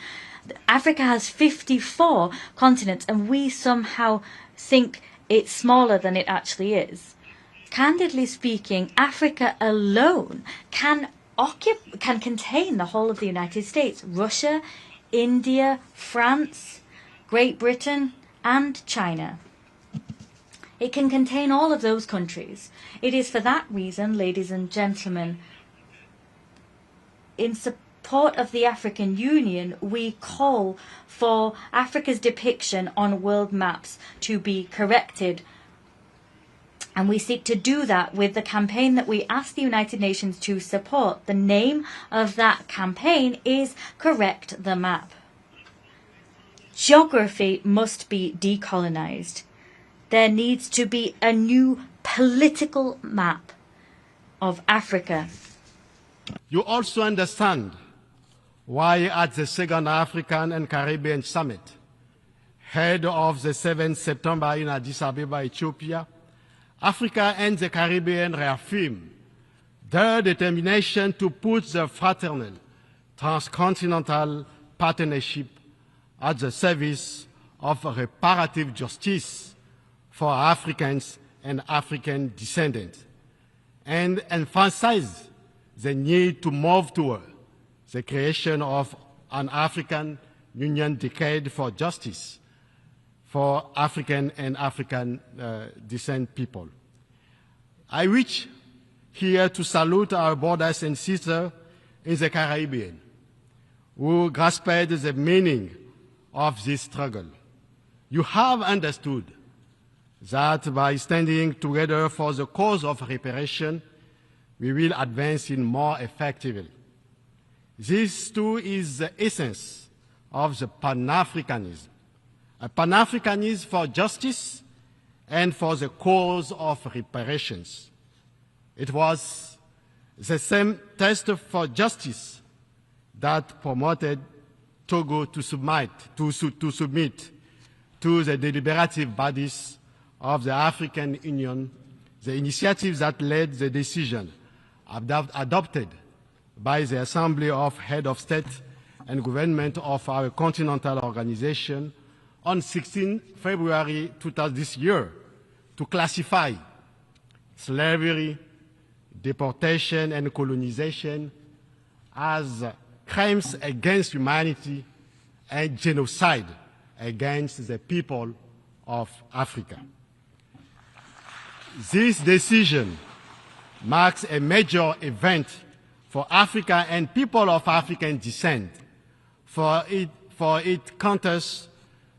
Africa has 54 continents, and we somehow think it's smaller than it actually is. Candidly speaking, Africa alone can contain the whole of the United States, Russia, India, France, Great Britain, and China. It can contain all of those countries. It is for that reason, ladies and gentlemen, in support of the African Union, we call for Africa's depiction on world maps to be corrected. And we seek to do that with the campaign that we ask the United Nations to support. The name of that campaign is Correct the Map. Geography must be decolonized. There needs to be a new political map of Africa. You also understand why at the Second African and Caribbean Summit, held of the 7th September in Addis Ababa, Ethiopia, Africa and the Caribbean reaffirmed their determination to put the fraternal transcontinental partnership at the service of reparative justice for Africans and African descendants, and emphasize the need to move toward the creation of an African Union Decade for Justice for African and African descent people. I wish here to salute our brothers and sisters in the Caribbean who grasped the meaning of this struggle. You have understood that by standing together for the cause of reparation, we will advance in more effectively. This too is the essence of the Pan-Africanism, a Pan-Africanism for justice and for the cause of reparations. It was the same test for justice that promoted Togo to submit to the deliberative bodies of the African Union, the initiatives that led the decision adopted by the Assembly of Heads of State and Government of our continental organization on 16 February 2000 this year to classify slavery, deportation, and colonization as crimes against humanity and genocide against the people of Africa. This decision marks a major event for Africa and people of African descent, for it counters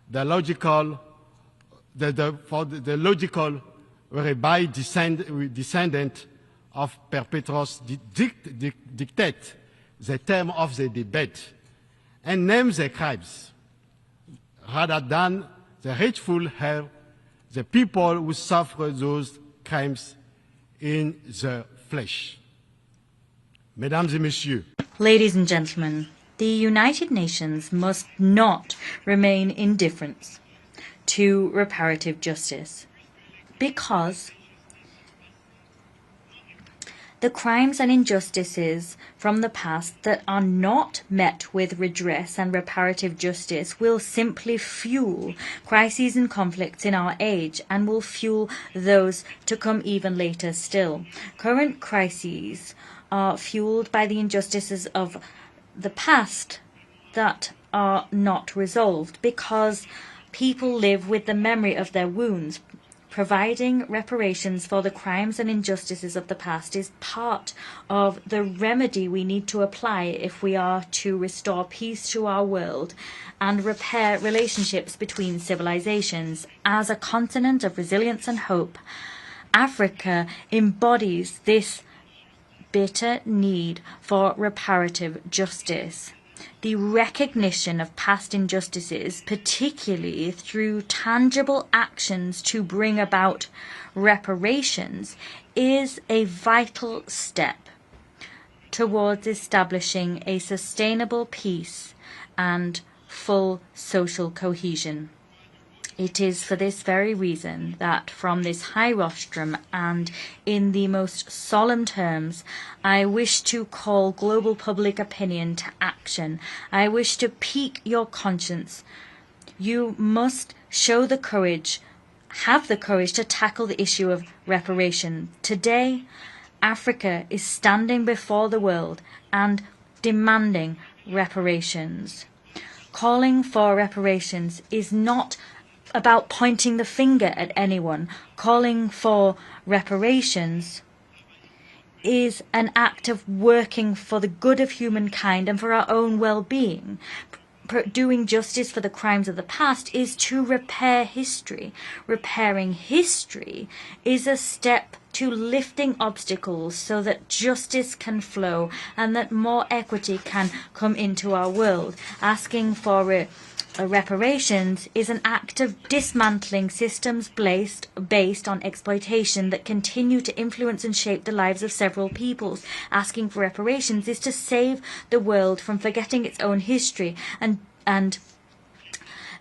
the logical whereby descendant of perpetrators dictate the term of the debate and name the crimes, rather than the rightful heir, the people who suffer those crimes in the flesh. Mesdames et messieurs, ladies and gentlemen, the United Nations must not remain indifferent to reparative justice, because The crimes and injustices from the past that are not met with redress and reparative justice will simply fuel crises and conflicts in our age and will fuel those to come even later still. Current crises are fueled by the injustices of the past that are not resolved because people live with the memory of their wounds. Providing reparations for the crimes and injustices of the past is part of the remedy we need to apply if we are to restore peace to our world and repair relationships between civilizations. As a continent of resilience and hope, Africa embodies this bitter need for reparative justice. The recognition of past injustices, particularly through tangible actions to bring about reparations, is a vital step towards establishing a sustainable peace and full social cohesion. It is for this very reason that from this high rostrum and in the most solemn terms, I wish to call global public opinion to action. I wish to pique your conscience. You must show the courage, have the courage to tackle the issue of reparation. Today, Africa is standing before the world and demanding reparations. Calling for reparations is not about pointing the finger at anyone. Calling for reparations is an act of working for the good of humankind and for our own well-being. Doing justice for the crimes of the past is to repair history. Repairing history is a step to lifting obstacles so that justice can flow and that more equity can come into our world. Asking for reparations is an act of dismantling systems based on exploitation that continue to influence and shape the lives of several peoples. Asking for reparations is to save the world from forgetting its own history and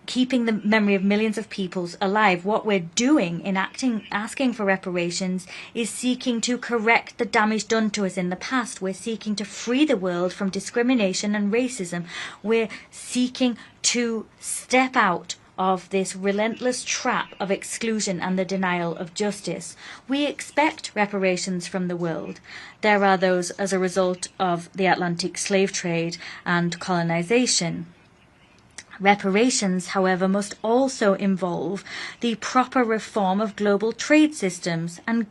keeping the memory of millions of peoples alive. What we're doing in asking for reparations is seeking to correct the damage done to us in the past. We're seeking to free the world from discrimination and racism. We're seeking to step out of this relentless trap of exclusion and the denial of justice. We expect reparations from the world. There are those as a result of the Atlantic slave trade and colonization. Reparations, however, must also involve the proper reform of global trade systems and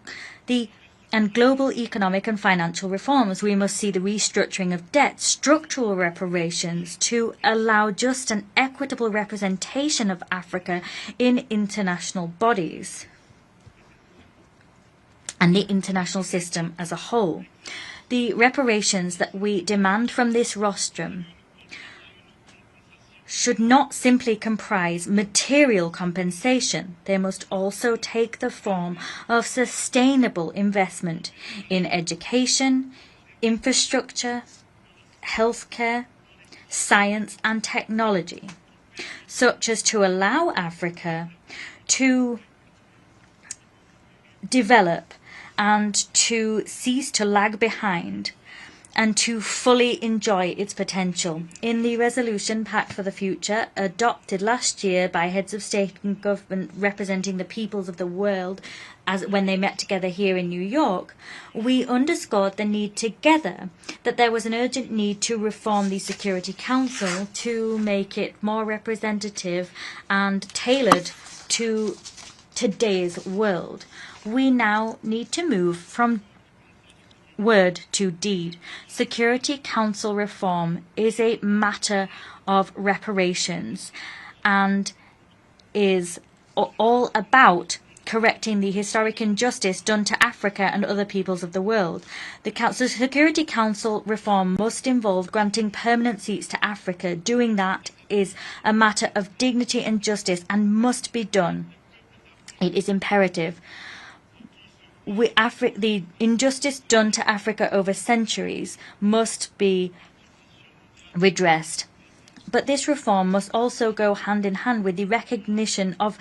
global economic and financial reforms. We must see the restructuring of debt, structural reparations to allow just and equitable representation of Africa in international bodies and the international system as a whole. The reparations that we demand from this rostrum should not simply comprise material compensation. They must also take the form of sustainable investment in education, infrastructure, healthcare, science and technology, such as to allow Africa to develop and to cease to lag behind and to fully enjoy its potential. In the resolution Pact for the Future, adopted last year by heads of state and government representing the peoples of the world when they met together here in New York, we underscored the need together that there was an urgent need to reform the Security Council to make it more representative and tailored to today's world. We now need to move from word to deed. Security Council reform is a matter of reparations and is all about correcting the historic injustice done to Africa and other peoples of the world. The Security Council reform must involve granting permanent seats to Africa. Doing that is a matter of dignity and justice and must be done. It is imperative. The injustice done to Africa over centuries must be redressed. But this reform must also go hand in hand with the recognition of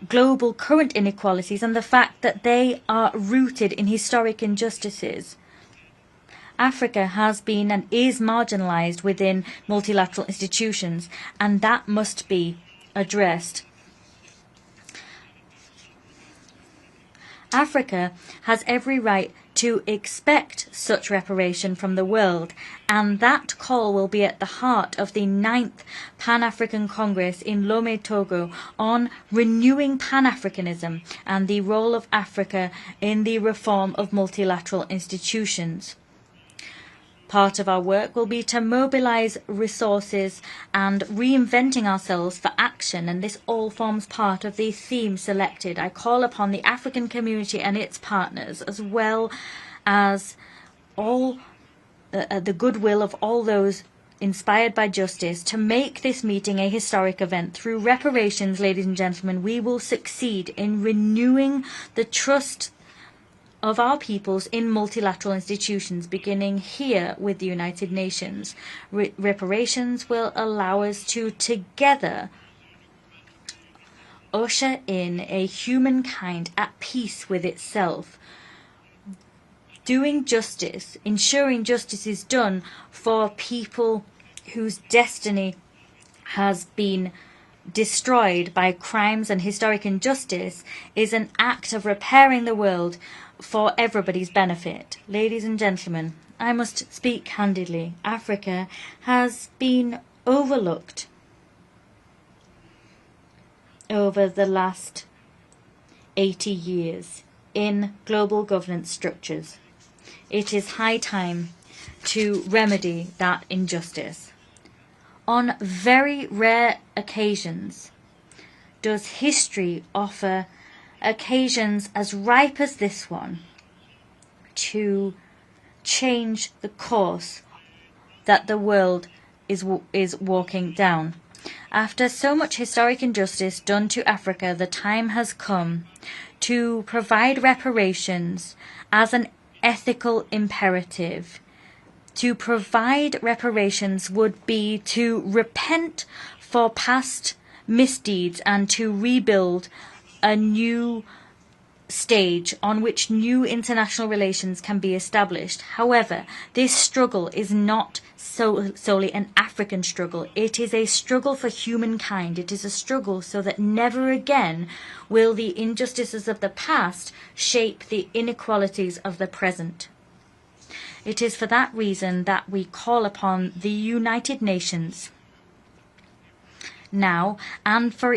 global current inequalities and the fact that they are rooted in historic injustices. Africa has been and is marginalised within multilateral institutions, and that must be addressed. Africa has every right to expect such reparation from the world, and that call will be at the heart of the 9th Pan-African Congress in Lome, Togo, on renewing Pan-Africanism and the role of Africa in the reform of multilateral institutions. Part of our work will be to mobilise resources and reinventing ourselves for action, and this all forms part of the theme selected. I call upon the African community and its partners, as well as all the goodwill of all those inspired by justice, to make this meeting a historic event. Through reparations, ladies and gentlemen, we will succeed in renewing the trust of our peoples in multilateral institutions, beginning here with the United Nations. Reparations will allow us to together usher in a humankind at peace with itself, doing justice, ensuring justice is done for people whose destiny has been destroyed by crimes and historic injustice, is an act of repairing the world for everybody's benefit. Ladies and gentlemen, I must speak candidly. Africa has been overlooked over the last 80 years in global governance structures. It is high time to remedy that injustice. On very rare occasions does history offer occasions as ripe as this one to change the course that the world is walking down. After so much historic injustice done to Africa, the time has come to provide reparations as an ethical imperative. To provide reparations would be to repent for past misdeeds and to rebuild a new stage on which new international relations can be established. However, this struggle is not solely an African struggle. It is a struggle for humankind. It is a struggle so that never again will the injustices of the past shape the inequalities of the present. It is for that reason that we call upon the United Nations now, and for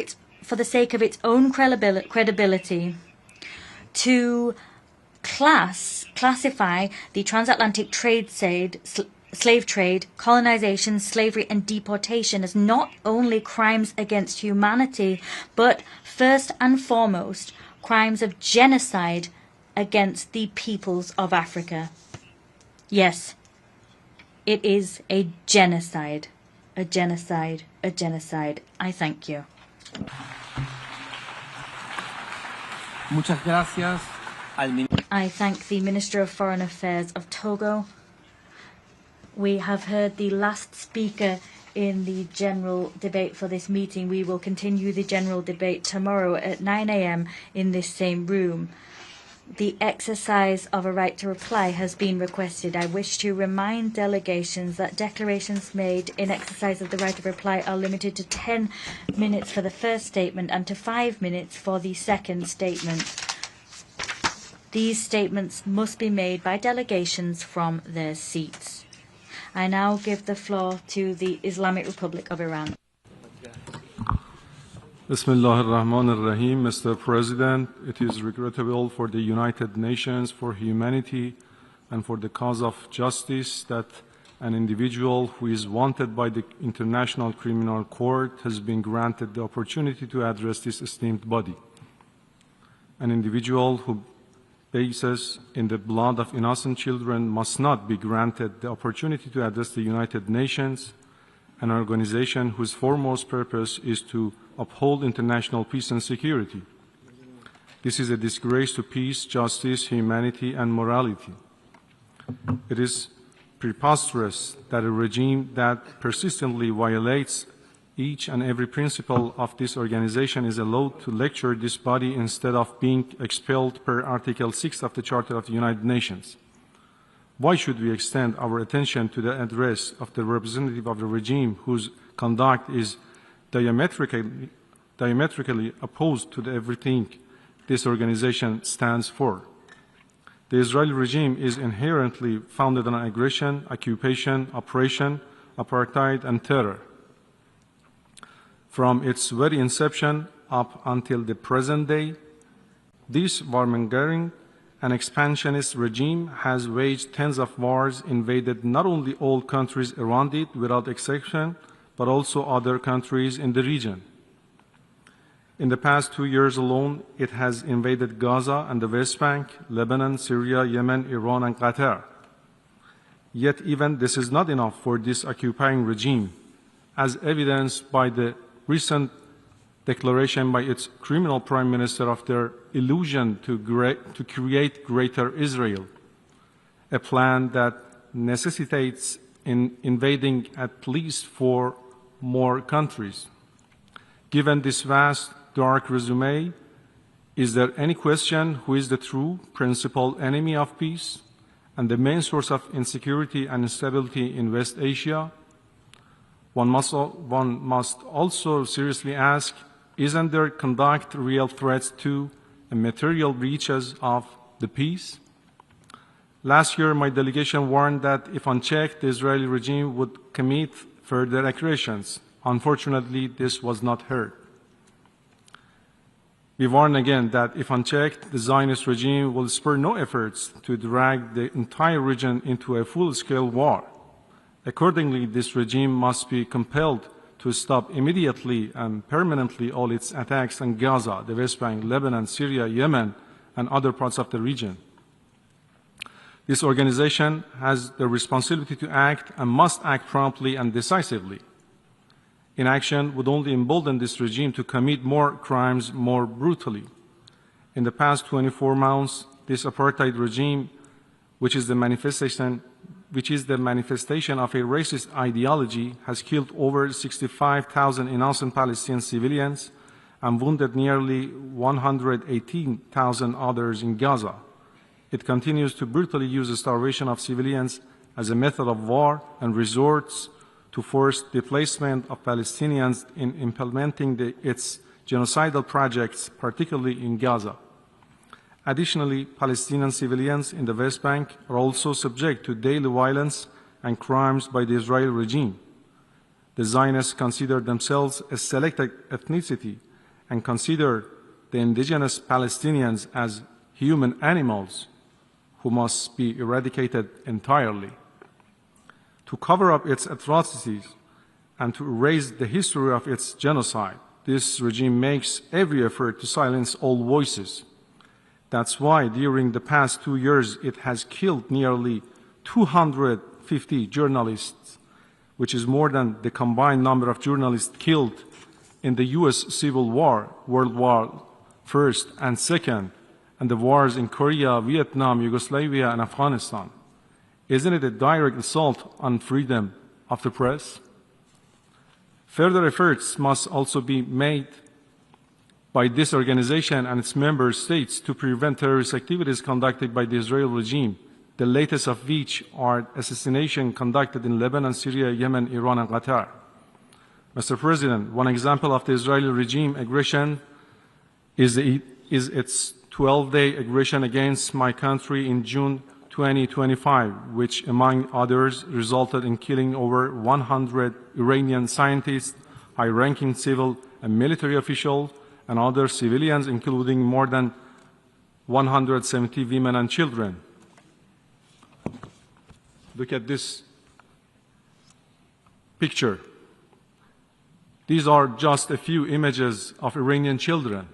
the sake of its own credibility, to classify the transatlantic slave trade, colonization, slavery and deportation as not only crimes against humanity, but first and foremost crimes of genocide against the peoples of Africa. Yes, it is a genocide, a genocide, a genocide. I thank you. Muchas gracias al I thank the Minister of Foreign Affairs of Togo. We have heard the last speaker in the general debate for this meeting. We will continue the general debate tomorrow at 9 a.m. in this same room. The exercise of a right to reply has been requested. I wish to remind delegations that declarations made in exercise of the right of reply are limited to 10 minutes for the first statement and to 5 minutes for the second statement. These statements must be made by delegations from their seats. I now give the floor to the Islamic Republic of Iran. Bismillah ar-Rahman ar-Rahim. Mr. President, it is regrettable for the United Nations, for humanity, and for the cause of justice that an individual who is wanted by the International Criminal Court has been granted the opportunity to address this esteemed body. An individual who bases in the blood of innocent children must not be granted the opportunity to address the United Nations, an organization whose foremost purpose is to uphold international peace and security. This is a disgrace to peace, justice, humanity, and morality. It is preposterous that a regime that persistently violates each and every principle of this organization is allowed to lecture this body instead of being expelled per Article 6 of the Charter of the United Nations. Why should we extend our attention to the address of the representative of the regime whose conduct is diametrically opposed to everything this organization stands for? The Israeli regime is inherently founded on aggression, occupation, oppression, apartheid, and terror. From its very inception up until the present day, this warmongering and expansionist regime has waged tens of wars, invaded not only all countries around it without exception, but also other countries in the region. In the past 2 years alone, it has invaded Gaza and the West Bank, Lebanon, Syria, Yemen, Iran, and Qatar. Yet even this is not enough for this occupying regime, as evidenced by the recent declaration by its criminal prime minister of their illusion to create Greater Israel, a plan that necessitates invading at least 4 more countries. Given this vast, dark resume, is there any question who is the true principal enemy of peace and the main source of insecurity and instability in West Asia? One must also seriously ask, isn't their conduct real threats to and material breaches of the peace? Last year, my delegation warned that if unchecked, the Israeli regime would commit further aggressions. Unfortunately, this was not heard. We warn again that if unchecked, the Zionist regime will spare no efforts to drag the entire region into a full-scale war. Accordingly, this regime must be compelled to stop immediately and permanently all its attacks on Gaza, the West Bank, Lebanon, Syria, Yemen, and other parts of the region. This organization has the responsibility to act and must act promptly and decisively. Inaction would only embolden this regime to commit more crimes more brutally. In the past 24 months, this apartheid regime, which is the manifestation of a racist ideology, has killed over 65,000 innocent Palestinian civilians and wounded nearly 118,000 others in Gaza. It continues to brutally use the starvation of civilians as a method of war and resorts to forced displacement of Palestinians in implementing its genocidal projects, particularly in Gaza. Additionally, Palestinian civilians in the West Bank are also subject to daily violence and crimes by the Israeli regime. The Zionists consider themselves a selected ethnicity and consider the indigenous Palestinians as human animals who must be eradicated entirely. To cover up its atrocities and to erase the history of its genocide, this regime makes every effort to silence all voices. That's why during the past 2 years it has killed nearly 250 journalists, which is more than the combined number of journalists killed in the U.S. Civil War, World War I and II, and the wars in Korea, Vietnam, Yugoslavia, and Afghanistan. Isn't it a direct assault on freedom of the press? Further efforts must also be made by this organization and its member states to prevent terrorist activities conducted by the Israeli regime, the latest of which are assassinations conducted in Lebanon, Syria, Yemen, Iran, and Qatar. Mr. President, one example of the Israeli regime aggression is its 12-day aggression against my country in June 2025, which, among others, resulted in killing over 100 Iranian scientists, high-ranking civil and military officials, and other civilians, including more than 170 women and children. Look at this picture. These are just a few images of Iranian children.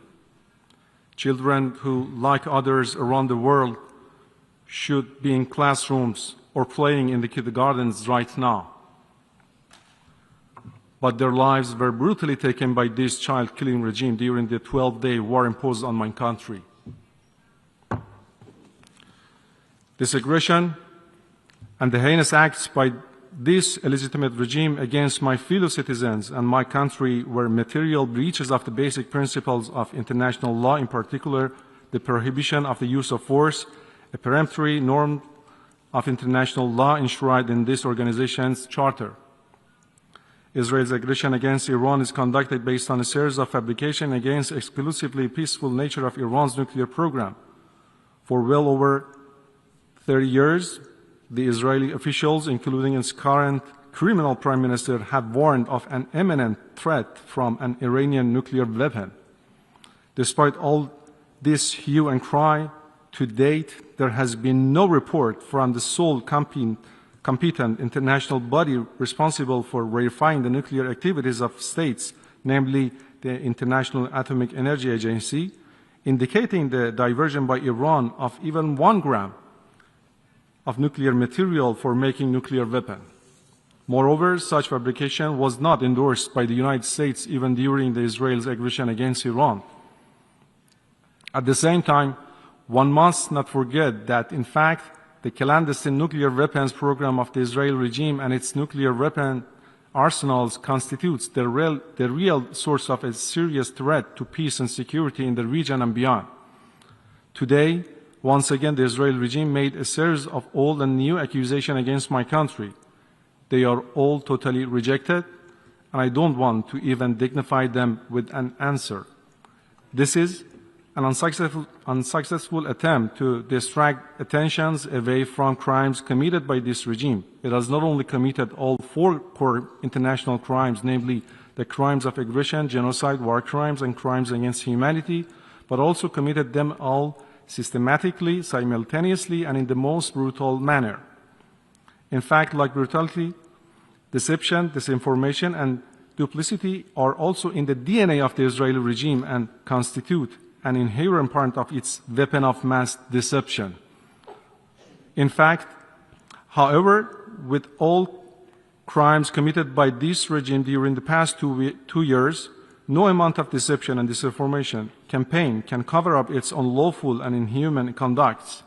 Children who, like others around the world, should be in classrooms or playing in the kindergartens right now. But their lives were brutally taken by this child-killing regime during the 12-day war imposed on my country. This aggression and the heinous acts by this illegitimate regime against my fellow citizens and my country were material breaches of the basic principles of international law, in particular the prohibition of the use of force, a peremptory norm of international law enshrined in this organization's charter. Israel's aggression against Iran is conducted based on a series of fabrications against the exclusively peaceful nature of Iran's nuclear program. For well over 30 years, the Israeli officials, including its current criminal prime minister, have warned of an imminent threat from an Iranian nuclear weapon. Despite all this hue and cry, to date, there has been no report from the sole competent international body responsible for verifying the nuclear activities of states, namely the International Atomic Energy Agency, indicating the diversion by Iran of even 1 gram of nuclear material for making nuclear weapon. Moreover, such fabrication was not endorsed by the United States even during the Israel's aggression against Iran. At the same time, one must not forget that, in fact, the clandestine nuclear weapons program of the Israeli regime and its nuclear weapon arsenals constitutes the real source of a serious threat to peace and security in the region and beyond. Today, once again, the Israeli regime made a series of old and new accusations against my country. They are all totally rejected, and I don't want to even dignify them with an answer. This is an unsuccessful attempt to distract attentions away from crimes committed by this regime. It has not only committed all 4 core international crimes, namely the crimes of aggression, genocide, war crimes, and crimes against humanity, but also committed them all systematically, simultaneously, and in the most brutal manner. In fact, like brutality, deception, disinformation, and duplicity are also in the DNA of the Israeli regime and constitute an inherent part of its weapon of mass deception. In fact, however, with all crimes committed by this regime during the past 2 years, no amount of deception and disinformation campaign can cover up its unlawful and inhuman conducts.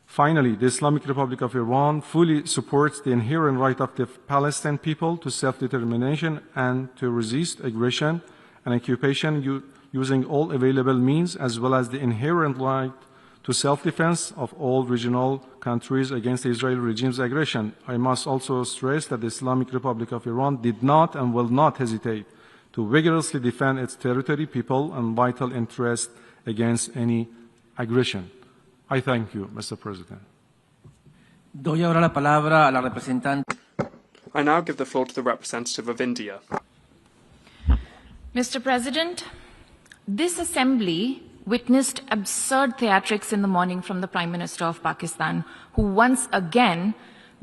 Finally, the Islamic Republic of Iran fully supports the inherent right of the Palestinian people to self-determination and to resist aggression and occupation using all available means, as well as the inherent right to self-defense of all regional countries against the Israeli regime's aggression. I must also stress that the Islamic Republic of Iran did not and will not hesitate to vigorously defend its territory, people, and vital interests against any aggression. I thank you, Mr. President. Doy ahora la palabra a la representante. I now give the floor to the representative of India. Mr. President, this assembly witnessed absurd theatrics in the morning from the Prime Minister of Pakistan, who once again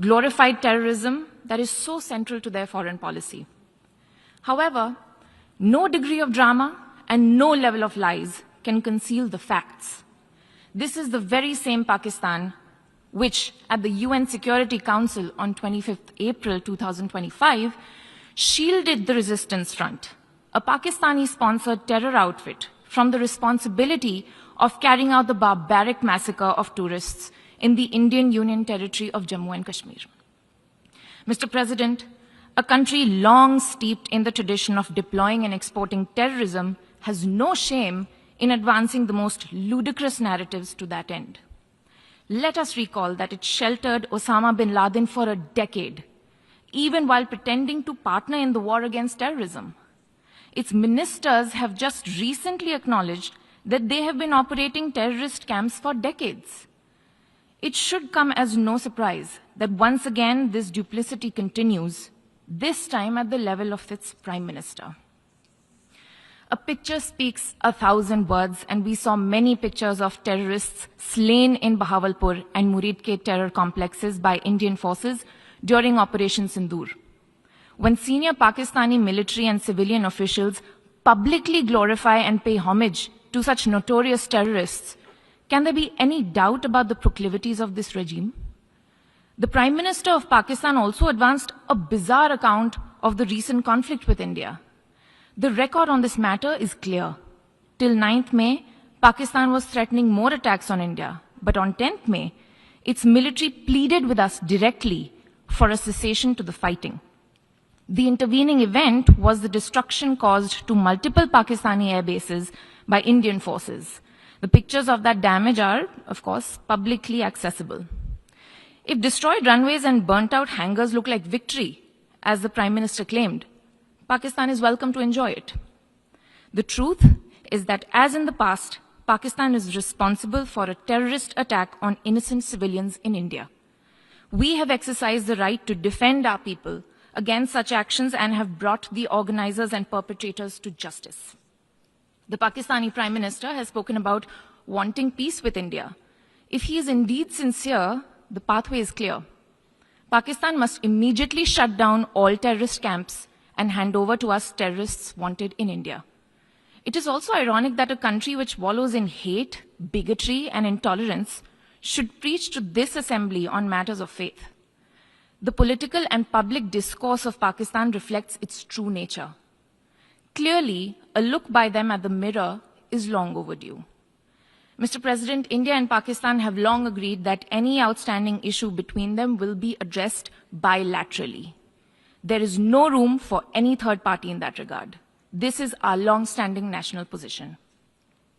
glorified terrorism that is so central to their foreign policy. However, no degree of drama and no level of lies can conceal the facts. This is the very same Pakistan which, at the UN Security Council on 25th April 2025, shielded the Resistance Front, a Pakistani-sponsored terror outfit, from the responsibility of carrying out the barbaric massacre of tourists in the Indian Union territory of Jammu and Kashmir. Mr. President, a country long steeped in the tradition of deploying and exporting terrorism has no shame in advancing the most ludicrous narratives to that end. Let us recall that it sheltered Osama bin Laden for a decade, even while pretending to partner in the war against terrorism. Its ministers have just recently acknowledged that they have been operating terrorist camps for decades. It should come as no surprise that once again this duplicity continues, this time at the level of its Prime Minister. A picture speaks 1,000 words, and we saw many pictures of terrorists slain in Bahawalpur and Muridke terror complexes by Indian forces during Operation Sindoor. When senior Pakistani military and civilian officials publicly glorify and pay homage to such notorious terrorists, can there be any doubt about the proclivities of this regime? The Prime Minister of Pakistan also advanced a bizarre account of the recent conflict with India. The record on this matter is clear. Till 9th May, Pakistan was threatening more attacks on India. But on 10th May, its military pleaded with us directly for a cessation to the fighting. The intervening event was the destruction caused to multiple Pakistani air bases by Indian forces. The pictures of that damage are, of course, publicly accessible. If destroyed runways and burnt-out hangars look like victory, as the Prime Minister claimed, Pakistan is welcome to enjoy it. The truth is that, as in the past, Pakistan is responsible for a terrorist attack on innocent civilians in India. We have exercised the right to defend our people against such actions and have brought the organizers and perpetrators to justice. The Pakistani Prime Minister has spoken about wanting peace with India. If he is indeed sincere, the pathway is clear. Pakistan must immediately shut down all terrorist camps and hand over to us terrorists wanted in India. It is also ironic that a country which wallows in hate, bigotry, and intolerance should preach to this assembly on matters of faith. The political and public discourse of Pakistan reflects its true nature. Clearly, a look by them at the mirror is long overdue. Mr. President, India and Pakistan have long agreed that any outstanding issue between them will be addressed bilaterally. There is no room for any third party in that regard. This is our long-standing national position.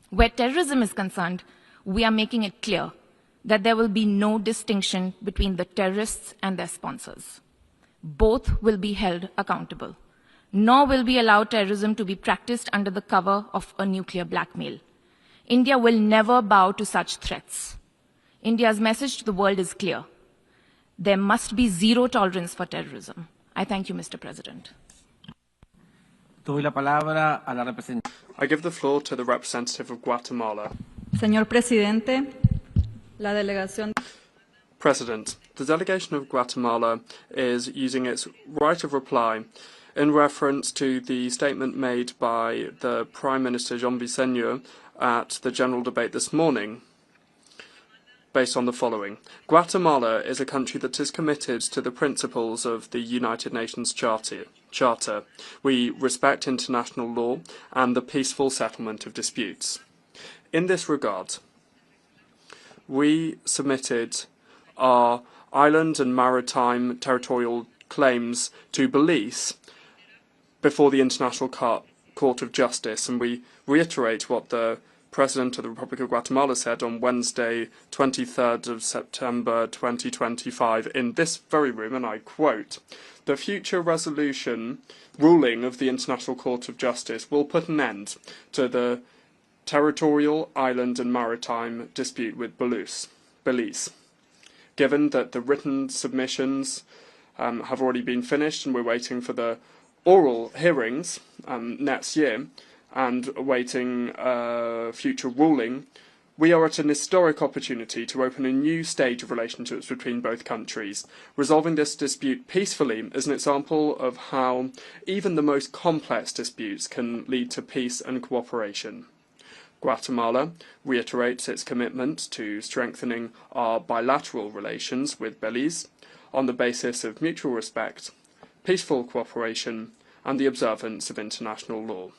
Where terrorism is concerned, we are making it clear that there will be no distinction between the terrorists and their sponsors. Both will be held accountable. Nor will we allow terrorism to be practiced under the cover of a nuclear blackmail. India will never bow to such threats. India's message to the world is clear. There must be zero tolerance for terrorism. I thank you, Mr. President. I give the floor to the representative of Guatemala. Señor Presidente, la delegación. President, the delegation of Guatemala is using its right of reply in reference to the statement made by the Prime Minister Jean Vicente at the general debate this morning, based on the following. Guatemala is a country that is committed to the principles of the United Nations Charter. We respect international law and the peaceful settlement of disputes. In this regard, we submitted our island and maritime territorial claims to Belize before the International Court of Justice, and we reiterate what the President of the Republic of Guatemala said on Wednesday, 23rd of September 2025 in this very room, and I quote, "The future ruling of the International Court of Justice will put an end to the territorial, island and maritime dispute with Belize. Given that the written submissions have already been finished and we're waiting for the oral hearings next year, and awaiting future ruling, we are at an historic opportunity to open a new stage of relationships between both countries. Resolving this dispute peacefully is an example of how even the most complex disputes can lead to peace and cooperation. Guatemala reiterates its commitment to strengthening our bilateral relations with Belize on the basis of mutual respect, peaceful cooperation, and the observance of international law."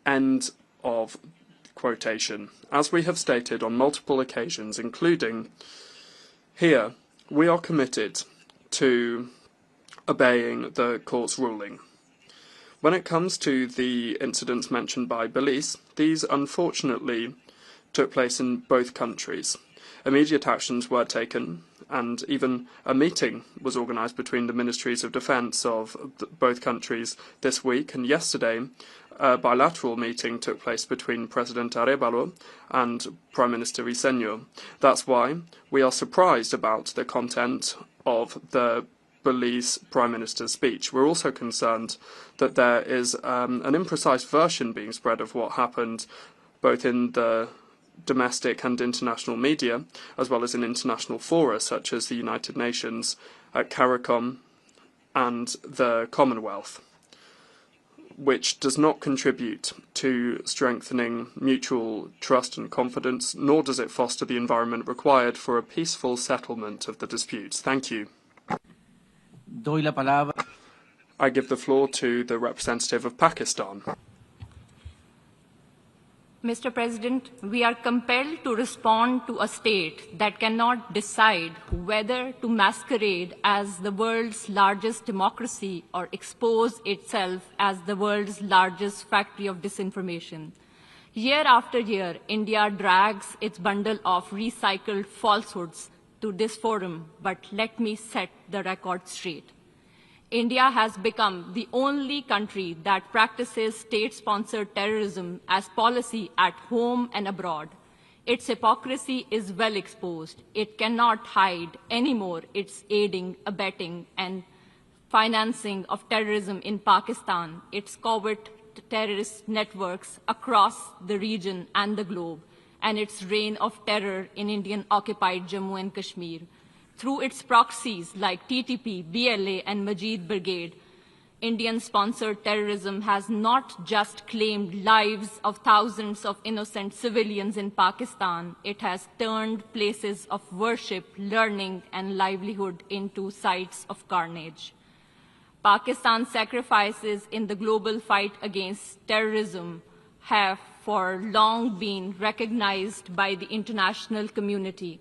End of quotation. As we have stated on multiple occasions, including here, we are committed to obeying the court's ruling. When it comes to the incidents mentioned by Belize, these unfortunately took place in both countries. Immediate actions were taken, and even a meeting was organised between the Ministries of Defence of both countries this week, and yesterday a bilateral meeting took place between President Arevalo and Prime Minister Vicente. That's why we are surprised about the content of the Belize Prime Minister's speech. We're also concerned that there is an imprecise version being spread of what happened both in the domestic and international media, as well as in international fora such as the United Nations, CARICOM and the Commonwealth, which does not contribute to strengthening mutual trust and confidence, nor does it foster the environment required for a peaceful settlement of the disputes. Thank you. I give the floor to the representative of Pakistan. Mr. President, we are compelled to respond to a state that cannot decide whether to masquerade as the world's largest democracy or expose itself as the world's largest factory of disinformation. Year after year, India drags its bundle of recycled falsehoods to to this forum, but let me set the record straight. India has become the only country that practices state-sponsored terrorism as policy at home and abroad. Its hypocrisy is well exposed. It cannot hide anymore its aiding, abetting, and financing of terrorism in Pakistan, its covert terrorist networks across the region and the globe, and its reign of terror in Indian-occupied Jammu and Kashmir. Through its proxies like TTP, BLA, and Majid Brigade, Indian-sponsored terrorism has not just claimed lives of thousands of innocent civilians in Pakistan, it has turned places of worship, learning, and livelihood into sites of carnage. Pakistan's sacrifices in the global fight against terrorism have for long been recognized by the international community.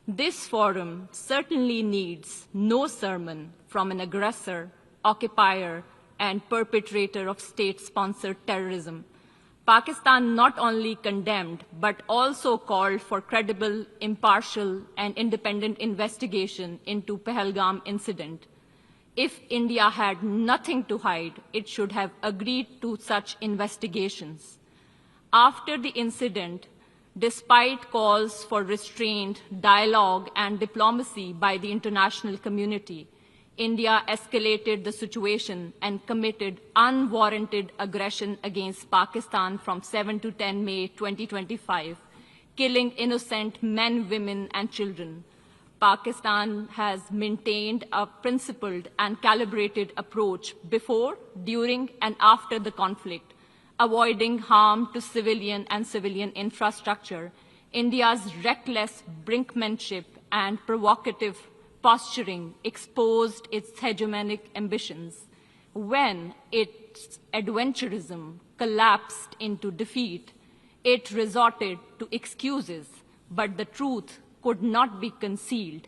This forum certainly needs no sermon from an aggressor, occupier, and perpetrator of state-sponsored terrorism. Pakistan not only condemned, but also called for credible, impartial, and independent investigation into Pahalgam incident. If India had nothing to hide, it should have agreed to such investigations. After the incident, despite calls for restraint, dialogue, and diplomacy by the international community, India escalated the situation and committed unwarranted aggression against Pakistan from 7 to 10 May 2025, killing innocent men, women, and children. Pakistan has maintained a principled and calibrated approach before, during, and after the conflict, avoiding harm to civilian and civilian infrastructure. India's reckless brinkmanship and provocative posturing exposed its hegemonic ambitions. When its adventurism collapsed into defeat, it resorted to excuses, but the truth could not be concealed.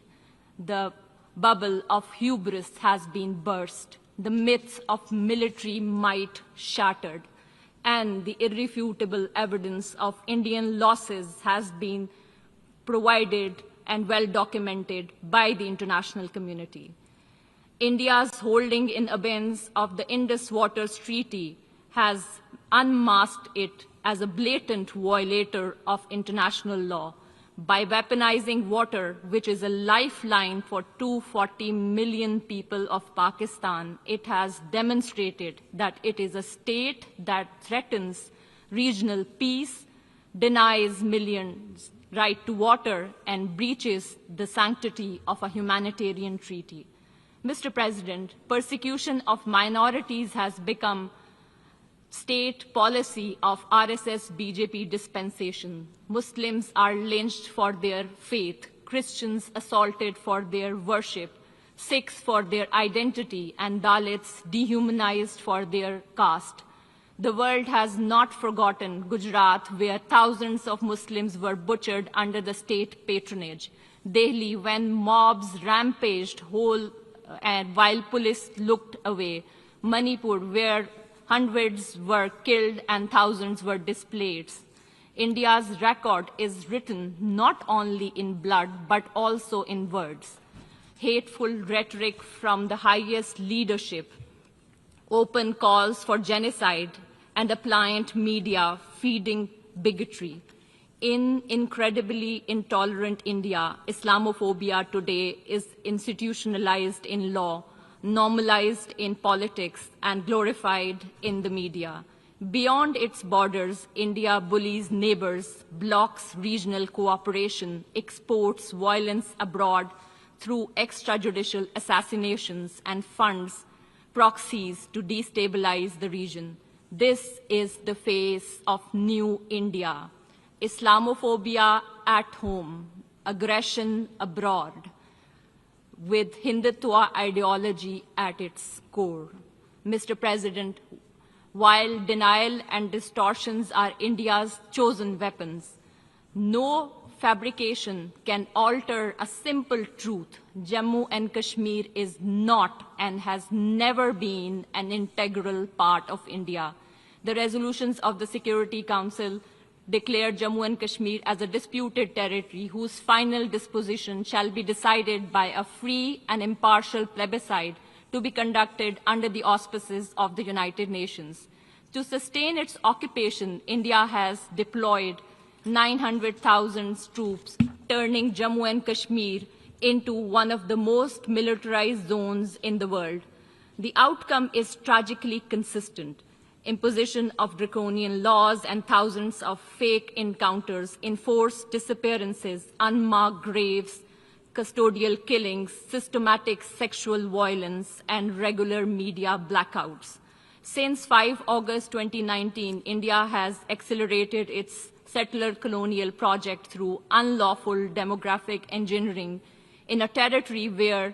The bubble of hubris has been burst, the myths of military might shattered, and the irrefutable evidence of Indian losses has been provided and well documented by the international community. India's holding in abeyance of the Indus Waters Treaty has unmasked it as a blatant violator of international law. By weaponizing water, which is a lifeline for 240 million people of Pakistan, it has demonstrated that it is a state that threatens regional peace, denies millions right to water, and breaches the sanctity of a humanitarian treaty. Mr. President, persecution of minorities has become state policy of RSS-BJP dispensation. Muslims are lynched for their faith, Christians assaulted for their worship, Sikhs for their identity, and Dalits dehumanized for their caste. The world has not forgotten Gujarat, where thousands of Muslims were butchered under the state patronage. Delhi, when mobs rampaged while police looked away. Manipur, where hundreds were killed and thousands were displaced. India's record is written not only in blood, but also in words. Hateful rhetoric from the highest leadership, open calls for genocide, and a pliant media feeding bigotry. In incredibly intolerant India, Islamophobia today is institutionalized in law, normalized in politics, and glorified in the media. Beyond its borders, India bullies neighbors, blocks regional cooperation, exports violence abroad through extrajudicial assassinations, and funds proxies to destabilize the region. This is the face of new India. Islamophobia at home, aggression abroad, with Hindutva ideology at its core. Mr. President, while denial and distortions are India's chosen weapons, no fabrication can alter a simple truth. Jammu and Kashmir is not and has never been an integral part of India. The resolutions of the Security Council declared Jammu and Kashmir as a disputed territory whose final disposition shall be decided by a free and impartial plebiscite to be conducted under the auspices of the United Nations. To sustain its occupation, India has deployed 900,000 troops, turning Jammu and Kashmir into one of the most militarized zones in the world. The outcome is tragically consistent. Imposition of draconian laws and thousands of fake encounters, enforced disappearances, unmarked graves, custodial killings, systematic sexual violence, and regular media blackouts. Since 5 August 2019, India has accelerated its settler colonial project through unlawful demographic engineering in a territory where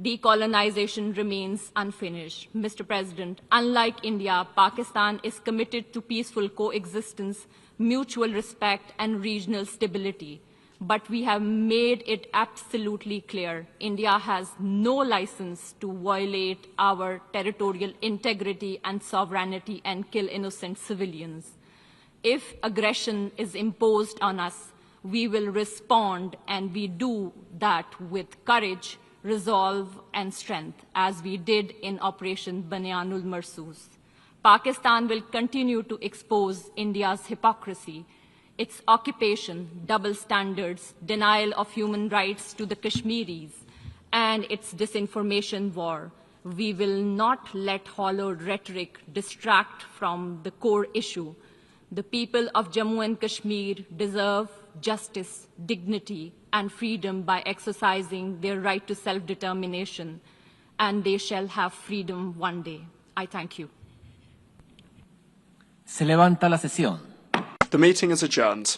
decolonization remains unfinished. Mr. President, unlike India, Pakistan is committed to peaceful coexistence, mutual respect, and regional stability. But we have made it absolutely clear India has no license to violate our territorial integrity and sovereignty and kill innocent civilians. If aggression is imposed on us, we will respond, and we do that with courage, resolve, and strength, as we did in Operation Banyanul Marsoos. Pakistan will continue to expose India's hypocrisy, its occupation, double standards, denial of human rights to the Kashmiris, and its disinformation war. We will not let hollow rhetoric distract from the core issue. The people of Jammu and Kashmir deserve justice, dignity, and freedom by exercising their right to self-determination, and they shall have freedom one day. I thank you. Se levanta la sesión. The meeting is adjourned.